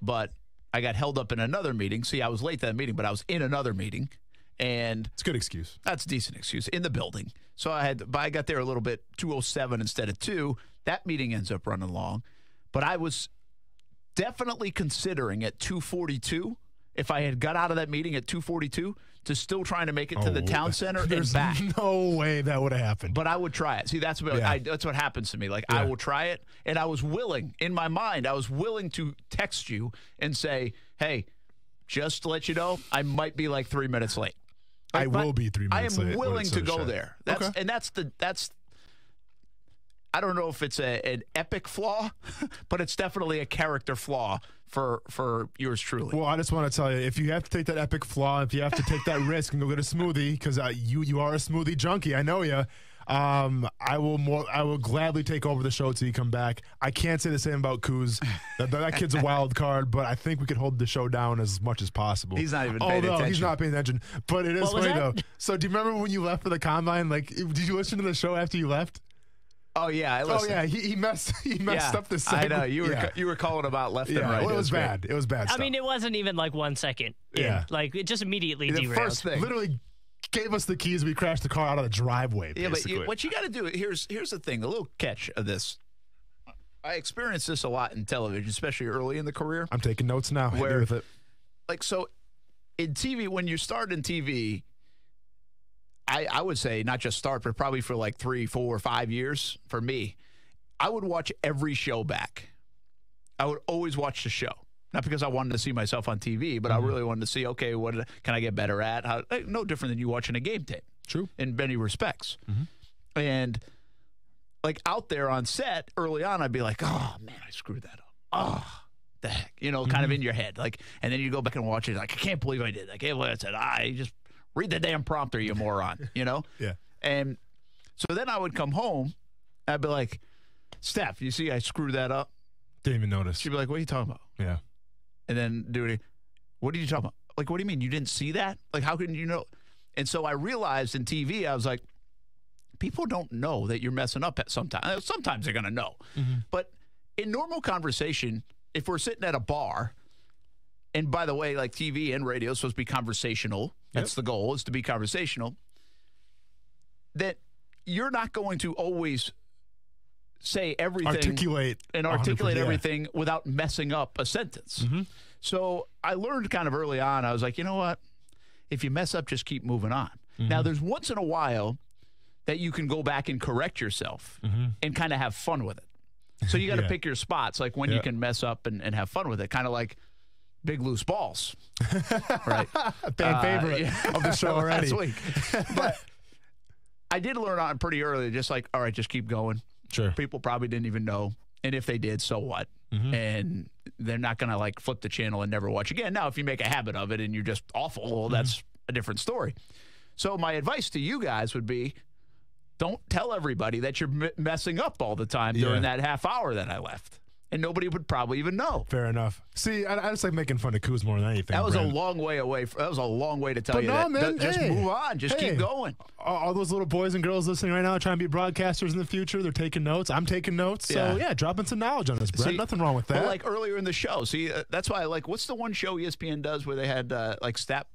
but I got held up in another meeting. See, I was late to that meeting, but I was in another meeting. And it's a good excuse. That's a decent excuse in the building. So I got there a little bit 2:07 instead of 2. That meeting ends up running long. But I was definitely considering at 2:42, if I had got out of that meeting at 2:42, to still trying to make it to the town center and back. No way that would have happened. But I would try it. See, that's what happens to me. Like, I will try it, and I was willing, in my mind, I was willing to text you and say, hey, just to let you know, I might be like 3 minutes late. I will be 3 minutes late. I am willing to go there. And that's I don't know if it's an epic flaw, but it's definitely a character flaw for yours truly. Well, I just want to tell you, if you have to take that epic flaw, if you have to take that risk and go get a smoothie, because you are a smoothie junkie, I know you. I will gladly take over the show till you come back. I can't say the same about Kuz. That kid's a wild card, but I think we could hold the show down as much as possible. He's not even paying attention. He's not paying attention. But it is funny though. So do you remember when you left for the combine? Like, did you listen to the show after you left? Oh yeah, I listened. Oh yeah, he messed up the segment. I know you were calling about left and right. Well, it was bad. Great. It was bad. I mean, it wasn't even like 1 second. Yeah, like it just immediately the derailed. First thing, literally gave us the keys. We crashed the car out of the driveway. Yeah, basically. but what you got to do here's the thing. The little catch of this. I experienced this a lot in television, especially early in the career. I'm taking notes now. Hit me with it. Like so, in TV, when you start in TV. I would say not just start, but probably for like 3, 4, 5 years for me. I would watch every show back. I would always watch the show. Not because I wanted to see myself on TV, but I really wanted to see, okay, what can I get better at? No different than you watching a game tape. True. In many respects. Mm-hmm. And like out there on set early on, I'd be like, oh, man, I screwed that up. Oh, the heck. Kind of in your head. Like, and then you go back and watch it. Like, I can't believe I did. I can't believe I said, I just read the damn prompter, you moron. Yeah. And so then I would come home. I'd be like, Steph, you see I screwed that up? Didn't even notice. She'd be like, what are you talking about? Yeah. And then what are you talking about? Like, what do you mean? You didn't see that? Like, how can you know? And so I realized in TV, I was like, people don't know that you're messing up at sometimes. Sometimes they're going to know. Mm-hmm. But in normal conversation, if we're sitting at a bar, and by the way, like TV and radio is supposed to be conversational. That's the goal, is to be conversational. That you're not going to always say everything. Articulate everything without messing up a sentence. Mm-hmm. So I learned kind of early on, I was like, you know what? If you mess up, just keep moving on. Mm-hmm. Now, there's once in a while that you can go back and correct yourself and kind of have fun with it. So you got to pick your spots, like when you can mess up and have fun with it. Kind of like Big Loose Balls. Right. Fan favorite of the show already. Last week. But I did learn on pretty early, just like, all right, just keep going. Sure. People probably didn't even know. And if they did, so what? And they're not going to like flip the channel and never watch again. Now, if you make a habit of it and you're just awful, well, that's a different story. So my advice to you guys would be, don't tell everybody that you're messing up all the time during that half hour that I left. And nobody would probably even know. Fair enough. See, I just like making fun of Kuz more than anything. That was Brent. a long way away. That was a long way to tell But you no, that. man, Just hey. move on. Just keep going. All those little boys and girls listening right now trying to be broadcasters in the future, they're taking notes. I'm taking notes. So, yeah, dropping some knowledge on this, Brent. See, Nothing wrong with that. Well, like earlier in the show. See, that's why I like, what's the one show ESPN does where they had like Stat?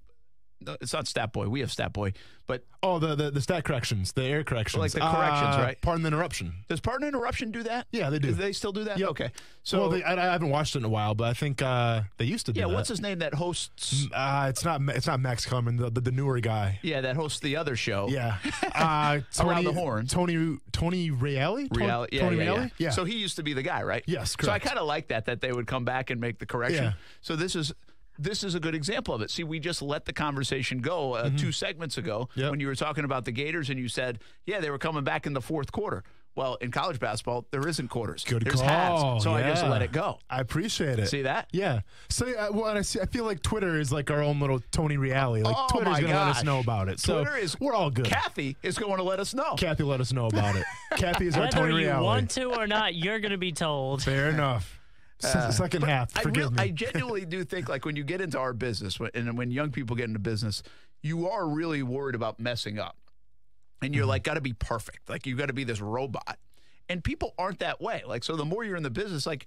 No, it's not Stat Boy. We have Stat Boy. But the stat corrections, the air corrections. Like the corrections, right? Pardon the interruption. Does Pardon the Interruption do that? Yeah, they do. Do they still do that? Yep. Okay. So well, I haven't watched it in a while, but I think they used to do that. Yeah, what's his name that hosts? It's not Max Kellerman, the newer guy. Yeah, that hosts the other show. Yeah. Around the Horn. Tony Reale? Tony Reale? Yeah. So he used to be the guy, right? Yes, correct. So I kind of like that they would come back and make the correction. Yeah. So this is a good example of it. See, we just let the conversation go 2 segments ago when you were talking about the Gators and you said, yeah, they were coming back in the fourth quarter. Well, in college basketball, there isn't quarters. There's halves. So I just let it go. I appreciate it. See that? Yeah. So I feel like Twitter is like our own little Tony Reale. Like Twitter's going to let us know about it. So we're all good. Kathy is going to let us know. Kathy let us know about it. Kathy is our Tony Reale. Whether you want to or not, you're going to be told. Fair enough. Second half. Forgive me. I genuinely do think, like, when you get into our business, and when young people get into business, you are really worried about messing up. And you're like, got to be perfect. Like, you got to be this robot. And people aren't that way. Like, so the more you're in the business, like,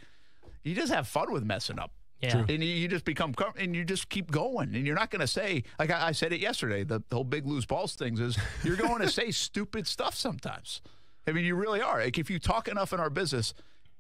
you just have fun with messing up. Yeah. And you just become, and you just keep going. And you're not going to say, like I said it yesterday, the whole Big Loose Balls things is you're going to say stupid stuff sometimes. I mean, you really are. Like, if you talk enough in our business,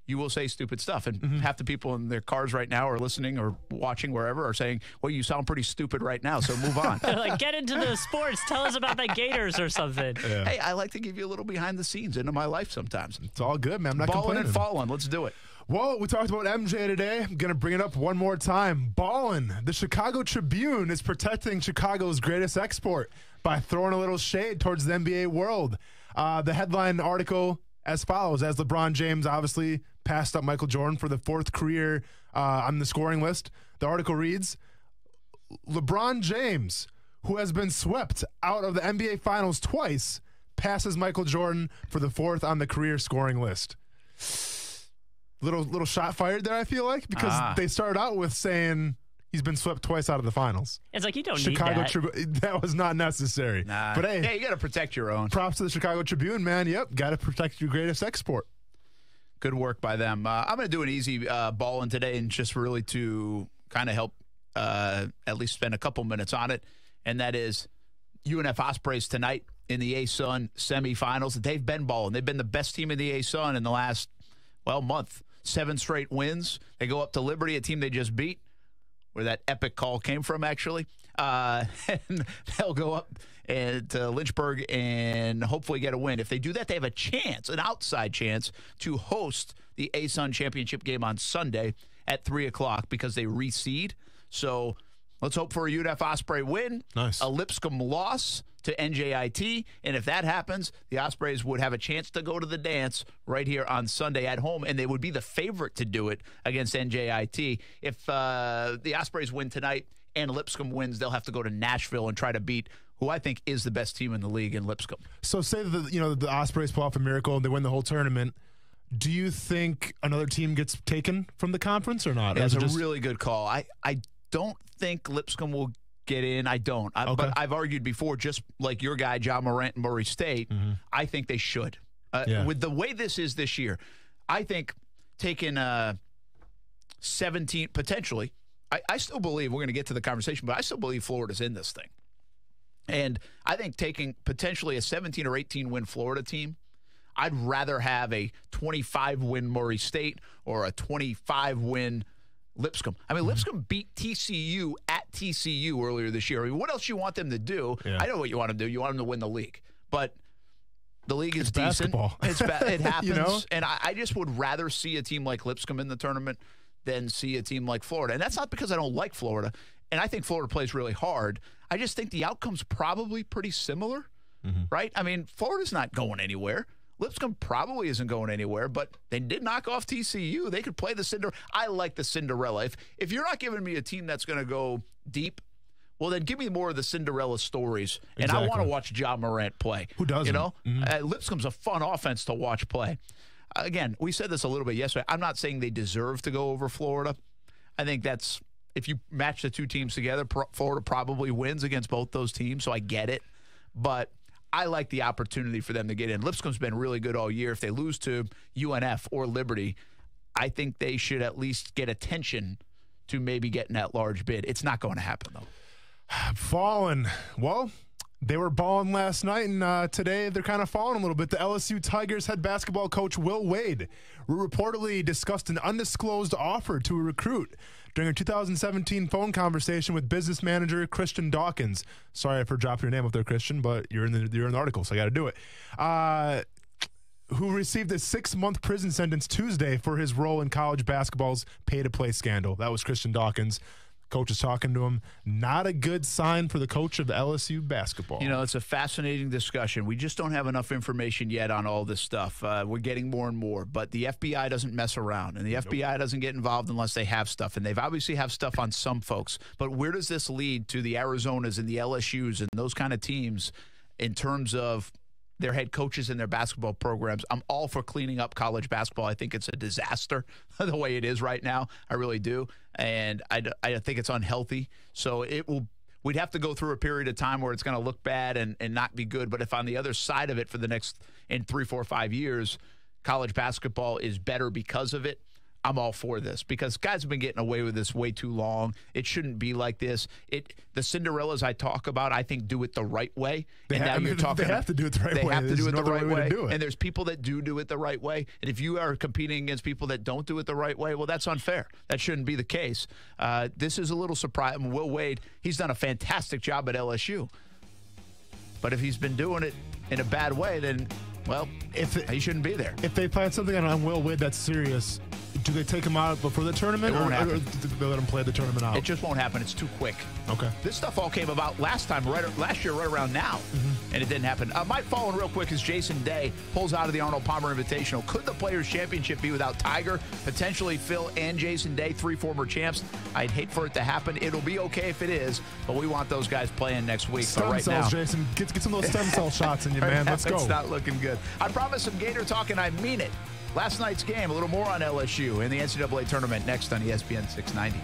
you will say stupid stuff. And half the people in their cars right now are listening or watching wherever are saying, well, you sound pretty stupid right now, so move on. Like, get into the sports. Tell us about the Gators or something. Yeah. Hey, I like to give you a little behind the scenes into my life sometimes. It's all good, man. I'm not Ballin' complaining. and falling. Let's do it. Well, we talked about MJ today. I'm going to bring it up one more time. Ballin'. The Chicago Tribune is protecting Chicago's greatest export by throwing a little shade towards the NBA world. The headline article as follows: as LeBron James obviously passed up Michael Jordan for the 4th career on the scoring list, the article reads, LeBron James, who has been swept out of the NBA Finals twice, passes Michael Jordan for the 4th on the career scoring list. Little shot fired there, I feel like, because they started out with saying he's been swept twice out of the finals. It's like, you don't Chicago need that. That was not necessary. Nah. But hey, yeah, you got to protect your own. Props to the Chicago Tribune, man. Yep, got to protect your greatest export. Good work by them. I'm going to do an easy ball-in today, and just really to kind of help at least spend a couple minutes on it, and that is UNF Ospreys tonight in the A-Sun semifinals. They've been balling. They've been the best team in the A-Sun in the last, month. 7 straight wins. They go up to Liberty, a team they just beat, where that epic call came from, actually. And they'll go up to Lynchburg and hopefully get a win. If they do that, they have a chance, an outside chance, to host the A-Sun championship game on Sunday at 3 o'clock because they reseed. So let's hope for a UNF Osprey win. Nice. A Lipscomb loss to NJIT. And if that happens, the Ospreys would have a chance to go to the dance right here on Sunday at home, and they would be the favorite to do it against NJIT. If the Ospreys win tonight and Lipscomb wins, they'll have to go to Nashville and try to beat who I think is the best team in the league in Lipscomb. So say that the Ospreys pull off a miracle and they win the whole tournament. Do you think another team gets taken from the conference or not? That's a really good call. I don't think Lipscomb will get in. I don't. Okay. But I've argued before, just like your guy, John Morant and Murray State, I think they should. With the way this is this year, I think taking 17, potentially, I still believe, we're going to get to the conversation, but I still believe Florida's in this thing. And I think taking potentially a 17 or 18 win Florida team, I'd rather have a 25-win Murray State or a 25-win Lipscomb. I mean, Lipscomb beat TCU at TCU earlier this year. I mean, what else you want them to do? Yeah. I know what you want them to do. You want them to win the league. But the league is decent. Basketball. It happens. You know? And I just would rather see a team like Lipscomb in the tournament than see a team like Florida. And that's not because I don't like Florida. And I think Florida plays really hard. I just think the outcome's probably pretty similar, right? I mean, Florida's not going anywhere. Lipscomb probably isn't going anywhere, but they did knock off TCU. They could play the Cinderella. I like the Cinderella. If you're not giving me a team that's going to go deep, well, then give me more of the Cinderella stories. And I want to watch Ja Morant play. Who doesn't? You know, Lipscomb's a fun offense to watch play. Again, we said this a little bit yesterday. I'm not saying they deserve to go over Florida. I think that's, if you match the two teams together, Florida probably wins against both those teams, so I get it. But I like the opportunity for them to get in. Lipscomb's been really good all year. If they lose to UNF or Liberty, I think they should at least get attention to maybe getting that large bid. It's not going to happen, though. Fallen. Well, they were balling last night, and today they're kind of falling a little bit. The LSU Tigers head basketball coach Will Wade reportedly discussed an undisclosed offer to a recruit during a 2017 phone conversation with business manager Christian Dawkins. Sorry for dropping your name up there, Christian, but you're in the article, so I got to do it. Who received a 6-month prison sentence Tuesday for his role in college basketball's pay-to-play scandal. That was Christian Dawkins. Coach is talking to him. Not a good sign for the coach of LSU basketball. You know, it's a fascinating discussion. We just don't have enough information yet on all this stuff. We're getting more and more. But the FBI doesn't mess around, and the FBI doesn't get involved unless they have stuff. And they've obviously have stuff on some folks. But where does this lead to the Arizonas and the LSUs and those kind of teams in terms of their head coaches and their basketball programs? I'm all for cleaning up college basketball. I think it's a disaster the way it is right now. I really do. And I think it's unhealthy. So we'd have to go through a period of time where it's going to look bad and not be good. But if on the other side of it for the next, in 3, 4, 5 years, college basketball is better because of it, I'm all for this, because guys have been getting away with this way too long. It shouldn't be like this. The Cinderellas I talk about, I think, do it the right way. They have to do it the right way. They have to do it the right way. To do it. And there's people that do it the right way. And if you are competing against people that don't do it the right way, well, that's unfair. That shouldn't be the case. This is a little surprising. Will Wade, he's done a fantastic job at LSU. But if he's been doing it in a bad way, then, well, he shouldn't be there. If they plan something on Will Wade that's serious, do they take him out before the tournament, or do they let him play the tournament out? It just won't happen. It's too quick. Okay. This stuff all came about last year, right around now, and it didn't happen. My following real quick is Jason Day pulls out of the Arnold Palmer Invitational. Could the Players' Championship be without Tiger, potentially Phil and Jason Day, 3 former champs? I'd hate for it to happen. It'll be okay if it is, but we want those guys playing next week. Stem cells, Jason. Get some of those stem cell shots in you, man. Let's go. It's not looking good. I promise some Gator talk, and I mean it. Last night's game, a little more on LSU in the NCAA tournament next on ESPN 690.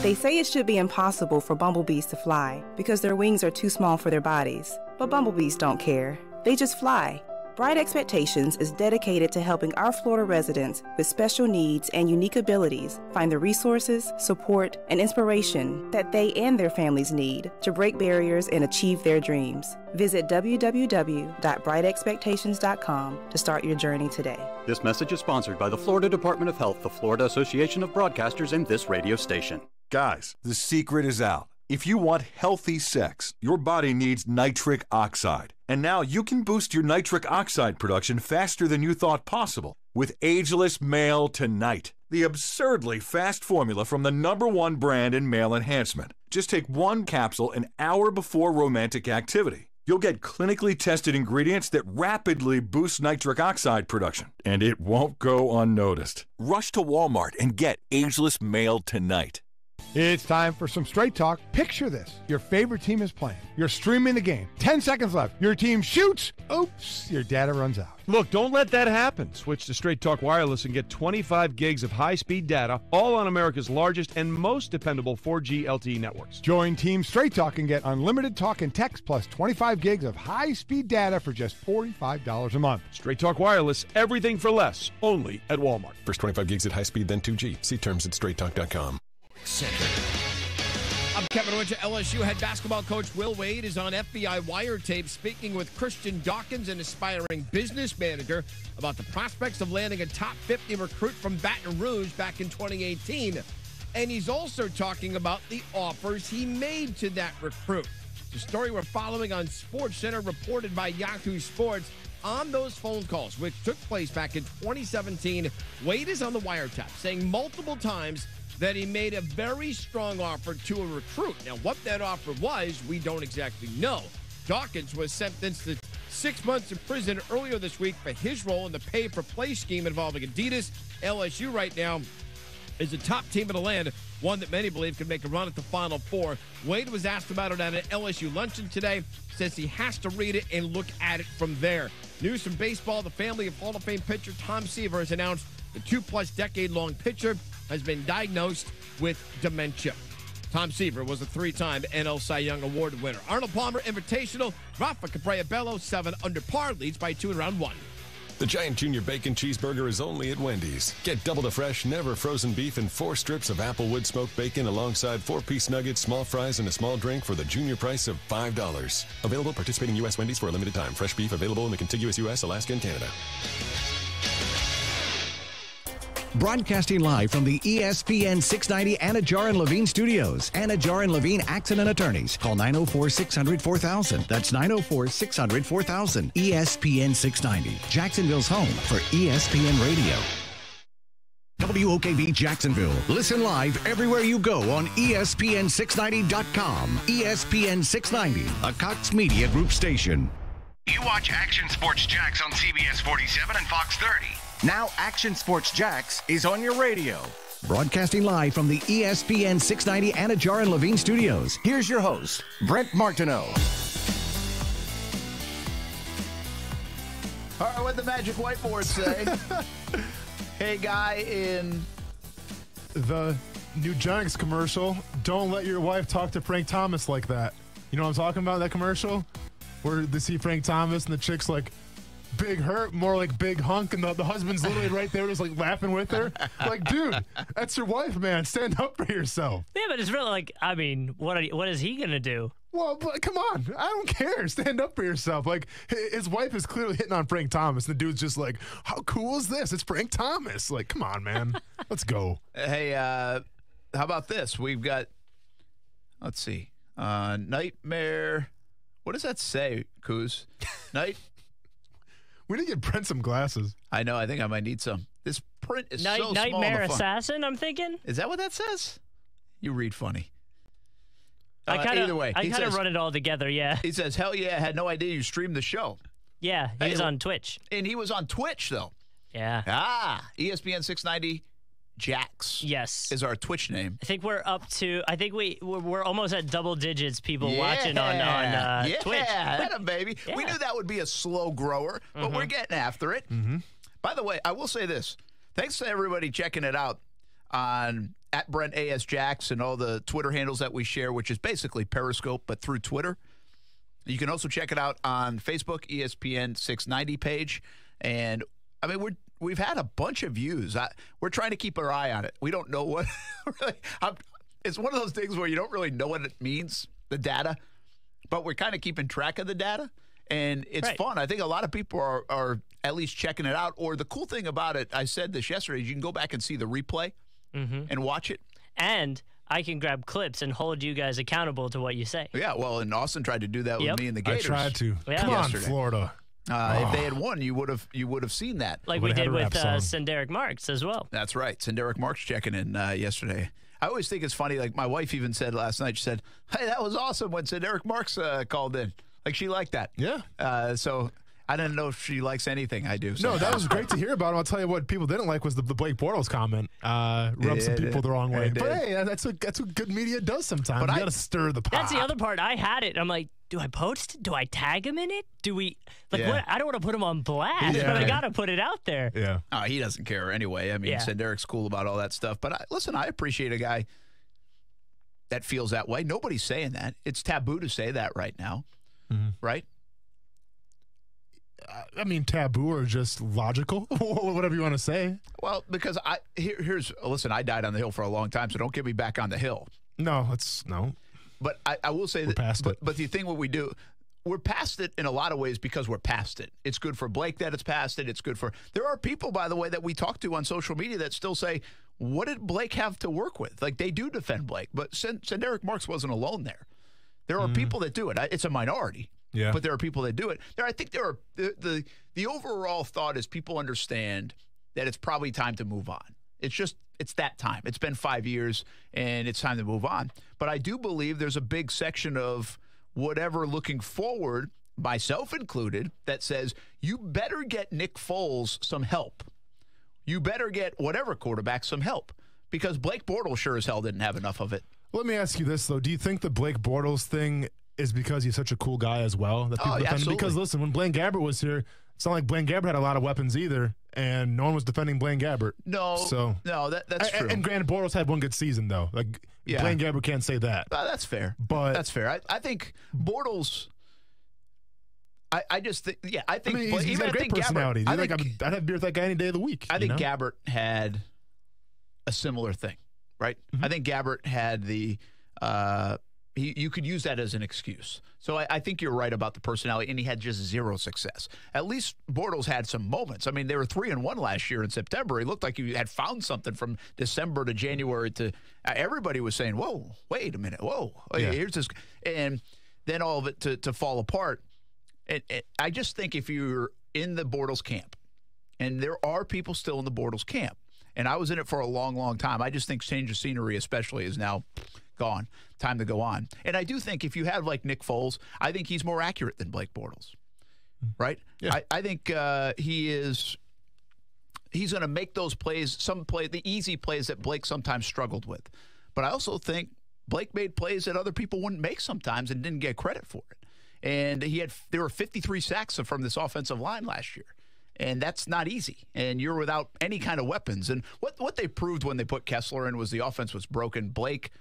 They say it should be impossible for bumblebees to fly because their wings are too small for their bodies. But bumblebees don't care. They just fly. Bright Expectations is dedicated to helping our Florida residents with special needs and unique abilities find the resources, support, and inspiration that they and their families need to break barriers and achieve their dreams. Visit www.brightexpectations.com to start your journey today. This message is sponsored by the Florida Department of Health, the Florida Association of Broadcasters, and this radio station. Guys, the secret is out. If you want healthy sex, your body needs nitric oxide. And now you can boost your nitric oxide production faster than you thought possible with Ageless Male Tonight, the absurdly fast formula from the #1 brand in male enhancement. Just take 1 capsule an hour before romantic activity. You'll get clinically tested ingredients that rapidly boost nitric oxide production, and it won't go unnoticed. Rush to Walmart and get Ageless Male Tonight. It's time for some straight talk. Picture this. Your favorite team is playing. You're streaming the game. 10 seconds left. Your team shoots. Oops, your data runs out. Look, don't let that happen. Switch to Straight Talk Wireless and get 25 gigs of high-speed data, all on America's largest and most dependable 4G LTE networks. Join Team Straight Talk and get unlimited talk and text plus 25 gigs of high-speed data for just $45 a month. Straight Talk Wireless, everything for less, only at Walmart. First 25 gigs at high speed, then 2G. See terms at straighttalk.com. I'm Kevin Winter. LSU head basketball coach Will Wade is on FBI wiretape speaking with Christian Dawkins, an aspiring business manager, about the prospects of landing a top 50 recruit from Baton Rouge back in 2018. And he's also talking about the offers he made to that recruit. The story we're following on SportsCenter, reported by Yahoo Sports. On those phone calls, which took place back in 2017, Wade is on the wiretap, saying multiple times that he made a very strong offer to a recruit. Now, what that offer was, we don't exactly know. Dawkins was sentenced to 6 months in prison earlier this week for his role in the pay-for-play scheme involving Adidas. LSU right now is a top team in the land, one that many believe could make a run at the Final Four. Wade was asked about it at an LSU luncheon today, says he has to read it and look at it from there. News from baseball, the family of Hall of Fame pitcher Tom Seaver has announced the 2+ decade-long pitcher has been diagnosed with dementia. Tom Seaver was a 3-time NL Cy Young Award winner. Arnold Palmer Invitational, Rafa Cabrera-Bello, 7 under par, leads by 2 in round 1. The Giant Junior Bacon Cheeseburger is only at Wendy's. Get double the fresh, never frozen beef and 4 strips of Applewood smoked bacon alongside 4-piece nuggets, small fries, and a small drink for the junior price of $5. Available participating U.S. Wendy's for a limited time. Fresh beef available in the contiguous U.S., Alaska, and Canada. Broadcasting live from the ESPN 690 Anajar and Levine studios. Anajar and Levine Accident Attorneys. Call 904-600-4000. That's 904-600-4000. ESPN 690. Jacksonville's home for ESPN Radio. WOKV Jacksonville. Listen live everywhere you go on ESPN690.com. ESPN 690, a Cox Media Group station. You watch Action Sports Jax on CBS 47 and Fox 30. Now Action Sports Jax is on your radio. Broadcasting live from the ESPN 690 Anajar and Levine studios. Here's your host, Brent Martineau. All right, what the magic whiteboard say? Hey, guy in the new Jags commercial, don't let your wife talk to Frank Thomas like that. You know what I'm talking about, that commercial? Where they see Frank Thomas and the chick's like, big hurt, more like big hunk, and the husband's literally right there just like laughing with her. Like, dude, that's your wife, man. Stand up for yourself. Yeah, but it's really like, I mean, what is he going to do? Well, but come on. I don't care. Stand up for yourself. Like, his wife is clearly hitting on Frank Thomas. The dude's just like, how cool is this? It's Frank Thomas. Like, come on, man. Let's go. Hey, how about this? We've got, let's see, Nightmare. What does that say, Kuz? We need to get Brent some glasses. I know. I think I might need some. This print is so small. Nightmare Assassin, I'm thinking. Is that what that says? You read funny. Either way, I kind of run it all together, yeah. He says, hell yeah, I had no idea you streamed the show. Yeah, he was on Twitch. And he was on Twitch, though. Yeah. ESPN 690 Jax. Yes. Is our Twitch name. I think we're up to, we're almost at double digits people watching on Twitch. Yeah, baby. Yeah. We knew that would be a slow grower, but we're getting after it. Mm-hmm. By the way, I will say this. Thanks to everybody checking it out on at Brent A.S. Jax and all the Twitter handles that we share, which is basically Periscope, but through Twitter. You can also check it out on Facebook, ESPN 690 page. And, I mean, we've had a bunch of views. We're trying to keep our eye on it. We don't know what really. It's one of those things where you don't really know what it means, the data, but we're kind of keeping track of the data, and it's fun. I think a lot of people are at least checking it out. Or the cool thing about it, I said this yesterday, is you can go back and see the replay and watch it. And I can grab clips and hold you guys accountable to what you say. Yeah, well, and Austin tried to do that with me and the Gators. I tried to. Yeah. Come yesterday. on, Florida. If they had won, you would have seen that. Like we did with Senderic Marks as well. That's right. Senderic Marks checking in yesterday. I always think it's funny. Like my wife even said last night, she said, hey, that was awesome when Senderic Marks called in. Like she liked that. Yeah. So I didn't know if she likes anything I do. No, that was great to hear about him. I'll tell you what people didn't like was the Blake Bortles comment. Rubbed some people the wrong way. But hey, that's what good media does sometimes. But you got to stir the pot. That's the other part. I had it. I'm like, do I post? Do I tag him in it? Do we what? I don't want to put him on blast, but I got to put it out there. Yeah. He doesn't care anyway. I mean, Senderic's cool about all that stuff. But listen, I appreciate a guy that feels that way. Nobody's saying that. It's taboo to say that right now, right? I mean, taboo or just logical, whatever you want to say. Well, because listen, I died on the hill for a long time, so don't get me back on the hill. No. But I will say but the thing what we do, we're past it in a lot of ways because we're past it. It's good for Blake that it's past it. It's good for, there are people, by the way, that we talk to on social media that still say, what did Blake have to work with? Like they do defend Blake, but Senderic Marks wasn't alone there. There are people that do it. It's a minority. Yeah. But there are people that do it. I think there are the overall thought is people understand that it's probably time to move on. It's that time. It's been 5 years, and it's time to move on. But I do believe there's a big section of whatever looking forward, myself included, that says you better get Nick Foles some help. You better get whatever quarterback some help, because Blake Bortles sure as hell didn't have enough of it. Let me ask you this, though. Do you think the Blake Bortles thing is because he's such a cool guy as well? That people defend him? Because, listen, when Blaine Gabbert was here, it's not like Blaine Gabbert had a lot of weapons either, and no one was defending Blaine Gabbert. No, that's true. And granted, Bortles had one good season, though. Blaine Gabbert can't say that. That's fair. But that's fair. I think Bortles. I just think, I think he's got a great personality. I'd have beer with that guy any day of the week. I think Gabbert had a similar thing, right? Mm-hmm. I think Gabbert had the. You could use that as an excuse. So I think you're right about the personality, and he had just zero success. At least Bortles had some moments. I mean, they were 3-1 last year in September. He looked like he had found something from December to January to everybody was saying, whoa, wait a minute, whoa. Here's this. And then all of it to fall apart. I just think if you're in the Bortles camp, and there are people still in the Bortles camp, and I was in it for a long, long time, I just think change of scenery especially is now gone. Time to go on. And I do think if you have like Nick Foles, I think he's more accurate than Blake Bortles, right? Yeah. I think he's going to make those plays, the easy plays that Blake sometimes struggled with. But I also think Blake made plays that other people wouldn't make sometimes and didn't get credit for it. And there were 53 sacks from this offensive line last year. And that's not easy. And you're without any kind of weapons. And what they proved when they put Kessler in was the offense was broken. Blake,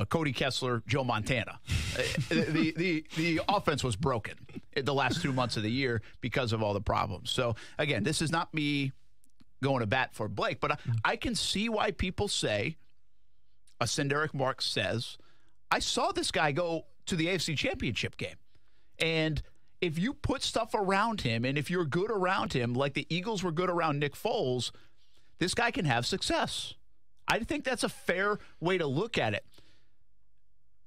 Cody Kessler, Joe Montana. The offense was broken in the last 2 months of the year because of all the problems. So, again, this is not me going to bat for Blake, but I can see why people say, Derek Marks says, I saw this guy go to the AFC Championship game. And if you put stuff around him, and if you're good around him, like the Eagles were good around Nick Foles, this guy can have success. I think that's a fair way to look at it.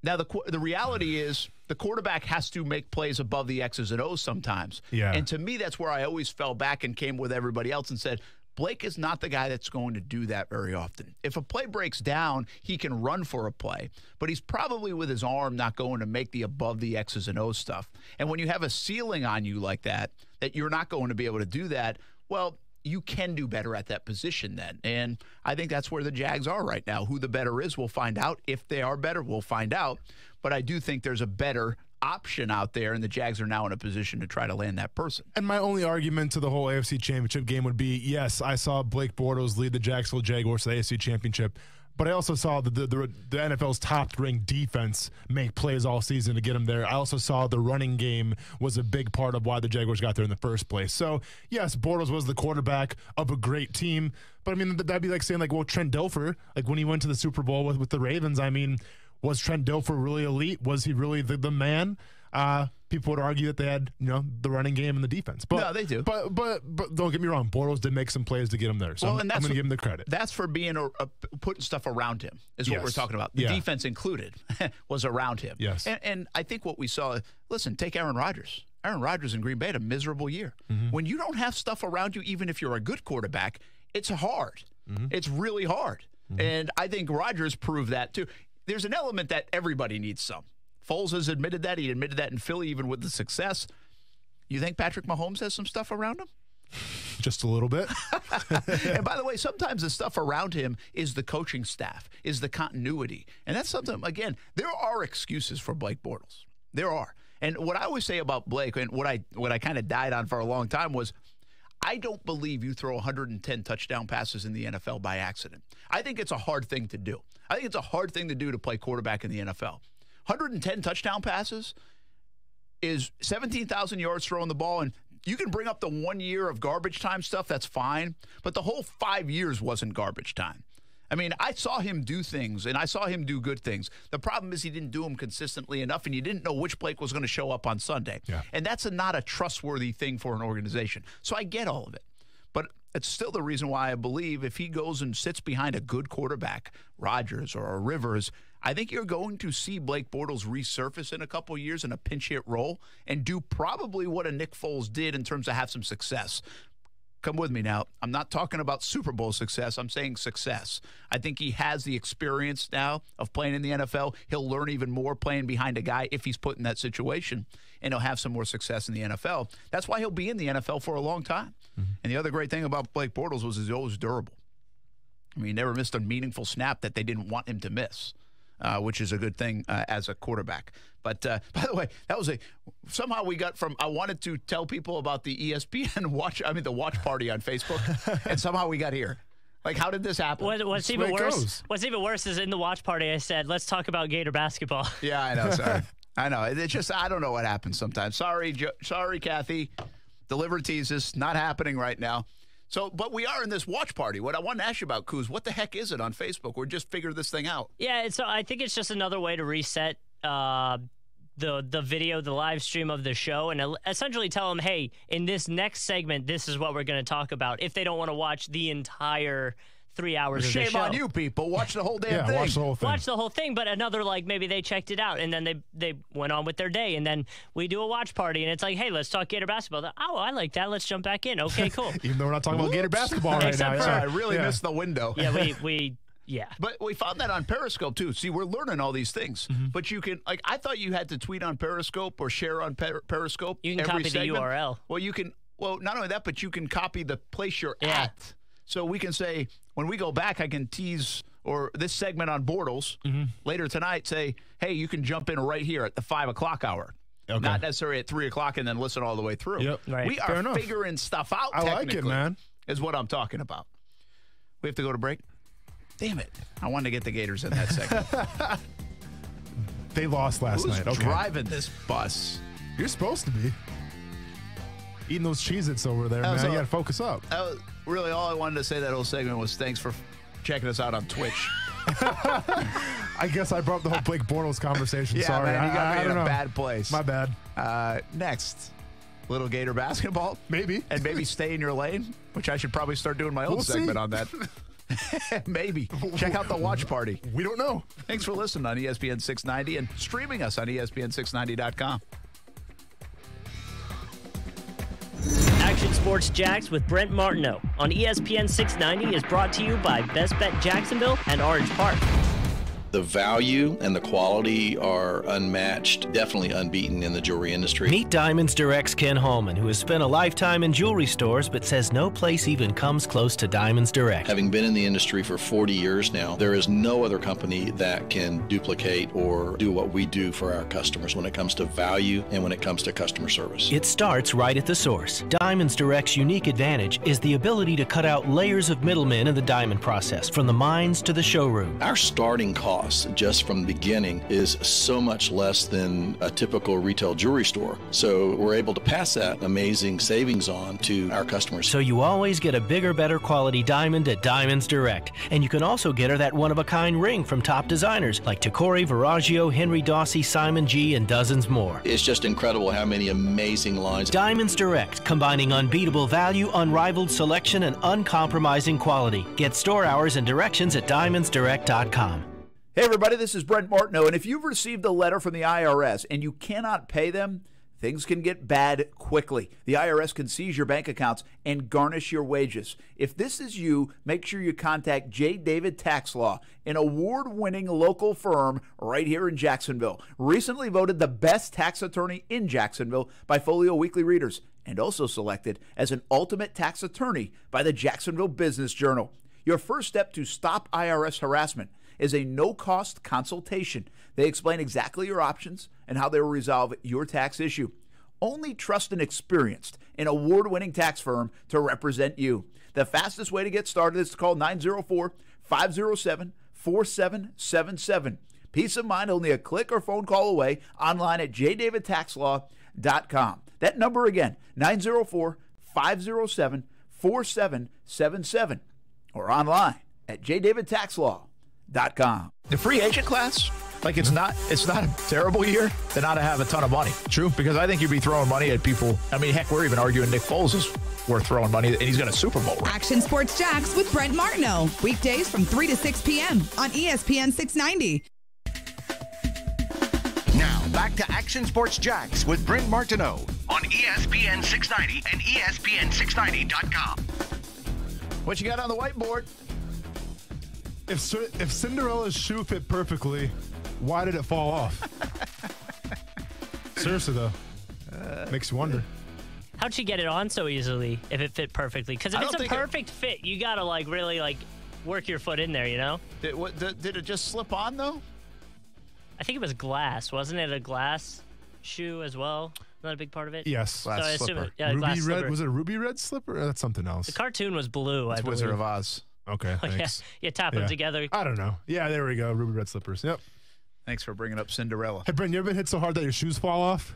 Now, the reality is the quarterback has to make plays above the X's and O's sometimes. Yeah. And to me, that's where I always fell back and came with everybody else and said, Blake is not the guy that's going to do that very often. If a play breaks down, he can run for a play, but he's probably with his arm not going to make the above the X's and O's stuff. And when you have a ceiling on you like that you're not going to be able to do that, well, you can do better at that position then. And I think that's where the Jags are right now. Who the better is, we'll find out. If they are better, we'll find out. But I do think there's a better option out there, and the Jags are now in a position to try to land that person. And my only argument to the whole AFC Championship game would be, yes, I saw Blake Bortles lead the Jacksonville Jaguars to the AFC Championship, but I also saw the NFL's top-ranked defense make plays all season to get them there. I also saw the running game was a big part of why the Jaguars got there in the first place. So, yes, Bortles was the quarterback of a great team, but, I mean, that'd be like saying, like, well, Trent Dilfer, like when he went to the Super Bowl with the Ravens, I mean, was Trent Dilfer really elite? Was he really the man? People would argue that they had, the running game and the defense. But, no, they do. But don't get me wrong. Bortles did make some plays to get him there. So I'm going to give him the credit. That's for being putting stuff around him is what we're talking about. The defense included was around him. Yes. And I think what we saw, listen, take Aaron Rodgers. Aaron Rodgers in Green Bay had a miserable year. Mm-hmm. When you don't have stuff around you, even if you're a good quarterback, it's hard. Mm-hmm. It's really hard. Mm-hmm. And I think Rodgers proved that too. There's an element that everybody needs some. Foles has admitted that. He admitted that in Philly, even with the success. You think Patrick Mahomes has some stuff around him? Just a little bit. And by the way, sometimes the stuff around him is the coaching staff, is the continuity. And that's something, again, there are excuses for Blake Bortles. There are. And what I always say about Blake, and what I kind of died on for a long time was, I don't believe you throw 110 touchdown passes in the NFL by accident. I think it's a hard thing to do. I think it's a hard thing to do to play quarterback in the NFL. 110 touchdown passes is 17,000 yards throwing the ball, and you can bring up the 1 year of garbage time stuff, that's fine, but the whole 5 years wasn't garbage time. I mean, I saw him do things, and I saw him do good things. The problem is he didn't do them consistently enough, and you didn't know which Blake was going to show up on Sunday. Yeah. And that's not a trustworthy thing for an organization. So I get all of it. But it's still the reason why I believe if he goes and sits behind a good quarterback, Rodgers or a Rivers, I think you're going to see Blake Bortles resurface in a couple years in a pinch hit role and do probably what a Nick Foles did in terms of have some success. Come with me now. I'm not talking about Super Bowl success. I'm saying success. I think he has the experience now of playing in the NFL. He'll learn even more playing behind a guy if he's put in that situation, and he'll have some more success in the NFL. That's why he'll be in the NFL for a long time. Mm-hmm. And the other great thing about Blake Bortles was he's always durable. I mean, he never missed a meaningful snap that they didn't want him to miss, which is a good thing as a quarterback. But by the way, that was somehow we got from I wanted to tell people about the ESPN watch party on Facebook, and somehow we got here. Like, how did this happen? What's even worse is in the watch party I said, let's talk about Gator basketball. Yeah, I know. Sorry. I know. It's just I don't know what happens sometimes. Sorry, Kathy. Deliver teases. Not happening right now. So, but we are in this watch party. What I want to ask you about, Kuz, what the heck is it on Facebook? We're just figuring this thing out. Yeah, so I think it's just another way to reset the video, the live stream of the show, and essentially tell them, hey, in this next segment, this is what we're going to talk about. If they don't want to watch the entire 3 hours of the show. Shame on you, people. Watch the whole damn thing. Watch the whole thing. Watch the whole thing, but another, like, maybe they checked it out, and then they went on with their day, and then we do a watch party, and it's like, hey, let's talk Gator basketball. Oh, I like that. Let's jump back in. Okay, cool. Even though we're not talking about Gator basketball right now. I really missed the window. Yeah, Yeah. But we found that on Periscope, too. See, we're learning all these things. Mm-hmm. But you can, like, I thought you had to tweet on Periscope or share on Periscope. You can every copy segment. the URL. Well, you can, not only that, but you can copy the place you're at. So we can say, when we go back, I can tease, or this segment on Bortles later tonight, say, hey, you can jump in right here at the 5 o'clock hour. Okay. Not necessarily at 3 o'clock and then listen all the way through. Yep. Right. We are figuring stuff out, I like it, man. Is what I'm talking about. We have to go to break? Damn it. I wanted to get the Gators in that segment. They lost last night. Who's driving this bus? You're supposed to be. Eating those Cheez-Its over there, man. You got to focus up. That was really all I wanted to say that whole segment was thanks for checking us out on Twitch. I guess I brought up the whole Blake Bortles conversation. Yeah, Sorry. man, you got me in a bad place. My bad. Next, little Gator basketball. Maybe. And maybe stay in your lane, which I should probably start doing my own segment on that. Maybe. Check out the watch party. We don't know. Thanks for listening on ESPN 690 and streaming us on ESPN690.com. Action Sports Jax with Brent Martineau on ESPN 690 is brought to you by Best Bet Jacksonville and Orange Park. The value and the quality are unmatched, definitely unbeaten in the jewelry industry. Meet Diamonds Direct's Ken Holman, who has spent a lifetime in jewelry stores but says no place even comes close to Diamonds Direct. Having been in the industry for 40 years now, there is no other company that can duplicate or do what we do for our customers when it comes to value and when it comes to customer service. It starts right at the source. Diamonds Direct's unique advantage is the ability to cut out layers of middlemen in the diamond process, from the mines to the showroom. Our starting cost just from the beginning is so much less than a typical retail jewelry store. So we're able to pass that amazing savings on to our customers. So you always get a bigger, better quality diamond at Diamonds Direct. And you can also get her that one-of-a-kind ring from top designers like Tacori, Verragio, Henry Dawsey, Simon G, and dozens more. It's just incredible how many amazing lines. Diamonds Direct, combining unbeatable value, unrivaled selection, and uncompromising quality. Get store hours and directions at diamondsdirect.com. Hey, everybody, this is Brent Martineau, and if you've received a letter from the IRS and you cannot pay them, things can get bad quickly. The IRS can seize your bank accounts and garnish your wages. If this is you, make sure you contact J. David Tax Law, an award-winning local firm right here in Jacksonville. Recently voted the best tax attorney in Jacksonville by Folio Weekly readers, and also selected as an ultimate tax attorney by the Jacksonville Business Journal. Your first step to stop IRS harassment is a no-cost consultation. They explain exactly your options and how they will resolve your tax issue. Only trust an experienced and award-winning tax firm to represent you. The fastest way to get started is to call 904-507-4777. Peace of mind only a click or phone call away, online at jdavidtaxlaw.com. That number again, 904-507-4777, or online at jdavidtaxlaw.com. The free agent class, like it's not a terrible year to not have a ton of money. True, because I think you'd be throwing money at people. I mean, heck, we're even arguing Nick Foles is worth throwing money, and he's got a Super Bowl ring. Action Sports Jax with Brent Martineau. Weekdays from 3 to 6 p.m. on ESPN 690. Back to Action Sports Jax with Brent Martineau on ESPN 690 and ESPN690.com. What you got on the whiteboard? If Cinderella's shoe fit perfectly, why did it fall off? Seriously, though. Makes you wonder. How'd she get it on so easily if it fit perfectly? Because if it's a perfect fit, you got to really work your foot in there, you know? Did it just slip on, though? I think it was glass. Wasn't it a glass shoe as well? Not a big part of it? Yes. Glass so I slipper. assume glass ruby red. slipper. Was it a ruby red slipper? Or that's something else. The cartoon was blue, I believe. Wizard of Oz. Okay, thanks. Yeah, tap them together. I don't know. Yeah, there we go. Ruby red slippers. Yep. Thanks for bringing up Cinderella. Hey, Brent, you ever been hit so hard that your shoes fall off?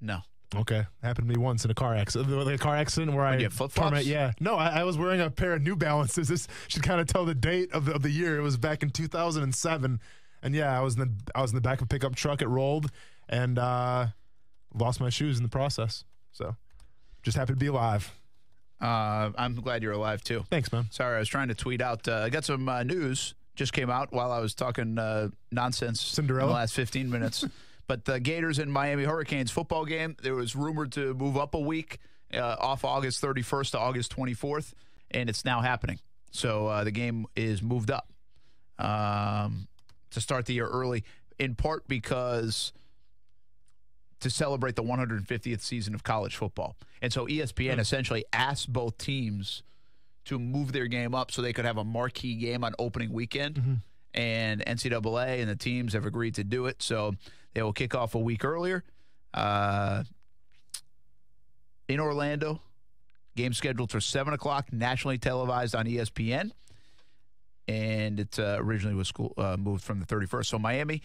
No. Okay. Happened to me once in a car accident. A car accident where I get flip-flops? Yeah. No, I was wearing a pair of New Balances. This should kind of tell the date of the year. It was back in 2007. And yeah, I was in the back of a pickup truck. It rolled and lost my shoes in the process. So just happened to be alive. I'm glad you're alive, too. Thanks, man. Sorry, I was trying to tweet out. I got some news just came out while I was talking nonsense Cinderella? in the last 15 minutes. But the Gators and Miami Hurricanes football game, there was rumored to move up a week off August 31st to August 24th, and it's now happening. So the game is moved up to start the year early, in part because to celebrate the 150th season of college football. And so ESPN essentially asked both teams to move their game up so they could have a marquee game on opening weekend. Mm-hmm. And NCAA and the teams have agreed to do it. So they will kick off a week earlier in Orlando. Game scheduled for 7 o'clock, nationally televised on ESPN. And it originally was moved from the 31st. So Miami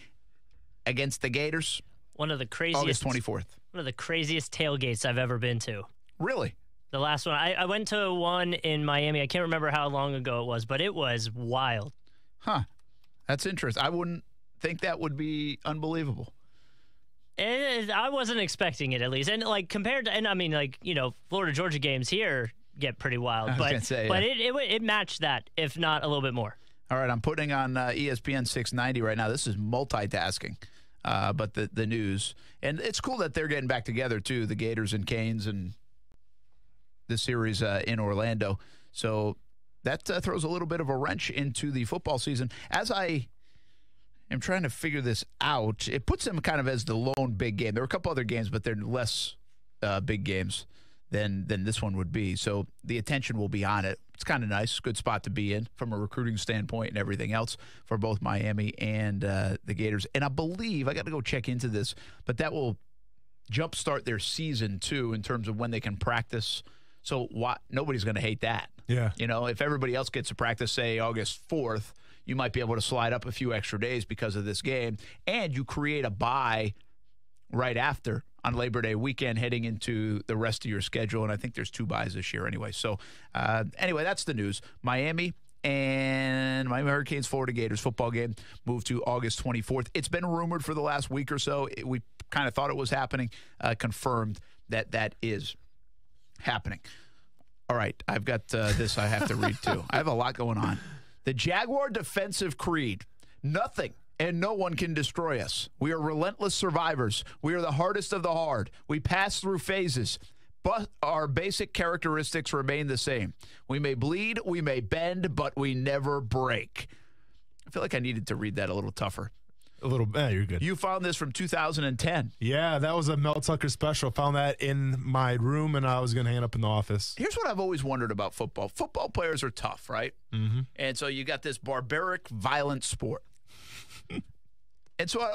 against the Gators. One of the craziest. August 24th. One of the craziest tailgates I've ever been to. Really? The last one. I went to one in Miami. I can't remember how long ago it was, but it was wild. Huh. That's interesting. I wouldn't think that would be unbelievable. I wasn't expecting it, at least. And, compared to, Florida Georgia games here get pretty wild. But it matched that, if not a little bit more. All right, I'm putting on ESPN 690 right now. This is multitasking. But the news. And it's cool that they're getting back together, too, the Gators and Canes and this series in Orlando. So that throws a little bit of a wrench into the football season. As I am trying to figure this out, it puts them kind of as the lone big game. There are a couple other games, but they're less big games than this one would be. So the attention will be on it. It's kind of nice. Good spot to be in from a recruiting standpoint and everything else for both Miami and the Gators. And I believe, I got to go check into this, but that will jumpstart their season, too, in terms of when they can practice. So nobody's going to hate that. Yeah. You know, if everybody else gets to practice, say, August 4th, you might be able to slide up a few extra days because of this game. And you create a bye right after on Labor Day weekend heading into the rest of your schedule. And I think there's 2 byes this year anyway. So, anyway, that's the news. Miami Hurricanes, Florida Gators football game moved to August 24th. It's been rumored for the last week or so. We kind of thought it was happening. Confirmed that is happening. All right, I've got this I have to read too. I have a lot going on. The Jaguar defensive creed. Nothing and no one can destroy us. We are relentless survivors. We are the hardest of the hard. We pass through phases, but our basic characteristics remain the same. We may bleed, we may bend, but we never break. I feel like I needed to read that a little tougher. A little, you're good. You found this from 2010. Yeah, that was a Mel Tucker special. Found that in my room, and I was going to hang it up in the office. Here's what I've always wondered about football. Football players are tough, right? Mm-hmm. And so you got this barbaric, violent sport. And so,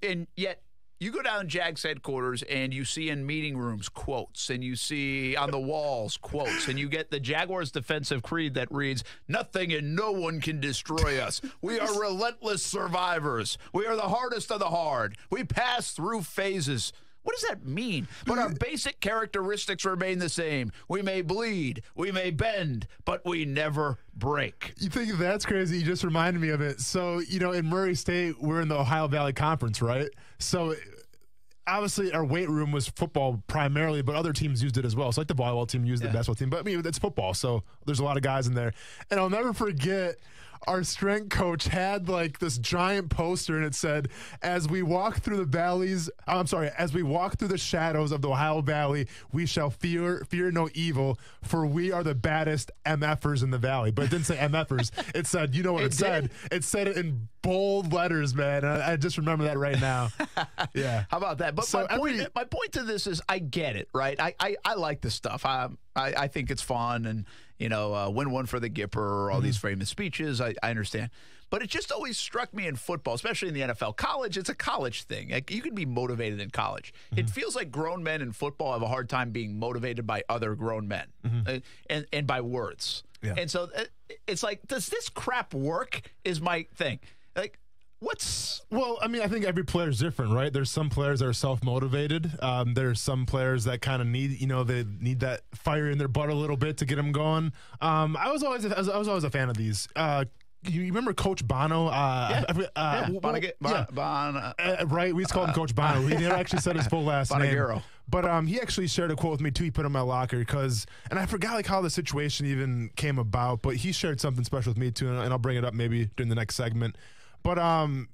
and yet, you go down Jags headquarters and you see in meeting rooms quotes, and you see on the walls quotes, and you get the Jaguars defensive creed that reads, "Nothing and no one can destroy us. We are relentless survivors. We are the hardest of the hard. We pass through phases." What does that mean? But our basic characteristics remain the same. We may bleed, we may bend, but we never break. You think that's crazy? You just reminded me of it. So, in Murray State, we're in the Ohio Valley Conference, right? So, obviously, our weight room was football primarily, but other teams used it as well. So, like the volleyball team used it, the basketball team. But, it's football, so there's a lot of guys in there. And I'll never forget our strength coach had like this giant poster, and it said, as we walk through the shadows of the Ohio Valley, we shall fear no evil, for we are the baddest MFers in the valley. But it didn't say MFers. It said, you know what it said? It said it in bold letters, man. I just remember that right now. Yeah. How about that? But so my point to this is I get it, right? I like this stuff. I think it's fun, and win one for the Gipper, all these famous speeches. I understand. But it just always struck me in football, especially in the NFL. College, it's a college thing. Like, you can be motivated in college. It feels like grown men in football have a hard time being motivated by other grown men and by words. Yeah. And so it's like, does this crap work is my thing. Like, well, I mean, I think every player is different, right? There's some players that are self-motivated. There's some players that kind of need, they need that fire in their butt a little bit to get them going. I was always a fan of these. You remember Coach Bono? Right, we used to call him Coach Bono. He never actually said his full last name. But he actually shared a quote with me too. He put it in my locker and I forgot like how the situation even came about. But he shared something special with me too, and I'll bring it up maybe during the next segment. But and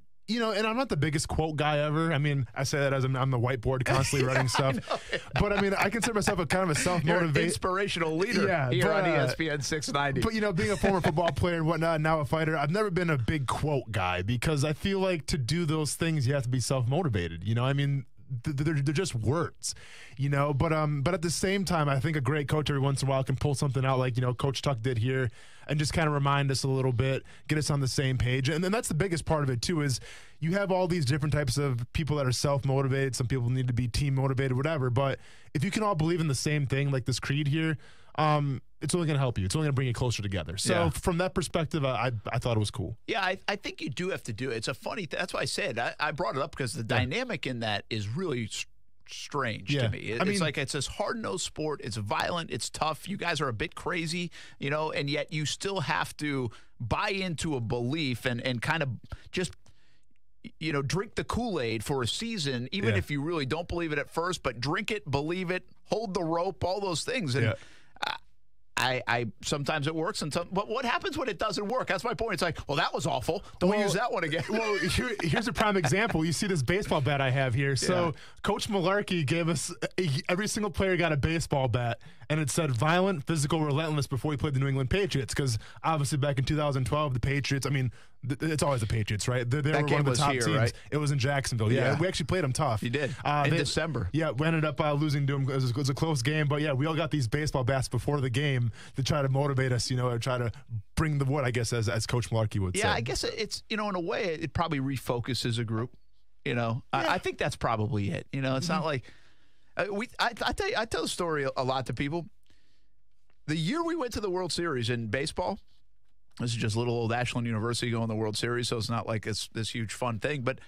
I'm not the biggest quote guy ever. I mean, I say that as I'm on the whiteboard constantly writing stuff. But I mean, I consider myself a kind of a self-motivated, inspirational leader here on ESPN 690. But being a former football player and whatnot, and now a fighter, I've never been a big quote guy because I feel like to do those things, you have to be self-motivated. I mean, they're just words, But at the same time, I think a great coach every once in a while can pull something out like Coach Tuck did here, and just kind of remind us a little bit, get us on the same page. And then that's the biggest part of it too, is you have all these different types of people that are self-motivated. Some people need to be team motivated, whatever. But if you can all believe in the same thing, like this creed here, it's only going to help you. It's only going to bring you closer together. So from that perspective, I thought it was cool. Yeah, I think you do have to do it. It's a funny thing. That's why I said I brought it up because the dynamic in that is really strange to me. It's like it's this hard-nosed sport. It's violent. It's tough. You guys are a bit crazy, and yet you still have to buy into a belief and kind of just drink the Kool-Aid for a season, even if you really don't believe it at first, but drink it, believe it, hold the rope, all those things. And I sometimes it works, but what happens when it doesn't work? That's my point. It's like, well, that was awful. Don't use that one again. Well, here's a prime example. You see this baseball bat I have here. So Coach Malarkey gave us every single player got a baseball bat, and it said violent, physical, relentless before he played the New England Patriots. Because obviously back in 2012, the Patriots. I mean, it's always the Patriots, right? They were one of the top teams. Right? It was in Jacksonville. Yeah, we actually played them tough. You did in December. Yeah, we ended up losing to them. It was a close game, but we all got these baseball bats before the game to try to motivate us, or try to bring the wood, I guess, as Coach Malarkey would say. Yeah, I guess it's in a way it probably refocuses a group. I think that's probably it. It's not like I tell the story a lot to people. The year we went to the World Series in baseball. This is just little old Ashland University going to the World Series, so it's not like it's this huge fun thing. But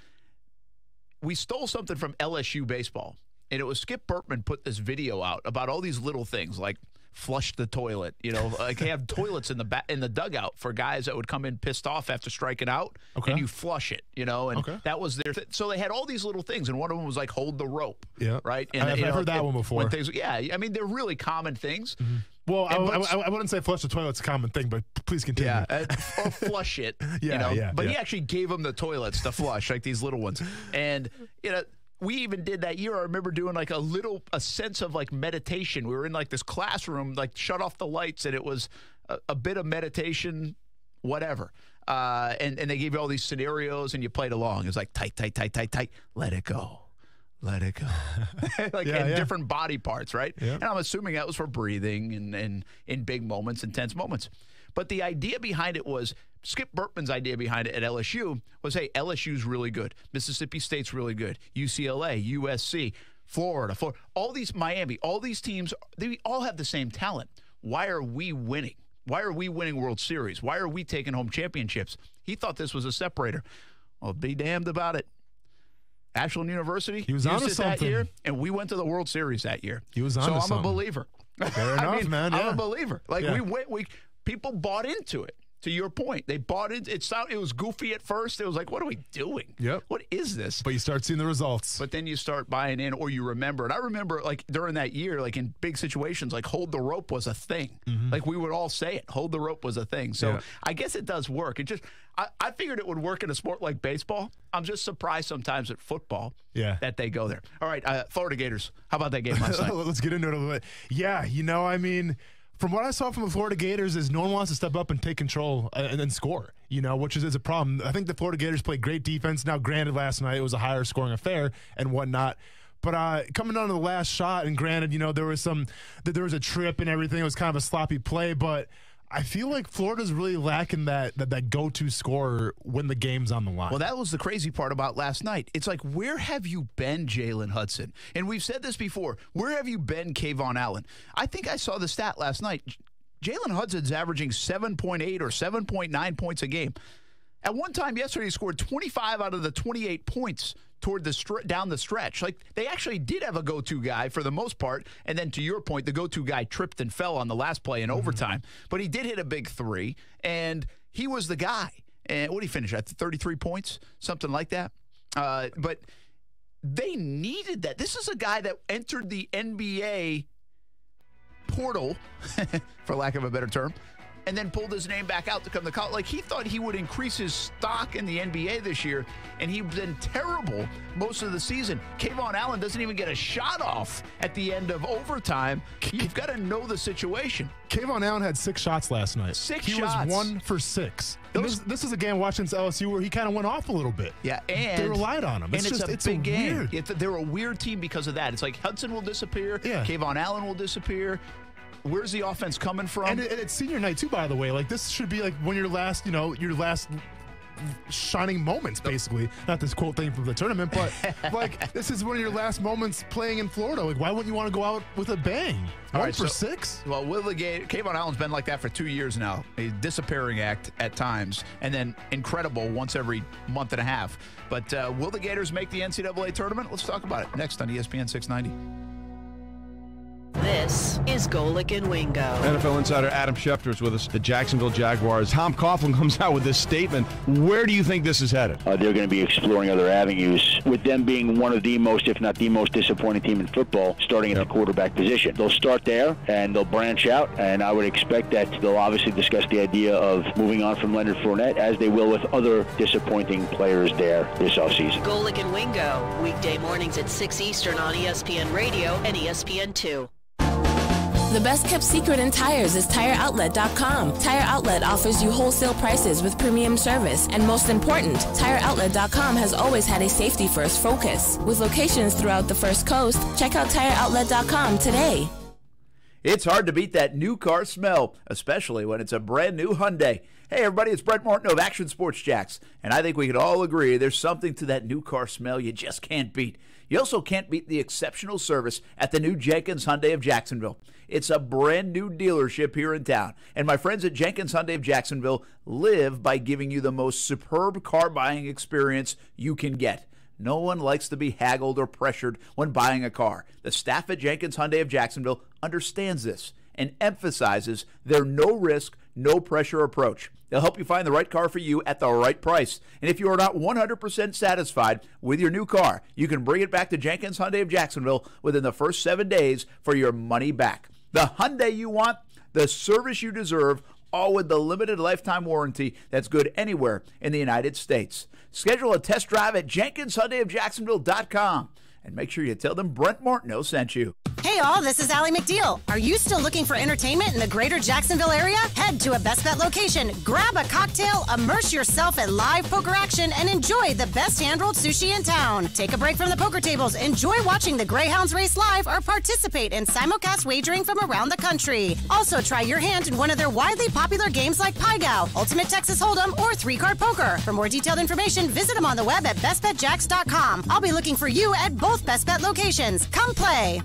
we stole something from LSU baseball, and it was Skip Bertman put this video out about all these little things like flush the toilet. Like they have toilets in the dugout for guys that would come in pissed off after striking out, and you flush it. And that was their so they had all these little things, and one of them was like hold the rope. Yeah, right. And I've heard that one before. I mean they're really common things. Mm-hmm. Well, I wouldn't say flush the toilet's a common thing, but please continue. Yeah, or flush it. But he actually gave them the toilets to flush, like these little ones. And, we even did that year. I remember doing like a sense of like meditation. We were in like this classroom, like shut off the lights, and it was a bit of meditation, whatever. And they gave you all these scenarios, and you played along. It was like tight, tight, tight, tight, tight. Let it go. Let it go. Different body parts, right? Yeah. And I'm assuming that was for breathing and in big moments, intense moments. But the idea behind it was, Skip Bertman's idea behind it at LSU was, hey, LSU's really good. Mississippi State's really good. UCLA, USC, Florida, all these, Miami, all these teams, they all have the same talent. Why are we winning? Why are we winning World Series? Why are we taking home championships? He thought this was a separator. Well, be damned about it. Ashland University, he was on that year, and we went to the World Series that year. He was on So I'm a believer. Fair enough, man. Yeah. I'm a believer. Like we people bought into it. To your point, they bought it. It was goofy at first. It was like, what are we doing? Yep. What is this? But you start seeing the results. But then you start buying in, or you remember. And I remember, like, during that year, like, in big situations, like, hold the rope was a thing. Mm-hmm. Like, we would all say it. Hold the rope was a thing. So I guess it does work. It just, I figured it would work in a sport like baseball. I'm just surprised sometimes at football that they go there. All right, Florida Gators. How about that game last night? Let's get into it a little bit. Yeah, I mean, from what I saw from the Florida Gators is no one wants to step up and take control and score, which is a problem. I think the Florida Gators played great defense. Now, granted, last night it was a higher scoring affair and whatnot. But coming down to the last shot, and granted, there was a trip and everything. It was kind of a sloppy play, but I feel like Florida's really lacking that go-to scorer when the game's on the line. Well, that was the crazy part about last night. It's like, where have you been, Jalen Hudson? And we've said this before. Where have you been, Kayvon Allen? I think I saw the stat last night. Jalen Hudson's averaging 7.8 or 7.9 points a game. At one time yesterday, he scored 25 out of the 28 points toward down the stretch. Like, they actually did have a go-to guy for the most part, and then to your point, the go-to guy tripped and fell on the last play in overtime. But he did hit a big three, and he was the guy. And what did he finish at? 33 points? Something like that. But they needed that. This is a guy that entered the NBA portal, for lack of a better term, and then pulled his name back out to come to college. Like, he thought he would increase his stock in the NBA this year, and he's been terrible most of the season. Kayvon Allen doesn't even get a shot off at the end of overtime. You've got to know the situation. Kayvon Allen had 6 shots last night. He was 1 for 6. This is a game watching LSU where he kind of went off a little bit. Yeah, and they relied on him. It's a big game. Weird. They're a weird team because of that. It's like Hudson will disappear. Yeah. Kayvon Allen will disappear. Where's the offense coming from? And it's senior night too, by the way. Like, this should be like one of your last shining moments, basically. Not this quote thing from the tournament, but like, this is one of your last moments playing in Florida. Like, why wouldn't you want to go out with a bang? One for 6? Well, Kayvon Allen's been like that for 2 years now. A disappearing act at times, and then incredible once every month and a half. But will the Gators make the NCAA tournament? Let's talk about it next on ESPN 690. This is Golic and Wingo. NFL insider Adam Schefter is with us. The Jacksonville Jaguars. Tom Coughlin comes out with this statement. Where do you think this is headed? They're going to be exploring other avenues, with them being one of the most, if not the most disappointing team in football, starting at the quarterback position. They'll start there, and they'll branch out, and I would expect that they'll obviously discuss the idea of moving on from Leonard Fournette, as they will with other disappointing players there this offseason. Golic and Wingo, weekday mornings at 6 Eastern on ESPN Radio and ESPN2. The best kept secret in tires is TireOutlet.com. Tire Outlet offers you wholesale prices with premium service. And most important, TireOutlet.com has always had a safety first focus. With locations throughout the First Coast, check out TireOutlet.com today. It's hard to beat that new car smell, especially when it's a brand new Hyundai. Hey everybody, it's Brent Martin of Action Sports Jacks, and I think we can all agree there's something to that new car smell you just can't beat. You also can't beat the exceptional service at the new Jenkins Hyundai of Jacksonville. It's a brand new dealership here in town, and my friends at Jenkins Hyundai of Jacksonville live by giving you the most superb car buying experience you can get. No one likes to be haggled or pressured when buying a car. The staff at Jenkins Hyundai of Jacksonville understands this and emphasizes their no-risk, no-pressure approach. They'll help you find the right car for you at the right price. And if you are not 100% satisfied with your new car, you can bring it back to Jenkins Hyundai of Jacksonville within the first 7 days for your money back. The Hyundai you want, the service you deserve, all with the limited lifetime warranty that's good anywhere in the United States. Schedule a test drive at JenkinsHyundaiofJacksonville.com and make sure you tell them Brent Martineau sent you. Hey all, this is Allie McDeal. Are you still looking for entertainment in the greater Jacksonville area? Head to a Best Bet location, grab a cocktail, immerse yourself in live poker action, and enjoy the best hand-rolled sushi in town. Take a break from the poker tables, enjoy watching the Greyhounds race live, or participate in simulcast wagering from around the country. Also, try your hand in one of their widely popular games like Pai Gow, Ultimate Texas Hold'em, or 3-Card Poker. For more detailed information, visit them on the web at bestbetjacks.com. I'll be looking for you at both Best Bet locations. Come play.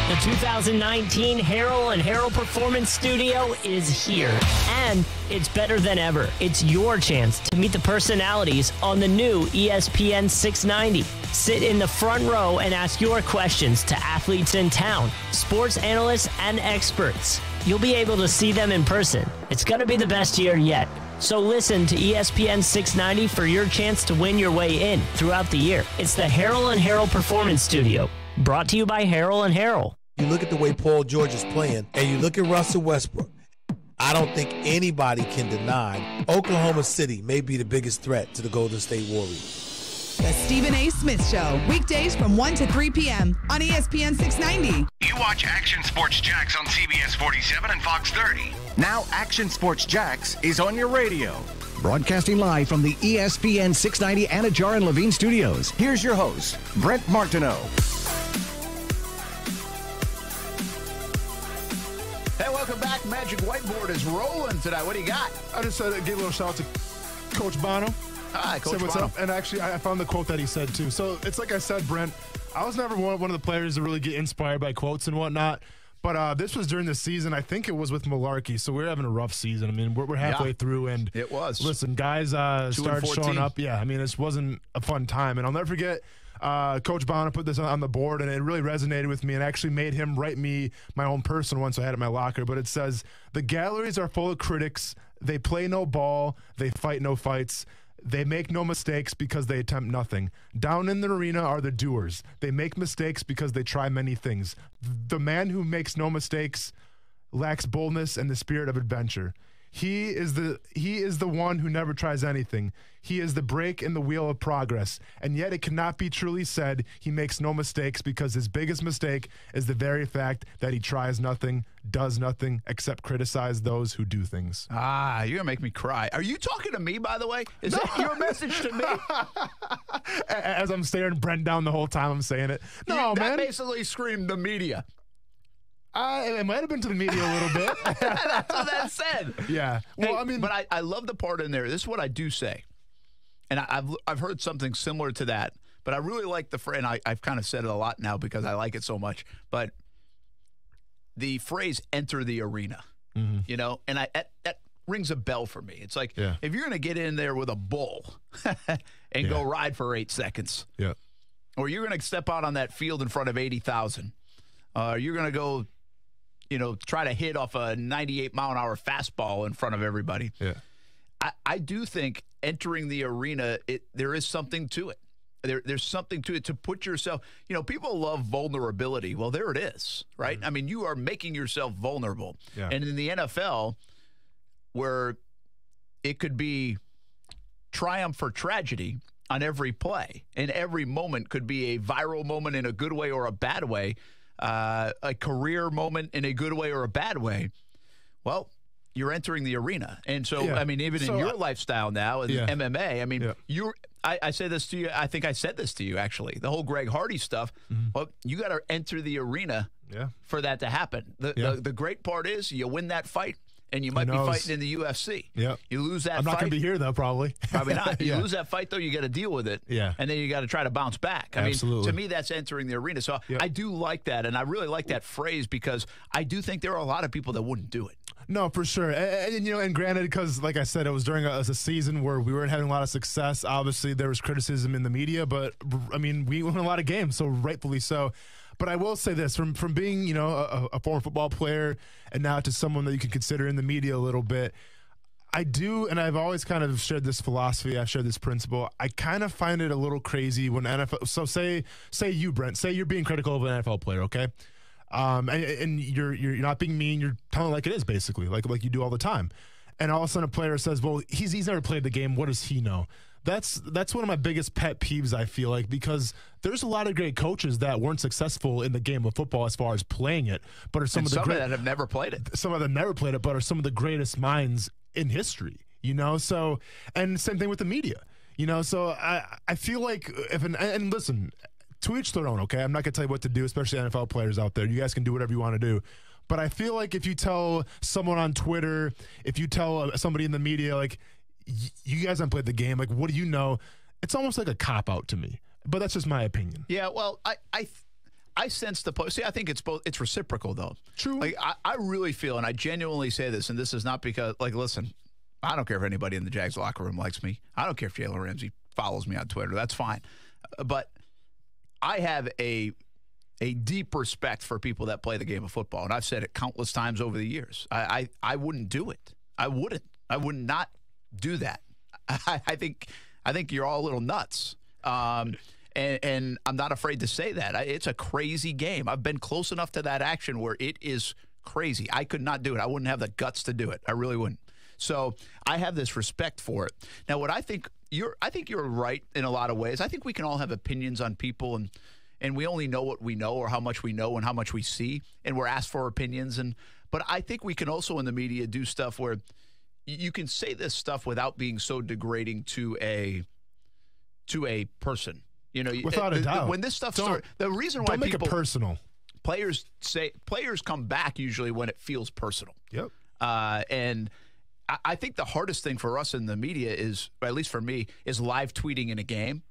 The 2019 Harrell and Harrell Performance Studio is here, and it's better than ever. It's your chance to meet the personalities on the new ESPN 690. Sit in the front row and ask your questions to athletes in town, sports analysts, and experts. You'll be able to see them in person. It's going to be the best year yet. So listen to ESPN 690 for your chance to win your way in throughout the year. It's the Harrell and Harrell Performance Studio, brought to you by Harrell and Harrell. You look at the way Paul George is playing, and you look at Russell Westbrook. I don't think anybody can deny Oklahoma City may be the biggest threat to the Golden State Warriors. The Stephen A. Smith Show, weekdays from 1 to 3 p.m. on ESPN 690. You watch Action Sports Jax on CBS 47 and Fox 30. Now Action Sports Jax is on your radio. Broadcasting live from the ESPN 690 Anajar and Levine studios. Here's your host, Brent Martineau. Hey, welcome back. Magic Whiteboard is rolling tonight. What do you got? I just said give a little shout out to Coach Bono. Hi, Coach Said what's Bono. up. And actually, I found the quote that he said, too. So it's like I said, Brent, I was never one of the players to really get inspired by quotes and whatnot. But this was during the season. I think it was with Malarkey. So we're having a rough season. I mean, we're halfway through. And it was. Listen, guys started showing up. Yeah, I mean, this wasn't a fun time. And I'll never forget Coach Bono put this on the board, and it really resonated with me and actually made him write me my own personal one, so I had it in my locker. But it says, "The galleries are full of critics. They play no ball. They fight no fights. They make no mistakes because they attempt nothing. Down in the arena are the doers. They make mistakes because they try many things. The man who makes no mistakes lacks boldness and the spirit of adventure. He is the one who never tries anything. He is the break in the wheel of progress. And yet it cannot be truly said he makes no mistakes, because his biggest mistake is the very fact that he tries nothing, does nothing, except criticize those who do things." Ah, you're going to make me cry. Are you talking to me, by the way? Is that your message to me? As I'm staring Brent down the whole time I'm saying it. No, that man. basically screamed the media. It might have been to the media a little bit. That's what that said. Yeah. Well, Hey, I mean, but I love the part in there. This is what I do say. And I've heard something similar to that, but I really like the phrase, and I've kind of said it a lot now because I like it so much, but the phrase "enter the arena," you know, and that rings a bell for me. It's like, if you're going to get in there with a bull and go ride for 8 seconds, or you're going to step out on that field in front of 80,000, you're going to go, try to hit off a 98-mile-an-hour fastball in front of everybody. Yeah. I do think entering the arena, there is something to it. There's something to it to put yourself, people love vulnerability. Well, there it is, right? I mean, you are making yourself vulnerable. Yeah. And in the NFL, where it could be triumph or tragedy on every play, and every moment could be a viral moment in a good way or a bad way, a career moment in a good way or a bad way, well, you're entering the arena. And so, I mean, even in your lifestyle now, in MMA, I mean, I say this to you, I think I said this to you, actually, the whole Greg Hardy stuff, well, you got to enter the arena for that to happen. The great part is you win that fight, and you might be fighting in the UFC. Yeah. You lose that fight. I'm not going to be here, though, probably. Probably not. You lose that fight, though, you got to deal with it. Yeah. And then you got to try to bounce back. I mean, to me, that's entering the arena. So I do like that, and I really like that phrase, because I do think there are a lot of people that wouldn't do it. No, for sure. And granted, because like I said, it was during a season where we weren't having a lot of success. Obviously, there was criticism in the media, but I mean, we won a lot of games, so rightfully so. But I will say this, from being, a former football player and now to someone that you can consider in the media a little bit, I do, and I've always kind of shared this philosophy, I've shared this principle. I kind of find it a little crazy when NFL, so say you, Brent, say you're being critical of an NFL player, okay? And you're not being mean, you're telling it like it is, basically, like you do all the time. And all of a sudden a player says, well, he's never played the game, what does he know? That's one of my biggest pet peeves, I feel like, because there's a lot of great coaches that weren't successful in the game of football as far as playing it, but are some of that have never played it. Some of them never played it, but are some of the greatest minds in history, So, and same thing with the media, So I feel like and listen, to each their own, okay? I'm not going to tell you what to do, especially NFL players out there. You guys can do whatever you want to do. But I feel like if you tell someone on Twitter, if you tell somebody in the media, like, you guys haven't played the game, like, what do you know? It's almost like a cop-out to me. But that's just my opinion. Yeah, well, I sense the post. See, I think it's both. It's reciprocal, though. True. Like, I really feel, and I genuinely say this, and this is not because, like, listen, I don't care if anybody in the Jags locker room likes me. I don't care if Jalen Ramsey follows me on Twitter. That's fine. But I have a deep respect for people that play the game of football, and I've said it countless times over the years. I wouldn't do it. I wouldn't. I would not do that. I think you're all a little nuts. And I'm not afraid to say that. It's a crazy game. I've been close enough to that action where it is crazy. I could not do it. I wouldn't have the guts to do it. I really wouldn't. So I have this respect for it. Now, what I think you're right in a lot of ways. I think we can all have opinions on people, and we only know what we know or how much we know and how much we see, and we're asked for opinions. But I think we can also in the media do stuff where you can say this stuff without being so degrading to a person. You know, without a doubt. When this stuff starts, the reason why don't make it personal. Players come back usually when it feels personal. Yep. And I think the hardest thing for us in the media is, or at least for me, is live tweeting in a game,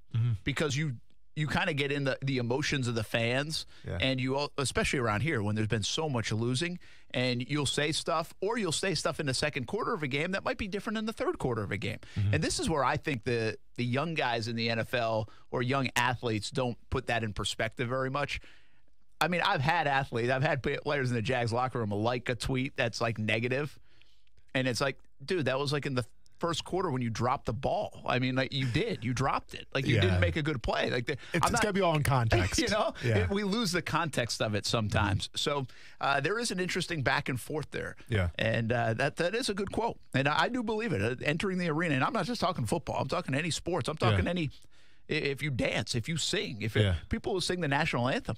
because you kind of get in the emotions of the fans, and you all, especially around here when there's been so much losing, and you'll say stuff in the second quarter of a game that might be different in the third quarter of a game. And this is where I think the young guys in the NFL or young athletes don't put that in perspective very much. I mean, I've had players in the Jags locker room like a tweet that's like negative, and it's like, dude, that was like in the first quarter when you dropped the ball. I mean, like you dropped it. Like you didn't make a good play. Like it's got to be all in context. You know, we lose the context of it sometimes. So there is an interesting back and forth there. Yeah, and that is a good quote, and I do believe it. Entering the arena, and I'm not just talking football. I'm talking any sports. I'm talking any. If you dance, if you sing, people will sing the national anthem.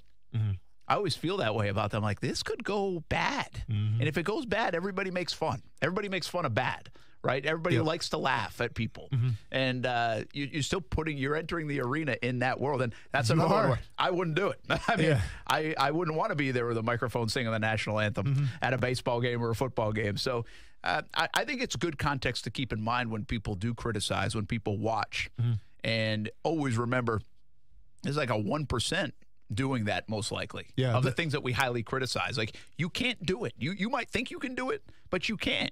I always feel that way about them. Like, this could go bad. And if it goes bad, everybody makes fun. Everybody makes fun of bad, right? Everybody likes to laugh at people. And you're still you're entering the arena in that world. And that's another one. I wouldn't do it. I mean, I wouldn't want to be there with a microphone singing the national anthem at a baseball game or a football game. So I think it's good context to keep in mind when people do criticize, when people watch. And always remember, there's like a 1% doing that most likely of the things that we highly criticize. Like, you can't do it. You might think you can do it, but you can't.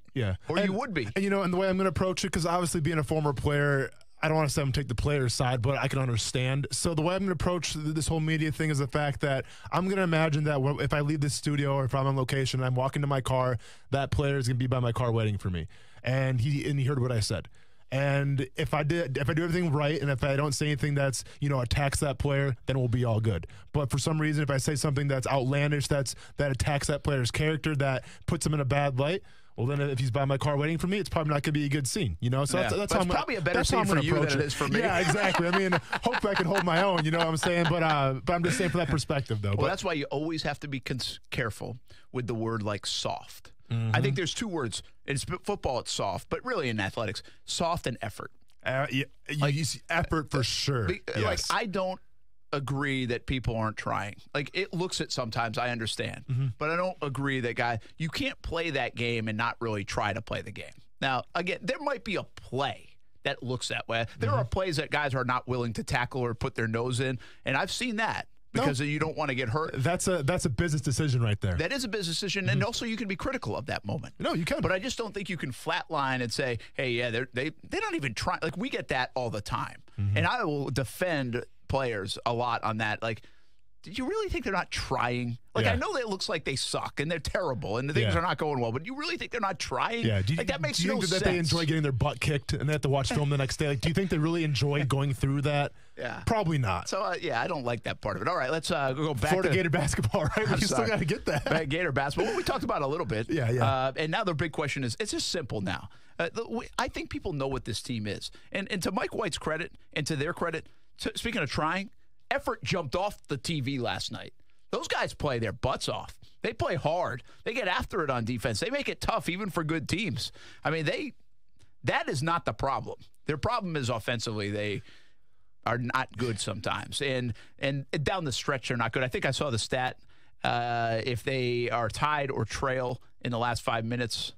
Or you would be. And you know, and the way I'm going to approach it, because obviously being a former player, I don't want to say I'm going to take the player's side, but I can understand. So the way I'm going to approach this whole media thing is the fact that I'm going to imagine that if I leave this studio or if I'm on location and I'm walking to my car, that player is going to be by my car waiting for me. And he heard what I said. And if I do everything right, and if I don't say anything that's, attacks that player, then we'll be all good. But for some reason, if I say something that's outlandish, that attacks that player's character, that puts him in a bad light, well, then if he's by my car waiting for me, it's probably not going to be a good scene, So that's how I'm probably a better scene for you than it is for me. Yeah, exactly. I mean, hopefully I can hold my own, you know what I'm saying? But I'm just saying for that perspective, though. Well, that's why you always have to be careful with the word like soft. I think there's two words. In football, it's soft, but really in athletics, soft and effort. You see effort for sure. Like, I don't agree that people aren't trying. Like, it looks it sometimes, I understand. But I don't agree that you can't play that game and not really try to play the game. Now, again, there might be a play that looks that way. There are plays that guys are not willing to tackle or put their nose in, and I've seen that. Because you don't want to get hurt. That's a business decision right there. That is a business decision, and also you can be critical of that moment. No, you can. But I just don't think you can flatline and say, hey, yeah, they don't even try. Like, we get that all the time. And I will defend players a lot on that. Like, did you really think they're not trying? Like, I know that it looks like they suck and they're terrible and the things are not going well, but you really think they're not trying? Yeah. That makes no sense. That they enjoy getting their butt kicked and they have to watch film the next day? Like, do you think they really enjoy going through that? Yeah. Probably not. So, I don't like that part of it. All right, let's go back Florida to Gator basketball, right? You still got to get that. Gator basketball. Well, we talked about it a little bit. Yeah. And now the big question is, it's just simple now. I think people know what this team is. And to Mike White's credit and to their credit, speaking of trying, effort jumped off the TV last night. Those guys play their butts off. They play hard. They get after it on defense. They make it tough even for good teams. I mean, that is not the problem. Their problem is offensively they are not good sometimes. And down the stretch, they're not good. I think I saw the stat. If they are tied or trail in the last 5 minutes,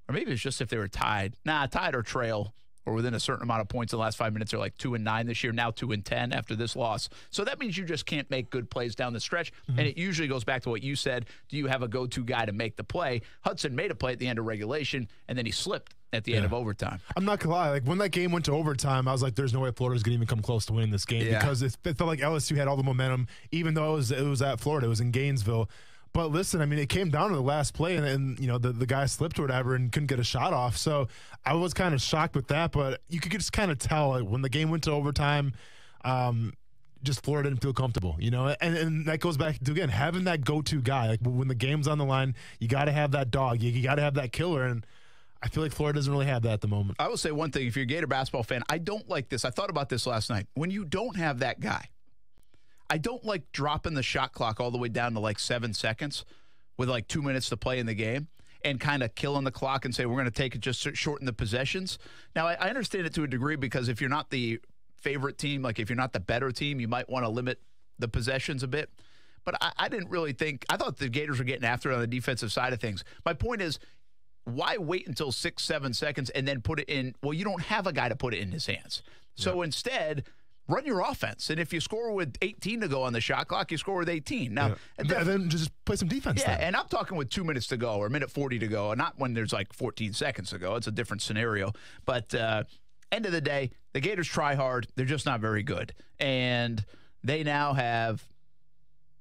or maybe it's just if they were tied. Tied or trail, or within a certain amount of points in the last 5 minutes, are like 2-9 this year, now 2-10 after this loss. So that means you just can't make good plays down the stretch. And it usually goes back to what you said. Do you have a go-to guy to make the play? Hudson made a play at the end of regulation, and then he slipped at the end of overtime. I'm not going to lie. Like, when that game went to overtime, I was like, there's no way Florida's going to even come close to winning this game because it felt like LSU had all the momentum, even though it was at Florida. It was in Gainesville. But listen, I mean, it came down to the last play, and the guy slipped or whatever and couldn't get a shot off. So I was kind of shocked with that, but you could just kind of tell when the game went to overtime, just Florida didn't feel comfortable, and that goes back to, again, having that go-to guy. Like when the game's on the line, you got to have that dog. You got to have that killer, and I feel like Florida doesn't really have that at the moment. I will say one thing. If you're a Gator basketball fan, I don't like this. I thought about this last night. When you don't have that guy, I don't like dropping the shot clock all the way down to like 7 seconds with like 2 minutes to play in the game and kind of killing the clock and say we're going to take it, just shorten the possessions. Now, I understand it to a degree because if you're not the favorite team, like if you're not the better team, you might want to limit the possessions a bit. But I didn't really think – I thought the Gators were getting after it on the defensive side of things. My point is, why wait until 6-7 seconds and then put it in? Well, you don't have a guy to put it in his hands. So instead, run your offense. And if you score with 18 to go on the shot clock, you score with 18. Now, and then just play some defense. Yeah, and I'm talking with 2 minutes to go or a minute 40 to go, and not when there's like 14 seconds to go. It's a different scenario. But end of the day, the Gators try hard. They're just not very good. And they now have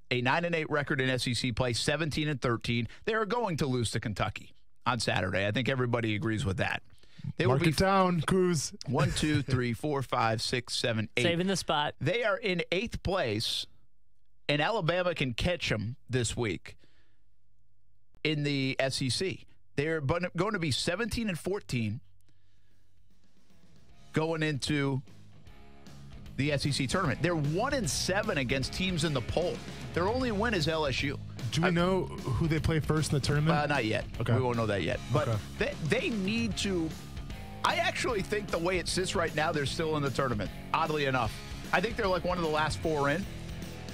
a 9-8 record in SEC play, 17-13. They are going to lose to Kentucky on Saturday. I think everybody agrees with that. They Mark will be it down, Cruz. 1, 2, 3, 4, 5, 6, 7, 8. Saving the spot. They are in 8th place, and Alabama can catch them this week in the SEC. They're going to be 17-14 going into the SEC tournament. They're 1-7 against teams in the poll. Their only win is LSU. Do we know who they play first in the tournament? Not yet. Okay. We won't know that yet. But they need to. I actually think the way it sits right now, they're still in the tournament, oddly enough. I think they're like one of the last 4 in.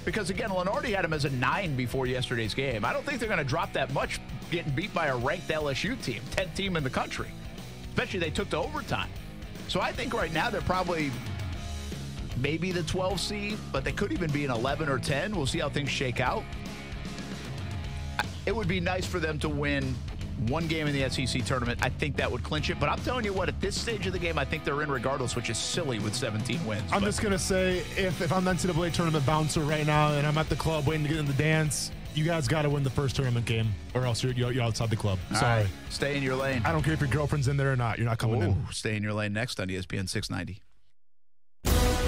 Because, again, Lenardi had them as a 9 before yesterday's game. I don't think they're going to drop that much getting beat by a ranked LSU team, 10th team in the country. Especially they took to overtime. So I think right now they're probably maybe the 12 seed, but they could even be an 11 or 10. We'll see how things shake out. It would be nice for them to win one game in the SEC tournament. I think that would clinch it. But I'm telling you what, at this stage of the game, I think they're in regardless, which is silly with 17 wins. I'm just going to say, if I'm the NCAA tournament bouncer right now and I'm at the club waiting to get in the dance, you guys got to win the first tournament game or else you're outside the club. Sorry. Right. Stay in your lane. I don't care if your girlfriend's in there or not. You're not coming in. Stay in your lane next on ESPN 690.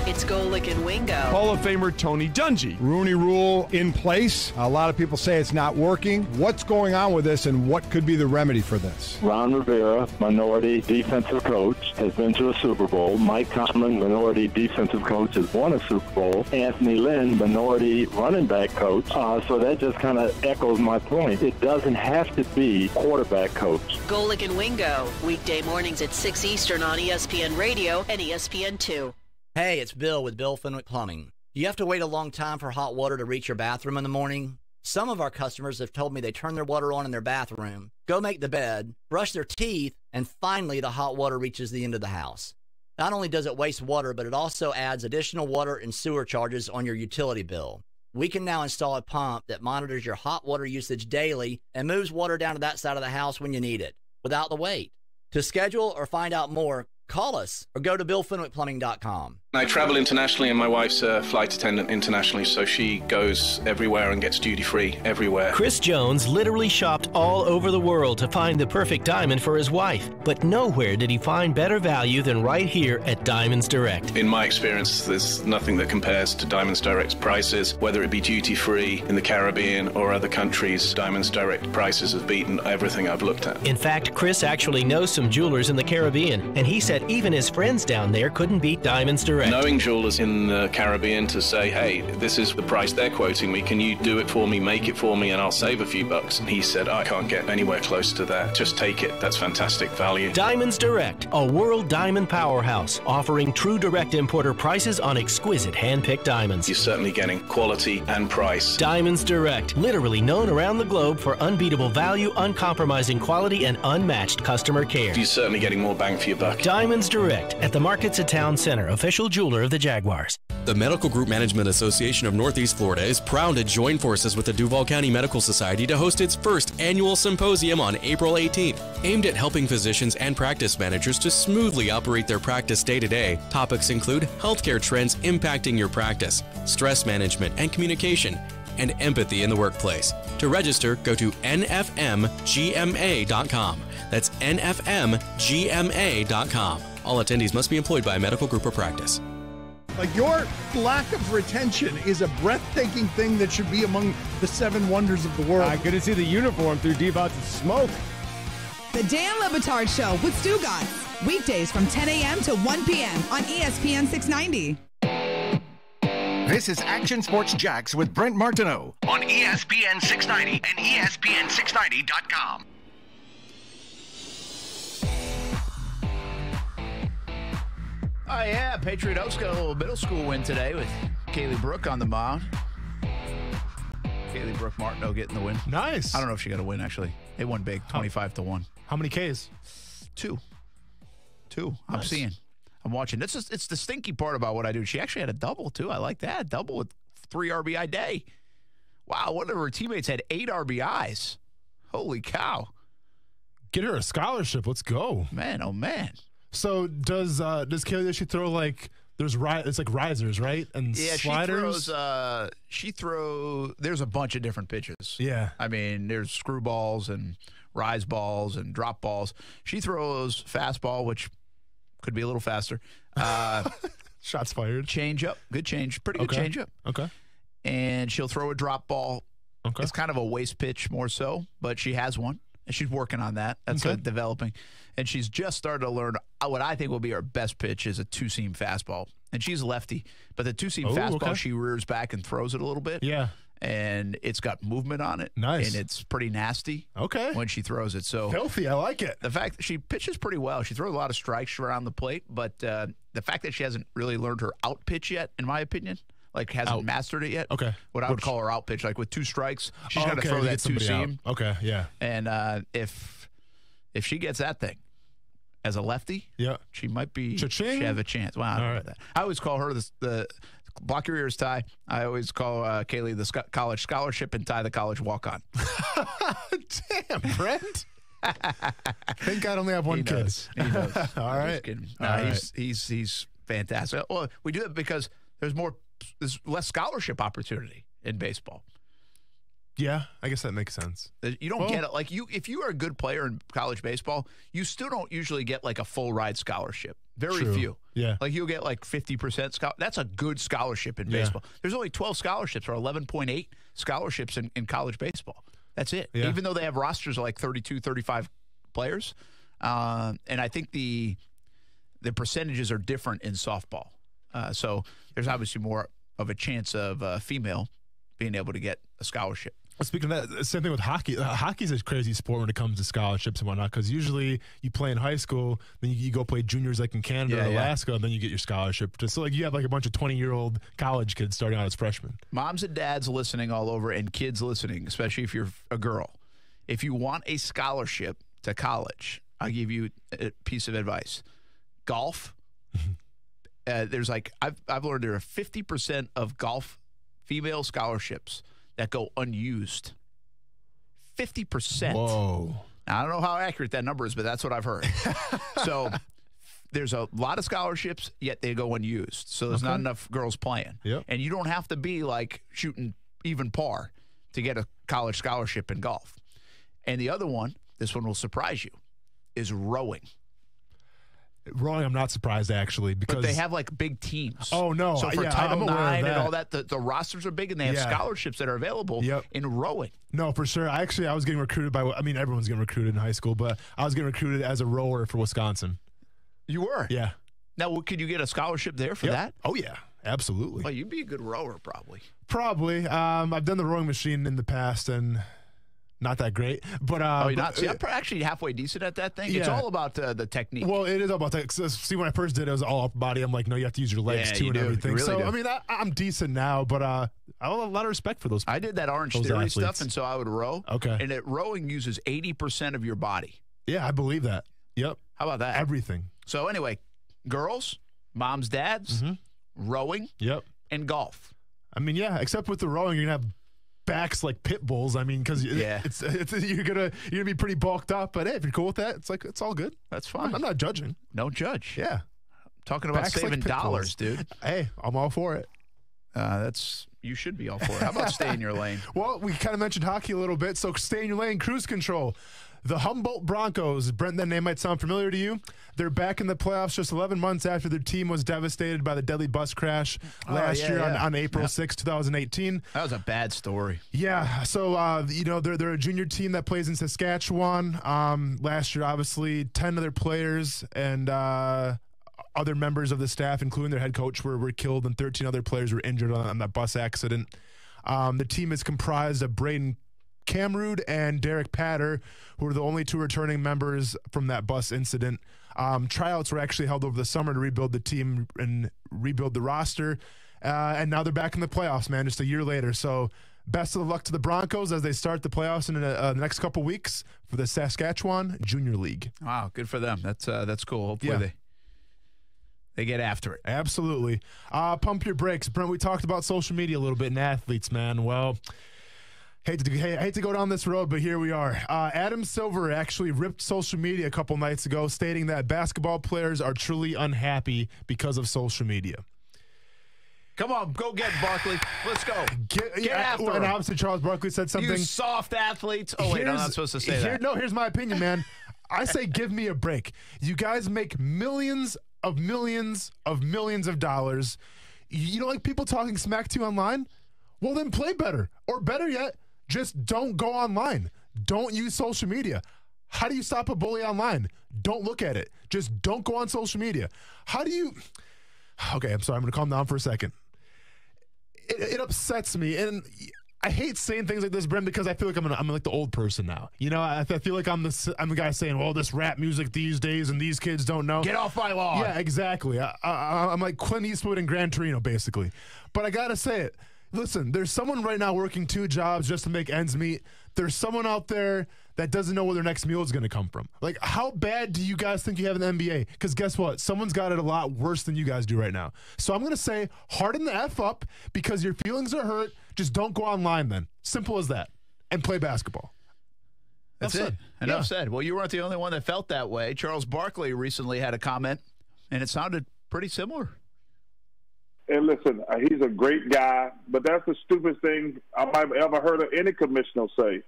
It's Golick and Wingo. Hall of Famer Tony Dungy. Rooney Rule in place. A lot of people say it's not working. What's going on with this, and what could be the remedy for this? Ron Rivera, minority defensive coach, has been to a Super Bowl. Mike Tomlin, minority defensive coach, has won a Super Bowl. Anthony Lynn, minority running back coach. So that just kind of echoes my point. It doesn't have to be quarterback coach. Golick and Wingo, weekday mornings at 6 Eastern on ESPN Radio and ESPN2. Hey, it's Bill with Bill Fenwick Plumbing. You have to wait a long time for hot water to reach your bathroom in the morning? Some of our customers have told me they turn their water on in their bathroom, go make the bed, brush their teeth, and finally the hot water reaches the end of the house. Not only does it waste water, but it also adds additional water and sewer charges on your utility bill. We can now install a pump that monitors your hot water usage daily and moves water down to that side of the house when you need it, without the wait. To schedule or find out more, call us or go to BillFenwickPlumbing.com. I travel internationally, and my wife's a flight attendant internationally, so she goes everywhere and gets duty-free everywhere. Chris Jones literally shopped all over the world to find the perfect diamond for his wife, but nowhere did he find better value than right here at Diamonds Direct. In my experience, there's nothing that compares to Diamonds Direct's prices, whether it be duty-free in the Caribbean or other countries. Diamonds Direct prices have beaten everything I've looked at. In fact, Chris actually knows some jewelers in the Caribbean, and he said even his friends down there couldn't beat Diamonds Direct. Knowing jewelers in the Caribbean to say, hey, this is the price they're quoting me, can you do it for me, make it for me, and I'll save a few bucks? And he said, I can't get anywhere close to that. Just take it. That's fantastic value. Diamonds Direct, a world diamond powerhouse, offering true direct importer prices on exquisite hand-picked diamonds. You're certainly getting quality and price. Diamonds Direct, literally known around the globe for unbeatable value, uncompromising quality, and unmatched customer care. You're certainly getting more bang for your buck. Diamonds Direct at the Markets at Town Center, official jeweler of the Jaguars. The Medical Group Management Association of Northeast Florida is proud to join forces with the Duval County Medical Society to host its first annual symposium on April 18th, aimed at helping physicians and practice managers to smoothly operate their practice day to day. Topics include healthcare trends impacting your practice, stress management and communication, and empathy in the workplace. To register, go to nfmgma.com. That's nfmgma.com. All attendees must be employed by a medical group or practice. Like, your lack of retention is a breathtaking thing that should be among the 7 wonders of the world. Good to see the uniform through Devon's smoke. The Dan Lebitard Show with Stu Gatz. Weekdays from 10 a.m. to 1 p.m. on ESPN 690. This is Action Sports Jax with Brent Martineau on ESPN 690 and ESPN690.com. Oh, yeah. Patriot Oaks got a little middle school win today with Kaylee Brooke on the mound. Kaylee Brooke Martineau getting the win. Nice. I don't know if she got a win, actually. They won big, 25-1. How many Ks? 2. Nice. I'm seeing. I'm watching. It's the stinky part about what I do. She actually had a double, too. I like that. Double with 3 RBI day. Wow, one of her teammates had 8 RBIs. Holy cow. Get her a scholarship. Let's go. Man, oh, man. So does Kaylee, she throw like, it's like risers, right? And sliders? She throws, there's a bunch of different pitches. Yeah. I mean, there's screwballs and rise balls and drop balls. She throws fastball, which could be a little faster. Shots fired. Change up. Good change. Pretty good change up. Okay. And she'll throw a drop ball. Okay. It's kind of a waste pitch more so, but she has one. And she's working on that. That's developing. And she's just started to learn what I think will be her best pitch is a 2-seam fastball. And she's a lefty, but the 2-seam fastball, she rears back and throws it a little bit. Yeah. And it's got movement on it. Nice. And it's pretty nasty. Okay. When she throws it. So healthy. I like it. The fact that she pitches pretty well. She throws a lot of strikes around the plate, but the fact that she hasn't really learned her out pitch yet, in my opinion, like hasn't mastered it yet. Okay. What I would call her out pitch, like with 2 strikes, she's got to throw that 2-seam. Okay, yeah. And if she gets that thing as a lefty, she might be. Cha-ching. She have a chance. Wow, I don't know that. I always call her the block your ears, Ty. I always call Kaylee the college scholarship and Ty the college walk on. Damn, Brent. Thank God I only have one kid. He knows. All right. He's fantastic. Well, we do that because there's less scholarship opportunity in baseball. Yeah, I guess that makes sense. You don't get it. Like if you are a good player in college baseball, you still don't usually get like a full ride scholarship. Very few. Yeah. Like you'll get like 50%. That's a good scholarship in baseball. There's only 12 scholarships or 11.8 scholarships in college baseball. That's it. Yeah. Even though they have rosters of like 32, 35 players. And I think the percentages are different in softball. So there's obviously more of a chance of a female being able to get a scholarship. Speaking of that, same thing with hockey. Hockey's a crazy sport when it comes to scholarships and whatnot, because usually you play in high school, then you go play juniors like in Canada or Alaska, and then you get your scholarship. So like you have like a bunch of 20-year-old college kids starting out as freshmen. Moms and dads listening all over and kids listening, especially if you're a girl. If you want a scholarship to college, I'll give you a piece of advice. Golf. There's like I've learned there are 50% of golf female scholarships that go unused. 50%. Whoa. Now, I don't know how accurate that number is, but that's what I've heard. So there's a lot of scholarships, yet they go unused. So there's not enough girls playing. Yep. And you don't have to be like shooting even par to get a college scholarship in golf. And the other one, this one will surprise you, is rowing. Rowing, I'm not surprised actually, because but they have like big teams. Oh no! So for I'm Title aware of IX that. and all that, the rosters are big, and they have scholarships that are available in rowing. No, for sure. I was getting recruited by. I mean, everyone's getting recruited in high school, but I was getting recruited as a rower for Wisconsin. You were? Yeah. Now, could you get a scholarship there for that? Oh yeah, absolutely. Well, you'd be a good rower, probably. Probably. I've done the rowing machine in the past and. Not that great, but you're not. See, I'm actually halfway decent at that thing. Yeah. It's all about the technique. Well, it is all about that. See, when I first did it, was all upper body. I'm like, no, you have to use your legs too and everything. You really do. I mean, I'm decent now, but I have a lot of respect for those. I did that Orange Theory athletes. stuff, and so I would row. Okay, and rowing uses 80% of your body. Yeah, I believe that. Yep. How about that? Everything. So anyway, girls, moms, dads, rowing. Yep. And golf. I mean, yeah, except with the rowing, you're gonna have backs like pit bulls. I mean, because you're gonna be pretty bulked up. But hey, if you're cool with that, it's all good. That's fine. I'm not judging. No judge. Yeah, talking about backs saving like dollars, dude. Hey, I'm all for it. You should be all for it. How about stay in your lane? Well, we kind of mentioned hockey a little bit, so stay in your lane, cruise control. The Humboldt Broncos, Brent, that name might sound familiar to you. They're back in the playoffs just 11 months after their team was devastated by the deadly bus crash last year on April 6, 2018. That was a bad story. Yeah, so, they're a junior team that plays in Saskatchewan. Last year, obviously, 10 of their players and other members of the staff, including their head coach, were killed, and 13 other players were injured on that bus accident. The team is comprised of Braden Camrood and Derek Patter, who are the only two returning members from that bus incident. Tryouts were actually held over the summer to rebuild the team and rebuild the roster. And now they're back in the playoffs, man, just a year later. So best of luck to the Broncos as they start the playoffs in the next couple weeks for the Saskatchewan Junior League. Wow, good for them. That's cool. Hopefully they get after it. Absolutely. Pump your brakes. Brent, we talked about social media a little bit in athletes, man. Well, hate to go down this road, but here we are. Adam Silver actually ripped social media a couple nights ago, stating that basketball players are truly unhappy because of social media. Come on, go get Barkley. Let's go. Get after and him. Obviously, Charles Barkley said something. You soft athletes. Oh, wait, I'm not supposed to say that. No, here's my opinion, man. I say give me a break. You guys make millions of dollars. You don't like people talking smack to you online? Well, then play better. Or better yet, just don't go online. Don't use social media. How do you stop a bully online? Don't look at it. Just don't go on social media. How do you... Okay, I'm sorry. I'm going to calm down for a second. It upsets me. And I hate saying things like this, Brent, because I feel like I'm like the old person now. You know, I feel like I'm the guy saying, well, this rap music these days and these kids don't know. Get off my lawn. Yeah, exactly. I'm like Clint Eastwood and Gran Torino, basically. But I got to say it. Listen, there's someone right now working 2 jobs just to make ends meet. There's someone out there that doesn't know where their next meal is going to come from. Like, how bad do you guys think you have in the NBA? Because guess what? Someone's got it a lot worse than you guys do right now. So I'm going to say harden the F up because your feelings are hurt. Just don't go online then. Simple as that. And play basketball. That's it. Enough said. Well, you weren't the only one that felt that way. Charles Barkley recently had a comment, and it sounded pretty similar. And listen, he's a great guy, but that's the stupidest thing I might have ever heard of any commissioner say.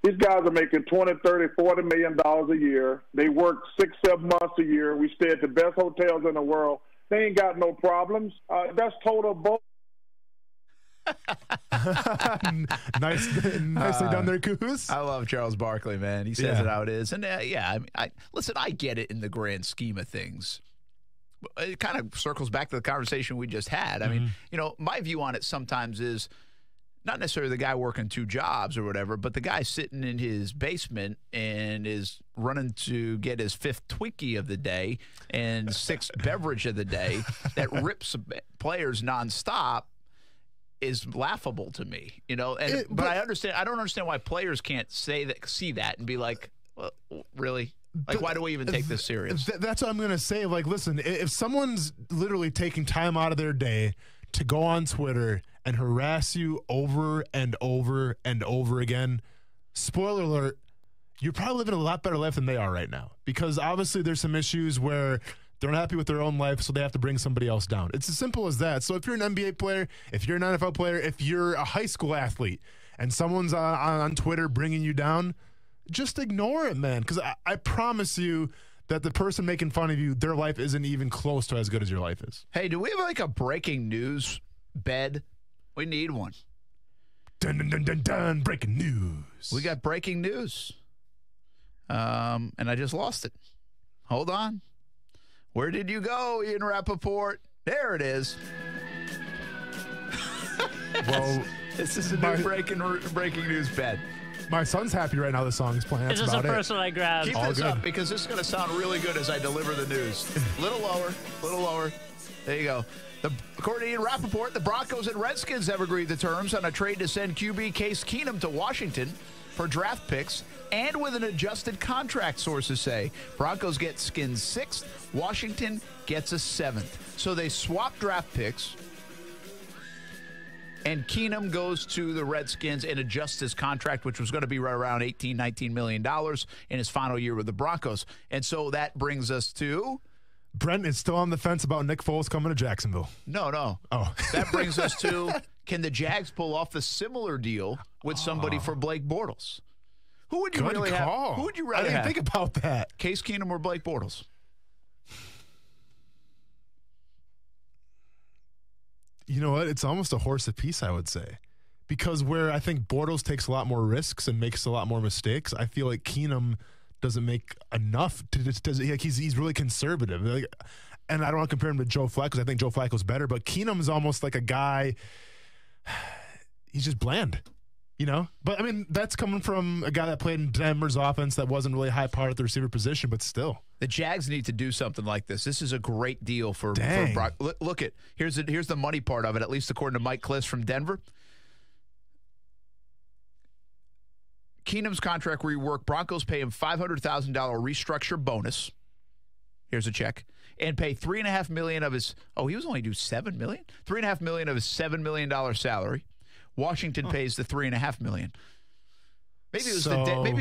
These guys are making $20, $30, $40 million a year. They work 6-7 months a year. We stay at the best hotels in the world. They ain't got no problems. That's total bull. Nicely done there, Coos. I love Charles Barkley, man. He says it how it is. And listen, I get it in the grand scheme of things. It kind of circles back to the conversation we just had. I mean, my view on it sometimes is not necessarily the guy working 2 jobs or whatever, but the guy sitting in his basement and is running to get his 5th Twinkie of the day and 6th beverage of the day that rips players nonstop is laughable to me, but I understand. I don't understand why players can't see that and be like, well, really? Like, why do we even take this serious? That's what I'm going to say. Like, listen, if someone's literally taking time out of their day to go on Twitter and harass you over and over and over again, spoiler alert, you're probably living a lot better life than they are right now. Because obviously there's some issues where they're not happy with their own life, so they have to bring somebody else down. It's as simple as that. So if you're an NBA player, if you're an NFL player, if you're a high school athlete, and someone's on Twitter bringing you down, just ignore it, man. Because I promise you that the person making fun of you, their life isn't even close to as good as your life is. Hey, do we have like a breaking news bed? We need one. Dun, dun, dun, dun, dun. Breaking news. We got breaking news. And I just lost it. Hold on. Where did you go, Ian Rappaport? There it is. Well, this is a new breaking news bed. My son's happy right now the song is playing. This is the first one I grabbed. Keep this up because this is going to sound really good as I deliver the news. Little lower. There you go. According to Ian Rappaport, the Broncos and Redskins have agreed to terms on a trade to send QB Case Keenum to Washington for draft picks and with an adjusted contract, sources say. Broncos get Skins 6th, Washington gets a 7th. So they swap draft picks, and Keenum goes to the Redskins and adjusts his contract, which was going to be right around $18, $19 million in his final year with the Broncos. And so that brings us to Brent is still on the fence about Nick Foles coming to Jacksonville. No. Oh. That brings us to, can the Jags pull off a similar deal with somebody for Blake Bortles? Who would you Good really call. have? Who would you rather I didn't have? think about that. Case Keenum or Blake Bortles? You know what? It's almost a horse apiece, I would say. Because where I think Bortles takes a lot more risks and makes a lot more mistakes, I feel like Keenum doesn't make enough. He's really conservative. And I don't want to compare him to Joe Flacco because I think Joe Flacco's better, but Keenum is almost like a guy, he's just bland. You know, but I mean, that's coming from a guy that played in Denver's offense that wasn't really high powered at the receiver position, but still. The Jags need to do something like this. This is a great deal for Brock. Look at here's the money part of it, at least according to Mike Kliss from Denver. Keenum's contract rework. Broncos pay him $500,000 restructure bonus. Here's a check. And pay $3.5 million of his. Oh, he was only due $7 million. $3.5 million of his $7 million salary. Washington pays the $3.5 million. Maybe it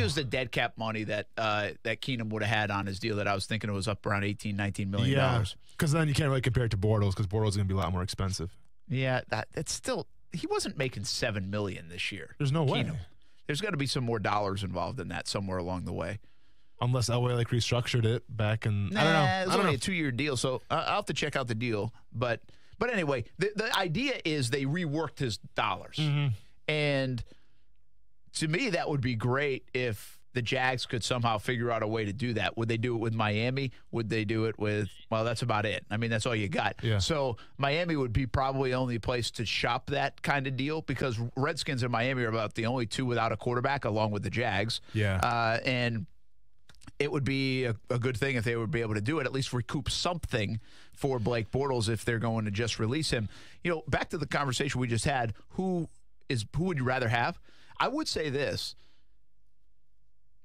was the dead cap money that Keenum would have had on his deal that I was thinking it was up around $19 million. Yeah, because then you can't really compare it to Bortles because Bortles is going to be a lot more expensive. Yeah, that's still he wasn't making $7 million this year. There's no way. Keenum. There's got to be some more dollars involved in that somewhere along the way. Unless Elway restructured it back in I don't know. It was only a 2-year deal, so I'll have to check out the deal, But anyway, the idea is they reworked his dollars. Mm-hmm. And to me, that would be great if the Jags could somehow figure out a way to do that. Would they do it with Miami? Would they do it with, well, that's about it. I mean, that's all you got. Yeah. So Miami would be probably the only place to shop that kind of deal because Redskins and Miami are about the only two without a quarterback along with the Jags. Yeah. And it would be a good thing if they would be able to do it, at least recoup something for Blake Bortles if they're going to just release him. You know, back to the conversation we just had, who would you rather have? I would say this.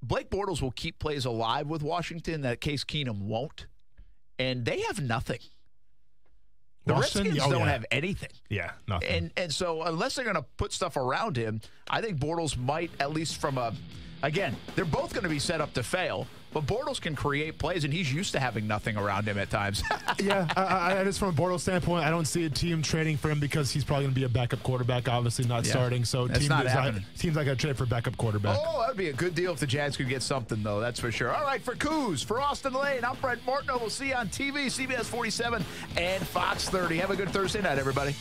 Blake Bortles will keep plays alive with Washington that Case Keenum won't, and they have nothing. The Redskins don't have anything. Yeah, nothing. And so unless they're going to put stuff around him, I think Bortles might, at least from again, they're both going to be set up to fail, but Bortles can create plays, and he's used to having nothing around him at times. Yeah, I just from a Bortles standpoint, I don't see a team trading for him because he's probably going to be a backup quarterback, obviously not starting. So teams not going to trade for a backup quarterback. Oh, that would be a good deal if the Jags could get something, though. That's for sure. All right, for Coos, for Austin Lane, I'm Brent Martineau. We'll see you on TV, CBS 47 and Fox 30. Have a good Thursday night, everybody.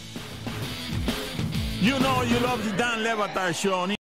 You know you love the Dan Le Batard Show.